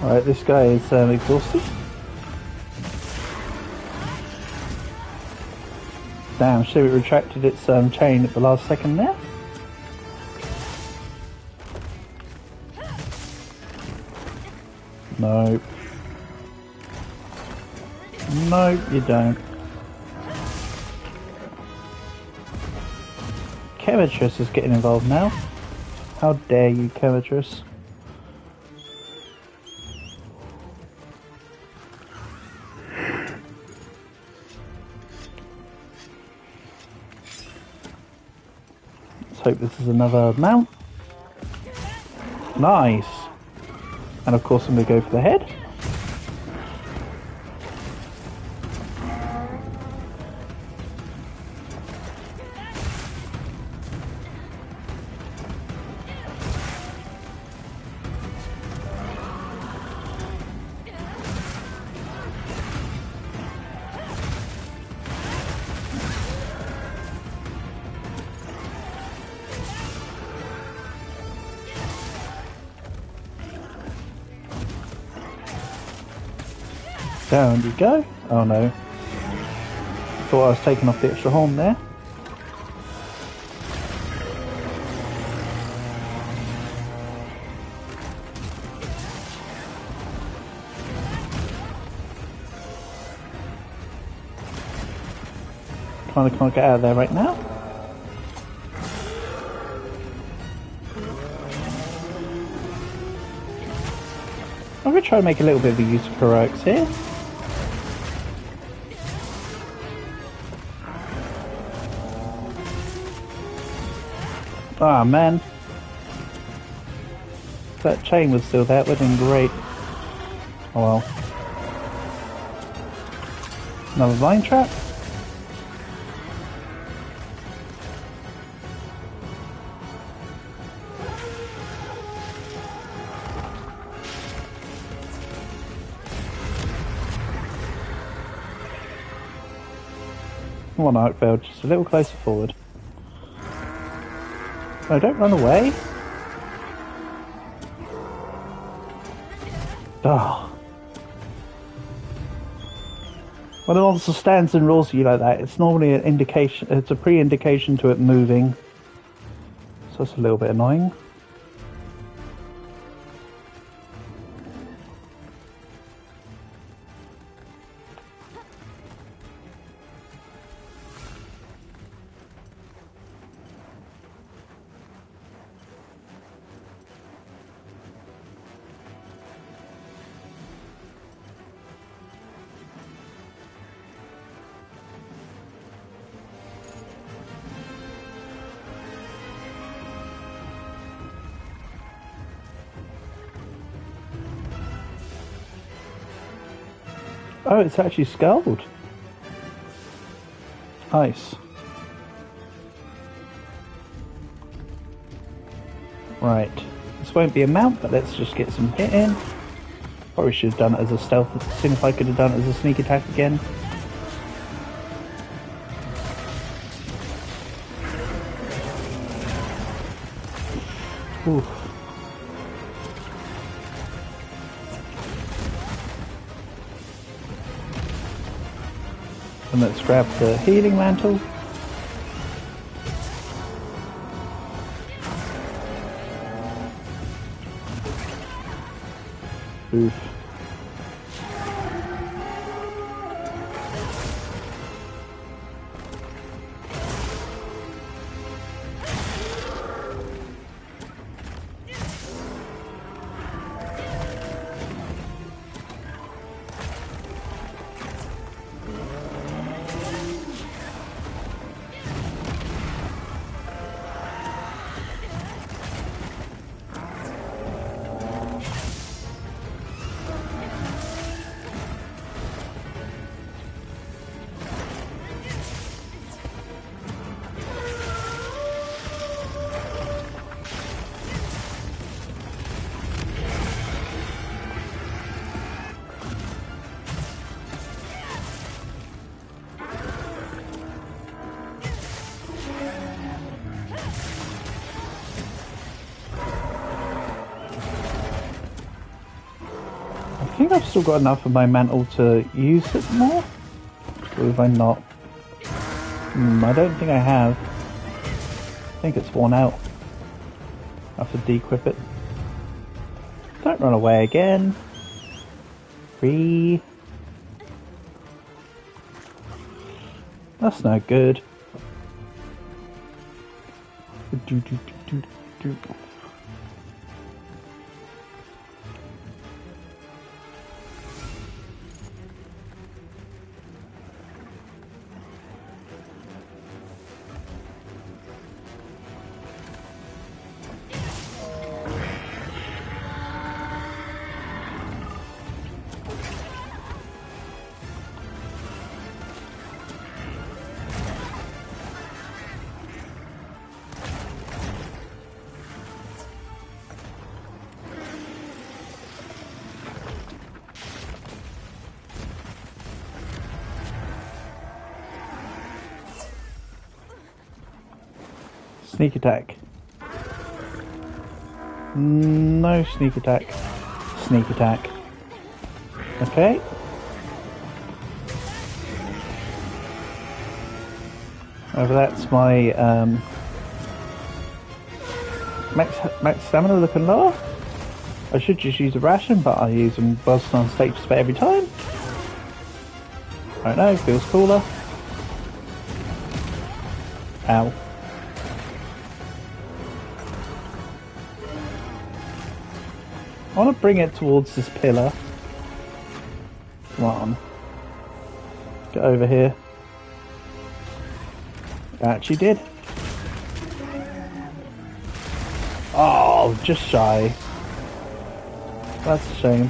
Alright, this guy is exhausted. Damn, should it retracted its chain at the last second there? Nope. Nope, you don't. Chemitress is getting involved now. How dare you, Chemitress? Let's hope this is another mount. Nice. And of course I'm going to go for the head. Down you go. Oh no. Thought I was taking off the extra horn there. Kinda can't get out of there right now. I'm gonna try to make a little bit of a use of heroics here. Ah, man. If that chain was still there, it would have been great. Oh well. Another vine trap. Come on, Arkveld, just a little closer forward. No, don't run away. Oh. When a monster stands and roars at you like that, it's normally an indication, it's a pre-indication to it moving. So it's a little bit annoying. Oh, it's actually skulled. Nice. Right. This won't be a mount, but let's just get some hit in. Probably should have done it as a stealth. Seen if I could have done it as a sneak attack again. Ooh. And let's grab the healing mantle. Oof. I think I've still got enough of my mantle to use it more? Or have I not? I don't think I have. I think it's worn out. I have to de-equip it. Don't run away again. Free. That's no good. Sneak attack. No sneak attack. Sneak attack. Okay. Whether that's my max stamina looking lower. I should just use a ration, but I use them whilst on stage just about every time. I don't know, feels cooler. Ow. I want to bring it towards this pillar. Come on. Get over here. I actually did. Oh, just shy. That's a shame.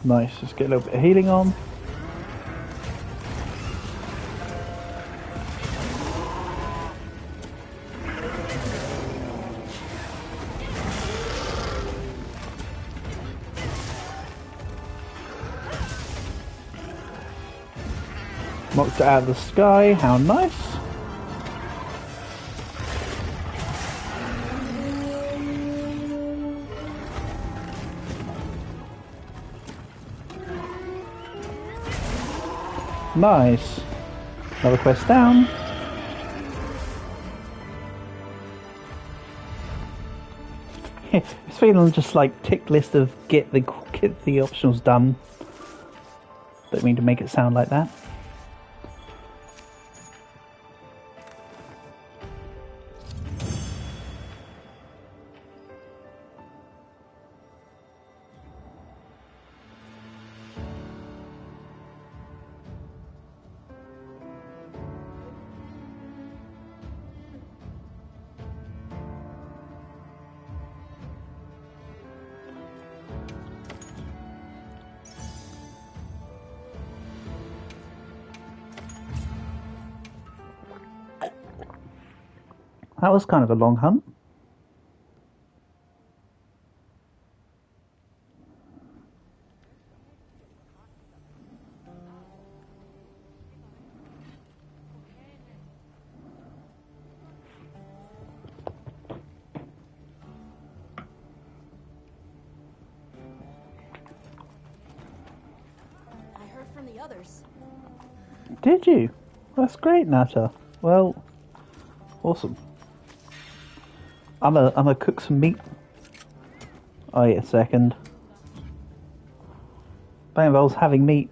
Nice, just get a little bit of healing on. Knocked it out of the sky, how nice. Nice. Another quest down. It's feeling just like tick list of get the optionals done. Don't mean to make it sound like that. That was kind of a long hunt. I heard from the others. Did you? That's great, Nata. Well, awesome. I'm gonna cook some meat. Oh, wait a second. That involves having meat.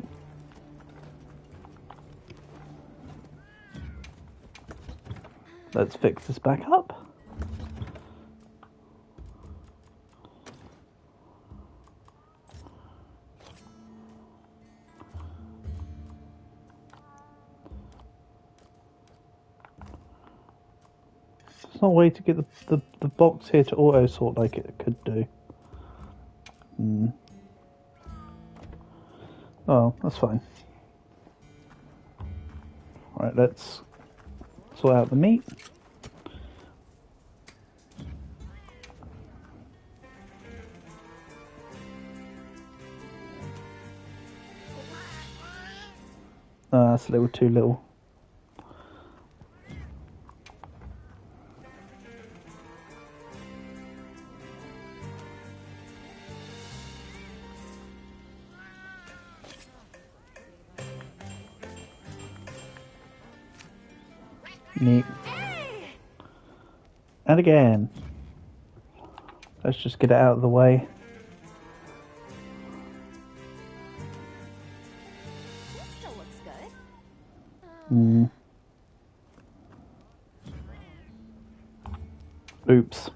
Let's fix this back up. There's no way to get the box here to auto sort like it could do. Oh, that's fine. Alright, let's sort out the meat. That's a little too little. Neat. And again. Let's just get it out of the way. This still looks good. Oops.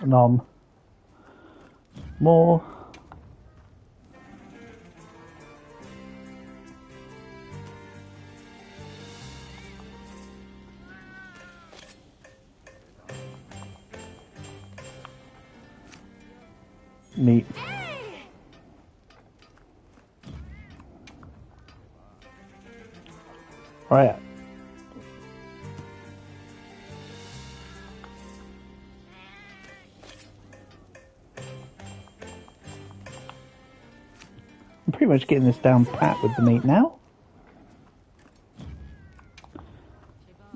Nom. More. Neat. Right. I'm pretty much getting this down pat with the meat now.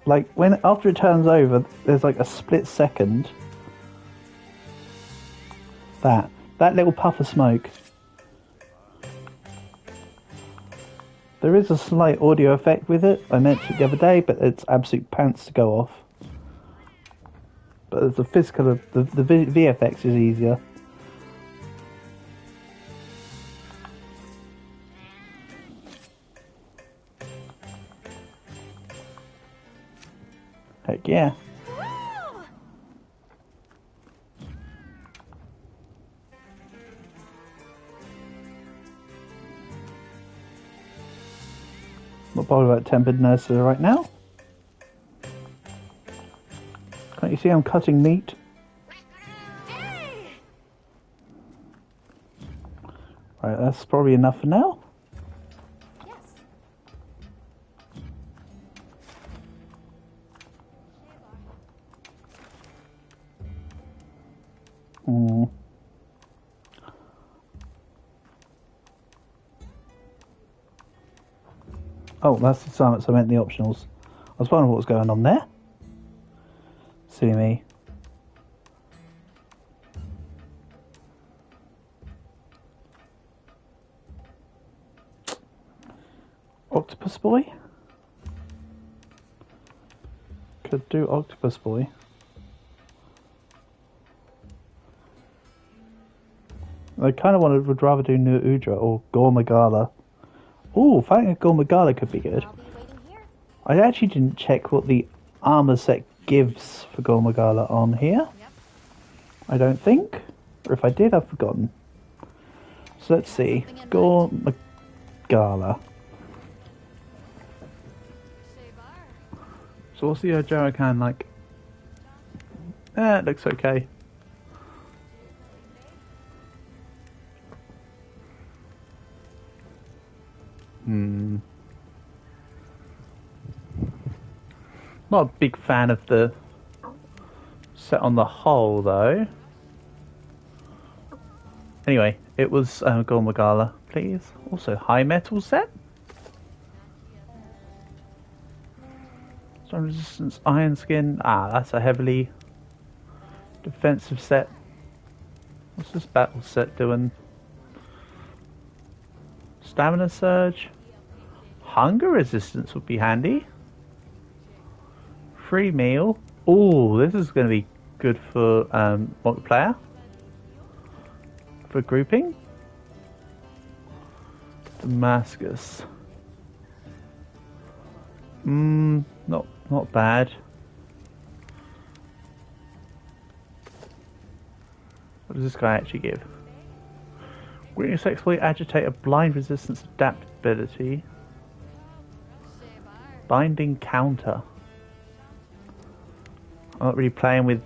Like, when after it turns over, there's like a split second. That little puff of smoke. There is a slight audio effect with it, I mentioned it the other day, but it's absolute pants to go off. But the physical, the VFX is easier. Heck yeah. Not bothered about tempered nursery right now. Can't you see I'm cutting meat? Right, that's probably enough for now. Yes. Oh, that's the assignments I meant the optionals. I was wondering what was going on there. See me. Octopus boy? Could do octopus boy. I kind of would rather do New Udra or Gormagala. Ooh, fighting a Gormagala could be good. I'll be waiting here. I actually didn't check what the armor set gives for Gormagala on here. Yep. I don't think. Or if I did, I've forgotten. So let's see. Gormagala. So what's the Jarakan like? It looks okay. Not a big fan of the set on the whole, though. Anyway, it was Gormagala, please. Also, high metal set. Storm resistance, iron skin. Ah, that's a heavily defensive set. What's this battle set doing? Stamina surge. Hunger resistance would be handy. Free meal. Oh, this is going to be good for multiplayer. For grouping. Damascus. Not bad. What does this guy actually give? Weakness exploit, agitator, blind resistance, adaptability. Binding counter. I'm not really playing with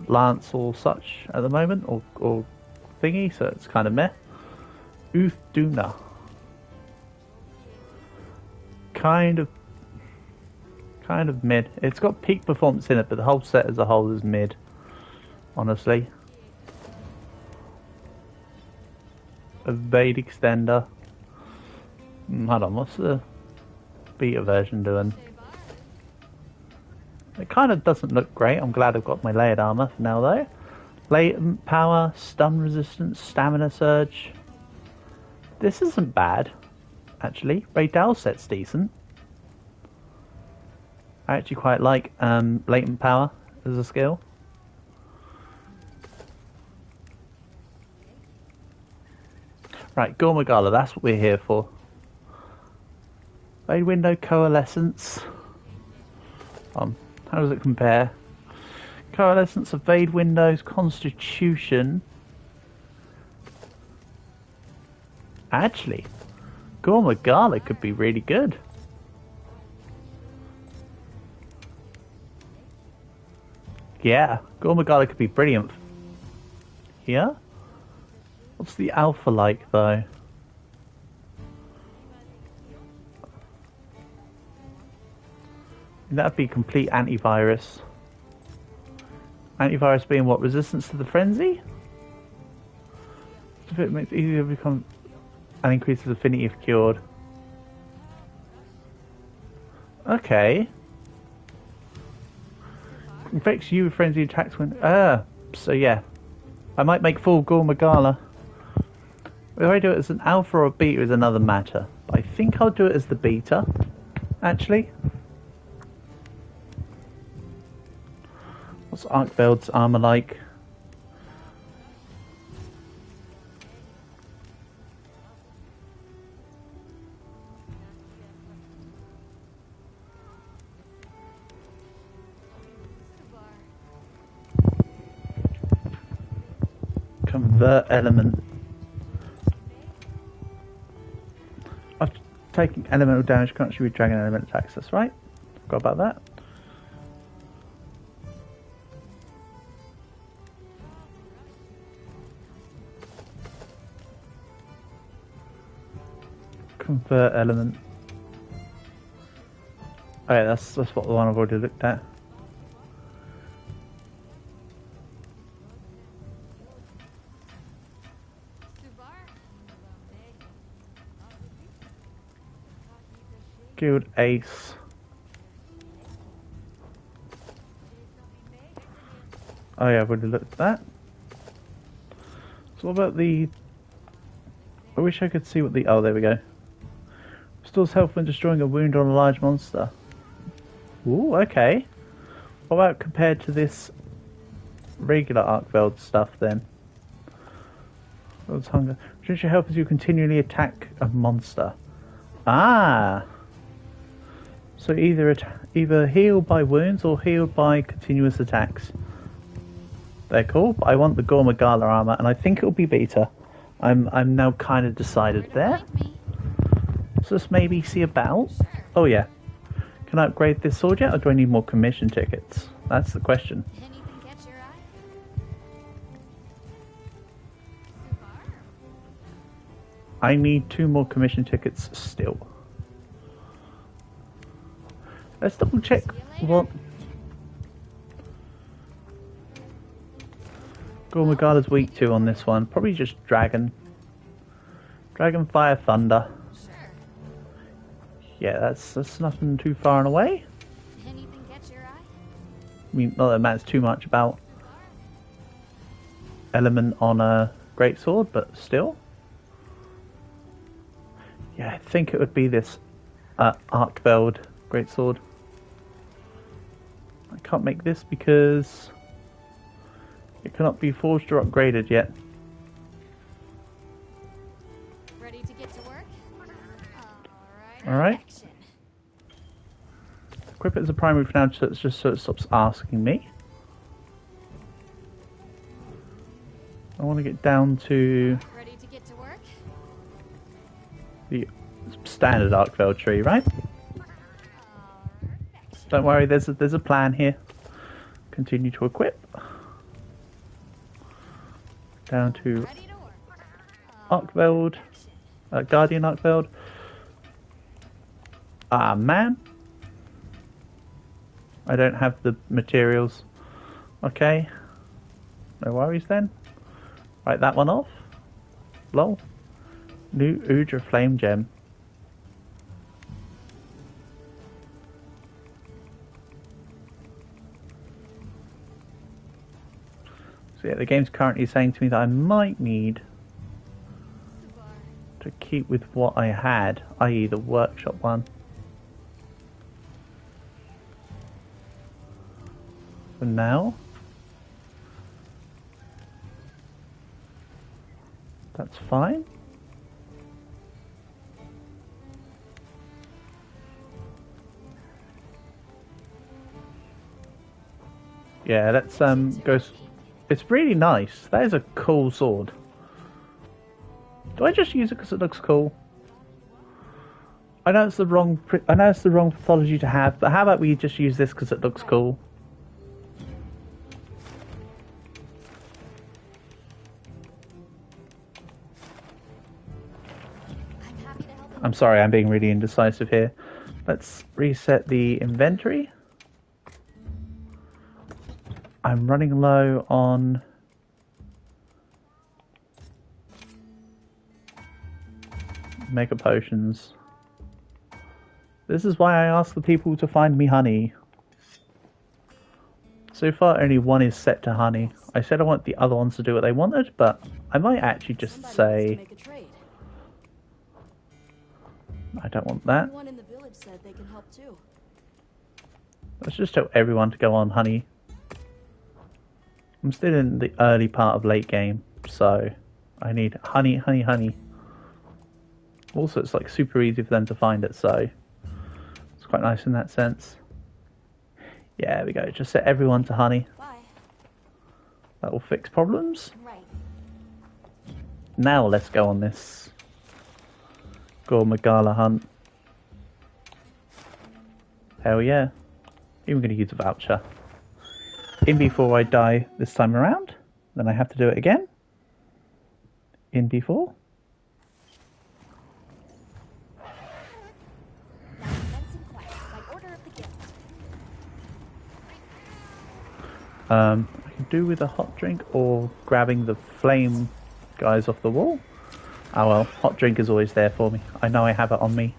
Lance or such at the moment, or thingy, so it's kind of meh. Uth Duna. Kind of mid. It's got peak performance in it, but the whole set as a whole is mid. Honestly. Evade extender. Hold on, what's the beta version doing? It kind of doesn't look great. I'm glad I've got my layered armor for now, though. Latent power, stun resistance, stamina surge. This isn't bad, actually. Raydal set's decent. I actually quite like latent power as a skill. Right, Gormagala, that's what we're here for. Fade window, coalescence. How does it compare? Coalescence, evade windows, constitution. Actually, Gormagala could be really good. Yeah, Gormagala could be brilliant. Here? What's the alpha like, though? That'd be complete antivirus. Antivirus being what? Resistance to the frenzy? If it makes it easier to become and increases affinity if cured. Okay. Infects you with frenzy attacks when so yeah. I might make full Gore Magala. Whether I do it as an alpha or a beta is another matter. But I think I'll do it as the beta, actually. What's Arkveld's armor like? Convert element. I've taken elemental damage, can't shoot with dragon element attacks, that's right. Forgot about that. Convert element. Oh yeah, that's what the one I've already looked at. Guild Ace. Oh yeah, I've already looked at that. So what about the... I wish I could see what the... Oh, there we go. Restores health when destroying a wound on a large monster. Ooh, okay. What about compared to this regular Arkveld stuff then? What's hunger? Reduce your health as you continually attack a monster. Ah! So either heal by wounds or healed by continuous attacks. They're cool, but I want the Gore Magala armor, and I think it'll be beta. I'm now kind of decided there. So let's maybe see about. Oh yeah, can I upgrade this sword yet, or do I need more commission tickets? That's the question. Anything catch your eye? I need 2 more commission tickets still. Let's double check what Gore Magala's weak to on this one. Probably just Dragon. Dragon, Fire, Thunder. Sure. Yeah, that's nothing too far and away. Anything catch your eye? I mean, not that it matters too much about element on a greatsword, but still. Yeah, I think it would be this Arkveld greatsword. I can't make this because it cannot be forged or upgraded yet. Ready to get to work? Alright. Alright. Action. Equip it as a primary for now, just so it stops asking me. I want to get down to Ready to get to work? the standard Arkveld tree, right? Action. Don't worry, there's a plan here. Continue to equip. Down to Ready to work. Arkveld, Guardian Arkveld. Ah man, I don't have the materials. Okay, no worries then. Write that one off. Lol. New Udra Flame Gem. So yeah, the game's currently saying to me that I might need to keep with what I had, i.e. the workshop one. For now. That's fine. Yeah, let's go. It's really nice. That is a cool sword. Do I just use it because it looks cool? I know it's the wrong. I know it's the wrong pathology to have, but how about we just use this because it looks cool? I'm happy to help. I'm sorry, I'm being really indecisive here. Let's reset the inventory. I'm running low on... Mega potions. This is why I ask the people to find me honey. So far only one is set to honey. I said I want the other ones to do what they wanted, but I might actually just say... I don't want that. Everyone in the village said they can help too. Let's just tell everyone to go on honey. I'm still in the early part of late game, so I need honey, honey, honey. Also, it's like super easy for them to find it, so it's quite nice in that sense. Yeah, there we go. Just set everyone to honey. Bye. That will fix problems. Right. Now let's go on this Gormagala hunt. Hell yeah. Even going to use a voucher. In before I die this time around. Then I have to do it again. In before. I can do with a hot drink or grabbing the flame guys off the wall. Oh well, hot drink is always there for me. I know I have it on me.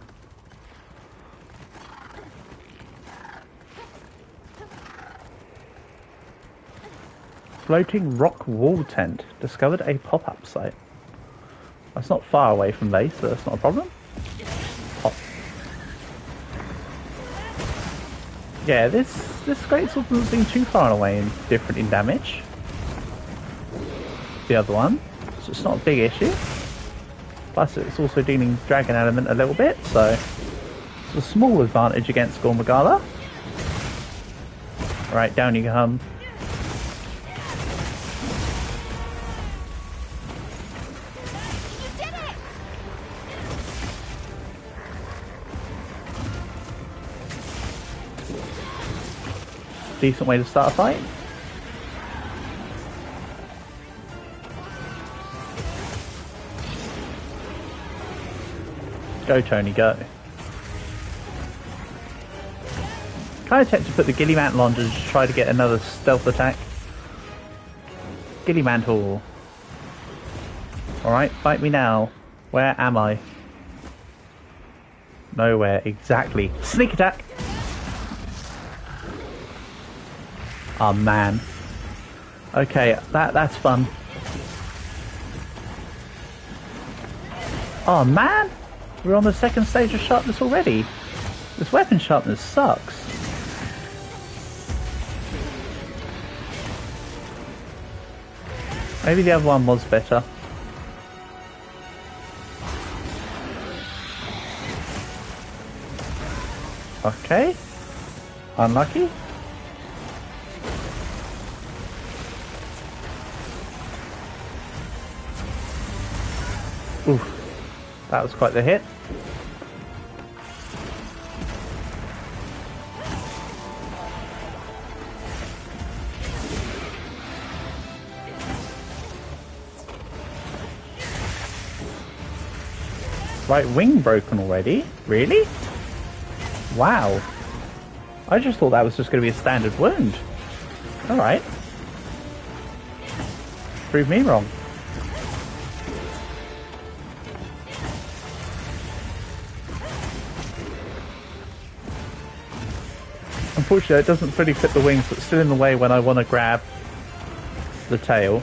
Floating rock wall tent. Discovered a pop-up site. That's not far away from base, so that's not a problem. Pop. Yeah, this great sword doesn't seem too far away and different in damage. The other one, so it's not a big issue. Plus, it's also dealing dragon element a little bit, so it's a small advantage against Gormagala. Right, down you come. Decent way to start a fight. Go, Tony, go. Kind of tempted to put the Ghillie Mantle on to just try to get another stealth attack. Ghillie Mantle. Alright, fight me now. Where am I? Nowhere, exactly. Sneak attack! Oh man. Okay, that's fun. Oh man! We're on the second stage of sharpness already. This weapon sharpness sucks. Maybe the other one was better. Okay. Unlucky. Oof, that was quite the hit. Right wing broken already? Really? Wow. I just thought that was just going to be a standard wound. Alright. Prove me wrong. Unfortunately, it doesn't fully fit the wings, but it's still in the way when I want to grab the tail.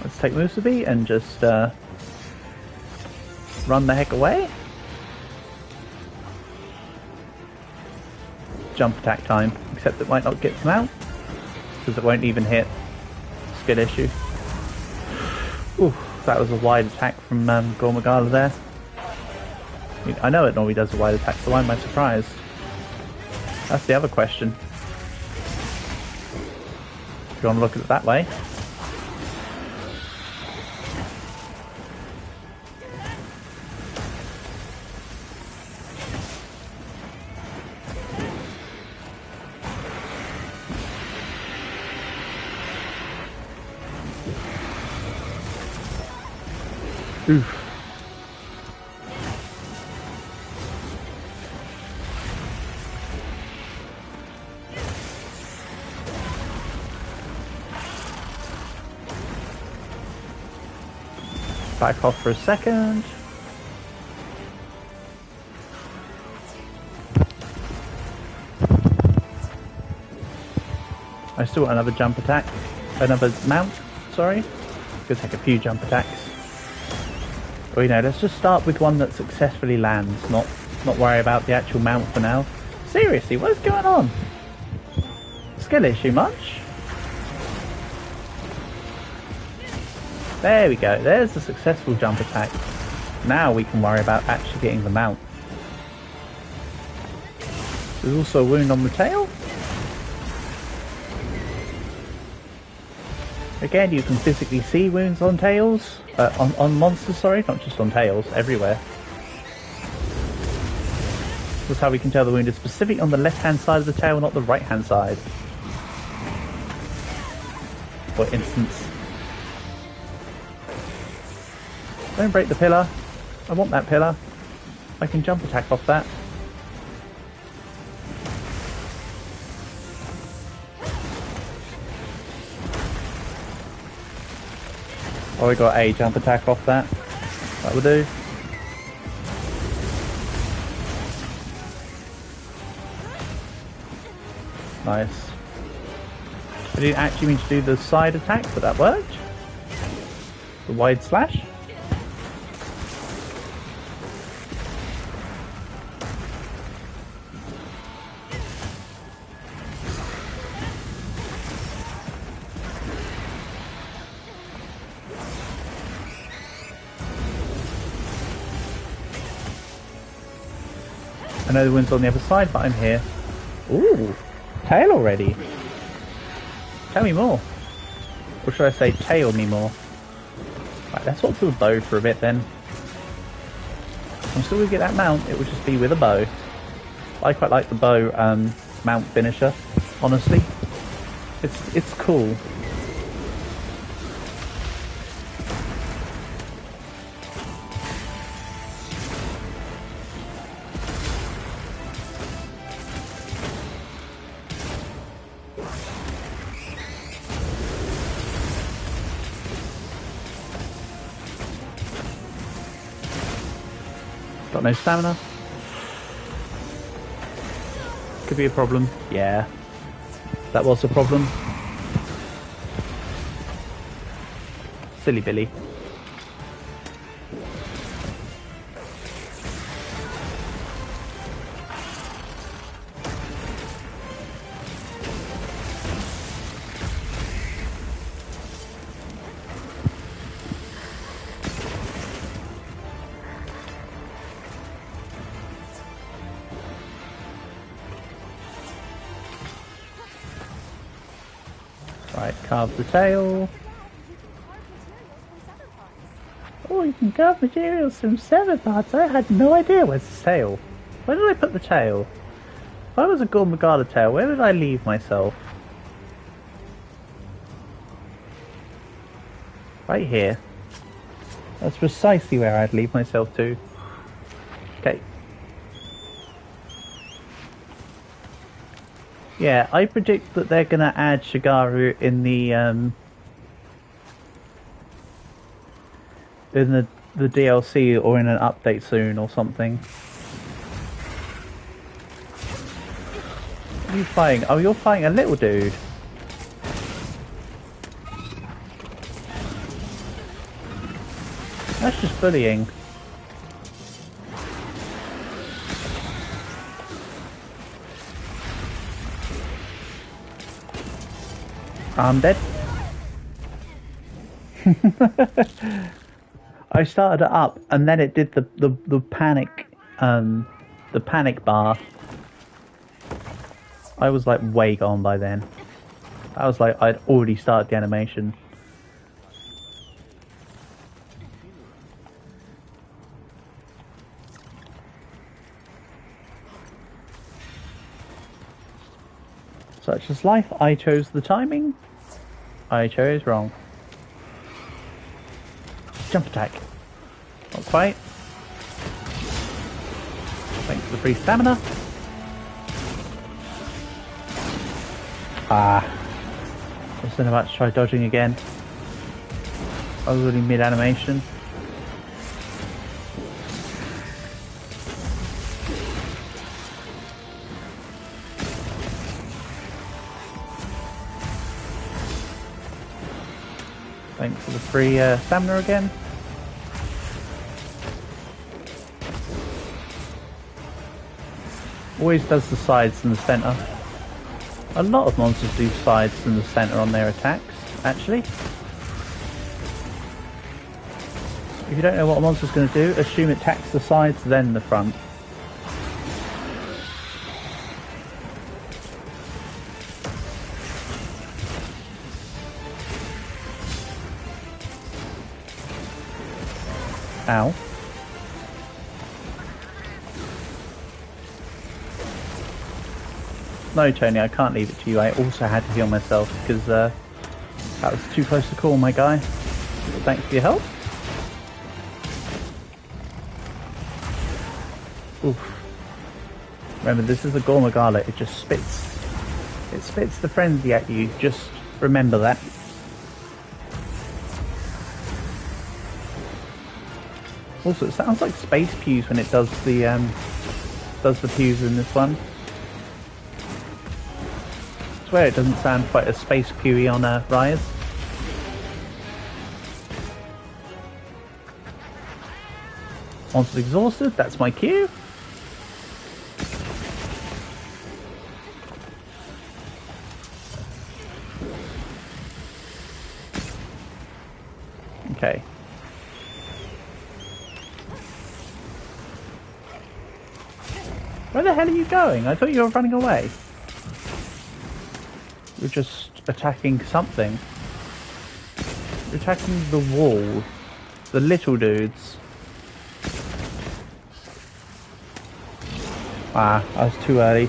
Let's take Millsy and just run the heck away. Jump attack time, except it might not get them out because it won't even hit. Skill issue. Ooh, that was a wide attack from Gormagala there. I mean, I know it normally does a wide attack, so why am I surprised? That's the other question. If you want to look at it that way. Oof. Back off for a second. I still want another jump attack. Another mount, sorry. Could take a few jump attacks. Well, you know, let's just start with one that successfully lands, not worry about the actual mount for now. Seriously, what is going on? Skill issue much? There we go, there's the successful jump attack. Now we can worry about actually getting the mount. There's also a wound on the tail. Again, you can physically see wounds on tails, on monsters, sorry, not just on tails, everywhere. That's how we can tell the wound is specific on the left-hand side of the tail, not the right-hand side. For instance. Don't break the pillar. I want that pillar. I can jump attack off that. Oh, we got a jump attack off that. That will do. Nice. I didn't actually mean to do the side attack, but that worked. The wide slash. I know the wind's on the other side, but I'm here. Ooh, tail already. Tell me more. Or should I say tail me more? Right, let's swap to the bow for a bit then. I'm still gonna get that mount, it will just be with a bow. I quite like the bow mount finisher, honestly. It's cool. Got no stamina. Could be a problem. Yeah. That was a problem. Silly Billy. Right, carve the tail. Oh, you can carve materials from severed parts. I had no idea. Where's the tail? Where did I put the tail? If I was a Gorm Magada tail, where did I leave myself? Right here. That's precisely where I'd leave myself to. Okay. Yeah, I predict that they're gonna add Shigaru in the DLC or in an update soon or something. What are you fighting? Oh, you're fighting a little dude. That's just bullying. I'm dead. I started it up and then it did the panic bar. I was like way gone by then. I was like I'd already started the animation. Such is life. I chose the timing. I chose wrong. Jump attack. fight. Thanks for the free stamina. Ah. I was then about to try dodging again. I was already mid-animation. Thanks for the free stamina again. Always does the sides and the centre. A lot of monsters do sides and the centre on their attacks, actually. If you don't know what a monster's going to do, assume it attacks the sides then the front. Ow. No, Tony, I can't leave it to you. I also had to heal myself because that was too close to call, my guy. But thanks for your help. Oof. Remember, this is a Gormagala. It just spits. It spits the frenzy at you. Just remember that. Also, it sounds like space pews when it does the pews in this one. I swear it doesn't sound quite as space pewy on Rise. Monster's exhausted, that's my cue. Okay. Where the hell are you going? I thought you were running away. You're just attacking something. You're attacking the wall. The little dudes. Ah, I was too early.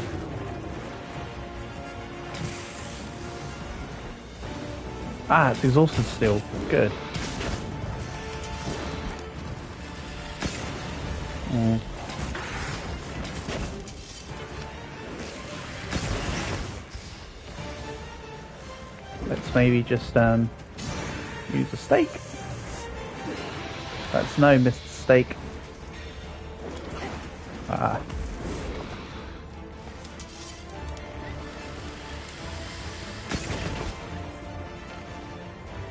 Ah, it's exhausted still. Good. Let's maybe just use a stake. That's no missed stake. Ah.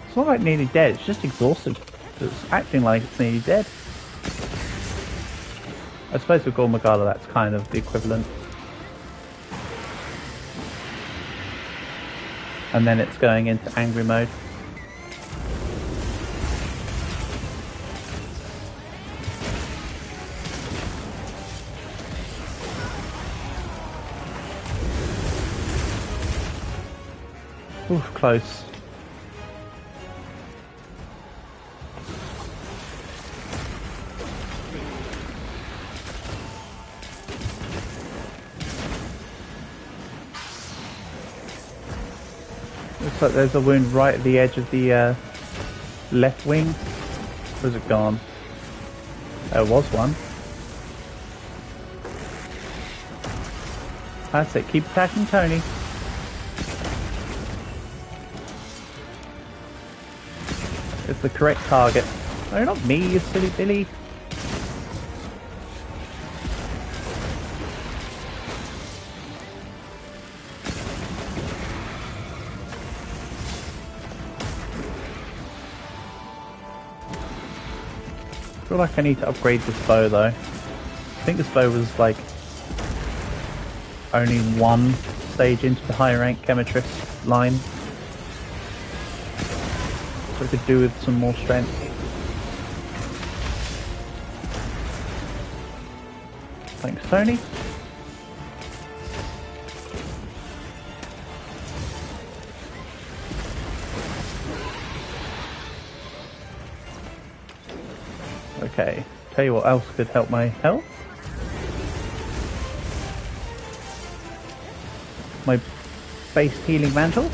It's not like nearly dead, it's just exhausted. It's acting like it's nearly dead. I suppose with Gormagala that's kind of the equivalent. And then it's going into angry mode. Oof, close. Looks like there's a wound right at the edge of the left wing. Where's it gone? There was one. That's it, keep attacking Tony. It's the correct target. No, not me, you silly Billy. I feel like I need to upgrade this bow though. I think this bow was like only one stage into the high rank Chemitress line. So I could do with some more strength. Thanks, Tony. Okay, tell you what else could help my health. My base healing mantle.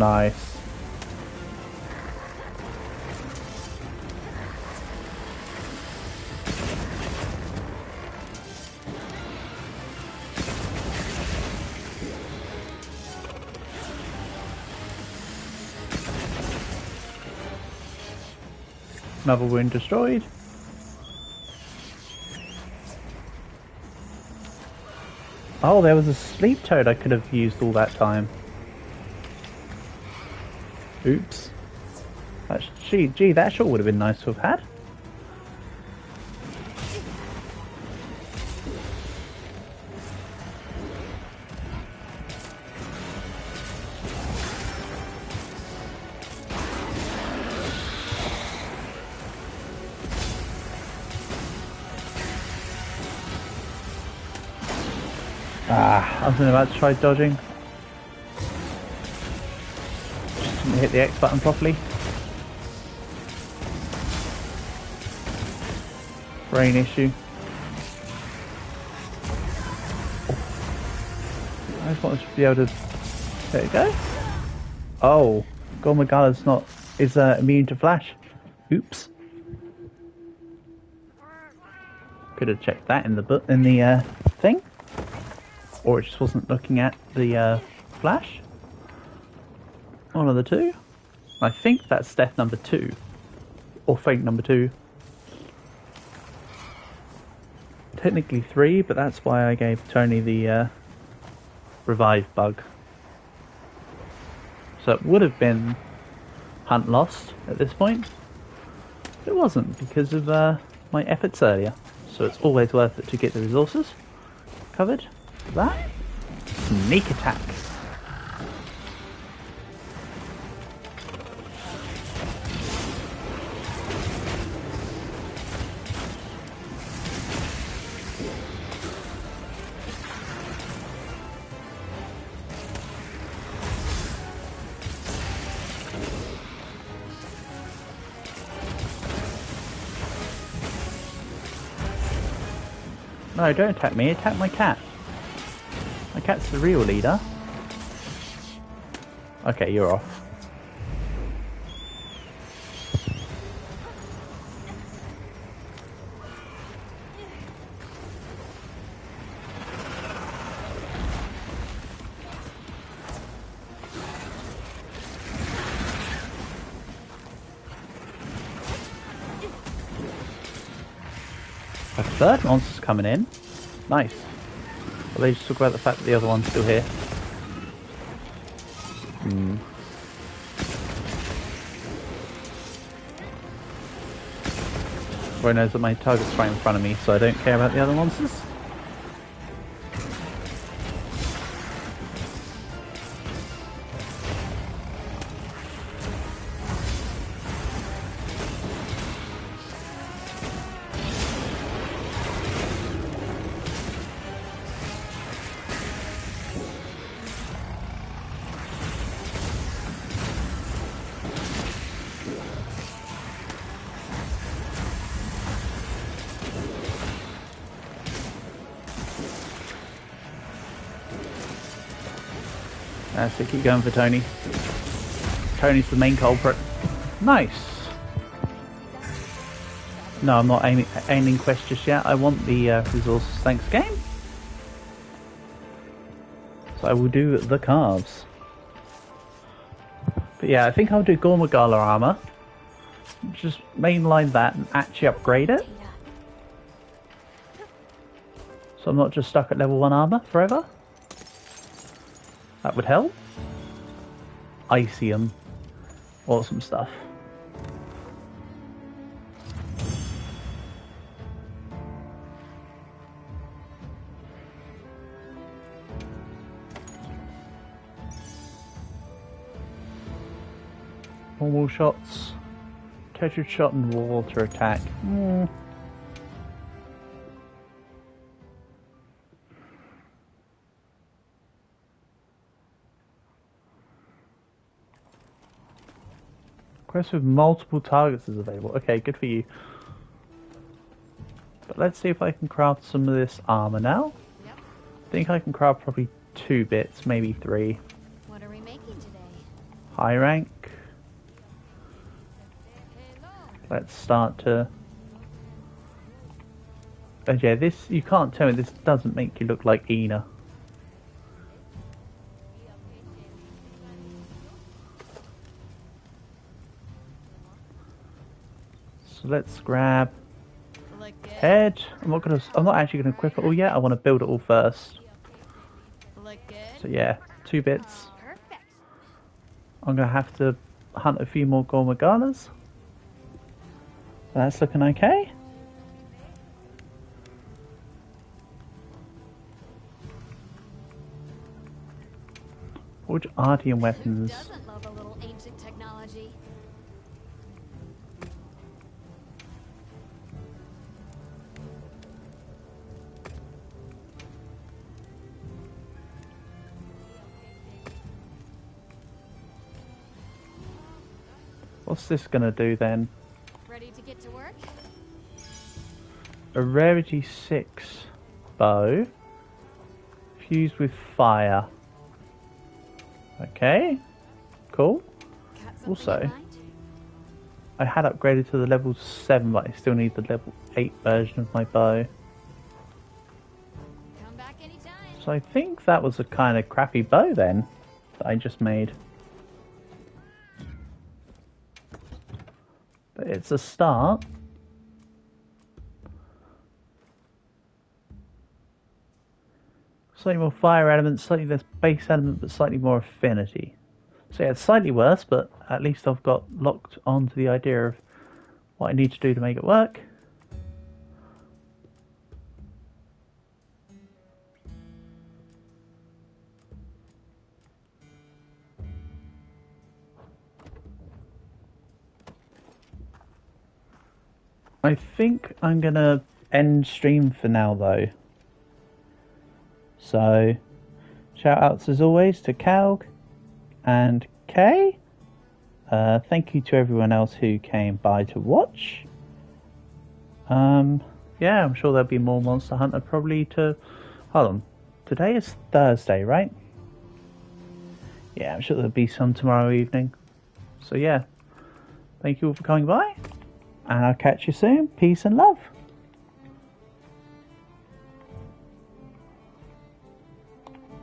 Nice. Another wound destroyed. Oh, there was a sleep toad I could have used all that time. Oops. Gee, that sure would have been nice to have had. Ah, I was about to try dodging. Just didn't hit the X button properly. Brain issue. I just wanted to be able to... There you go. Oh, Gormagala's not... is immune to flash. Oops. Could have checked that in the thing. Or it just wasn't looking at the flash. One of the two. I think that's death number 2. Or fate number 2. Technically 3, but that's why I gave Tony the revive bug. So it would have been hunt lost at this point. But it wasn't because of my efforts earlier. So it's always worth it to get the resources covered. That sneak attack. No, don't attack me, attack my cat. My cat's the real leader. Okay, you're off. A third monster's coming in. Nice. Well, they just talk about the fact that the other one's still here. Everyone knows that my target's right in front of me, so I don't care about the other monsters. That's it, keep going for Tony. Tony's the main culprit. Nice! No, I'm not aiming quest just yet. I want the resources thanks game. So I will do the calves. But yeah, I think I'll do Gormagala armor. Just mainline that and actually upgrade it. So I'm not just stuck at level 1 armor forever. That would help. Icium. Awesome stuff. Normal shots. Tetra shot and water attack. Quest with multiple targets is available. Okay, good for you. But let's see if I can craft some of this armor now. Yep. I think I can craft probably 2 bits, maybe 3. What are we making today? High rank. Let's start to... Oh yeah, this, you can't tell me this doesn't make you look like Ina. So let's grab head. I'm not actually gonna equip it all yet. I want to build it all first. So yeah, 2 bits. Perfect. I'm gonna have to hunt a few more Gormagalas. That's looking okay. Forge Artian weapons. Doesn't love a little ancient technology. What's this gonna do then? Ready to get to work? A rarity 6 bow fused with fire. Okay, cool. Got something Also, in mind? I had upgraded to the level 7, but I still need the level 8 version of my bow. Come back anytime. So I think that was a kind of crappy bow then that I just made. But it's a start. Slightly more fire element, slightly less base element, but slightly more affinity. So yeah, it's slightly worse, but at least I've got locked onto the idea of what I need to do to make it work. I think I'm gonna end stream for now though. So, shout outs as always to Calg and Kay. Thank you to everyone else who came by to watch. Yeah, I'm sure there'll be more Monster Hunter probably to... Hold on. Today is Thursday, right? Yeah, I'm sure there'll be some tomorrow evening. So yeah, thank you all for coming by. And I'll catch you soon. Peace and love.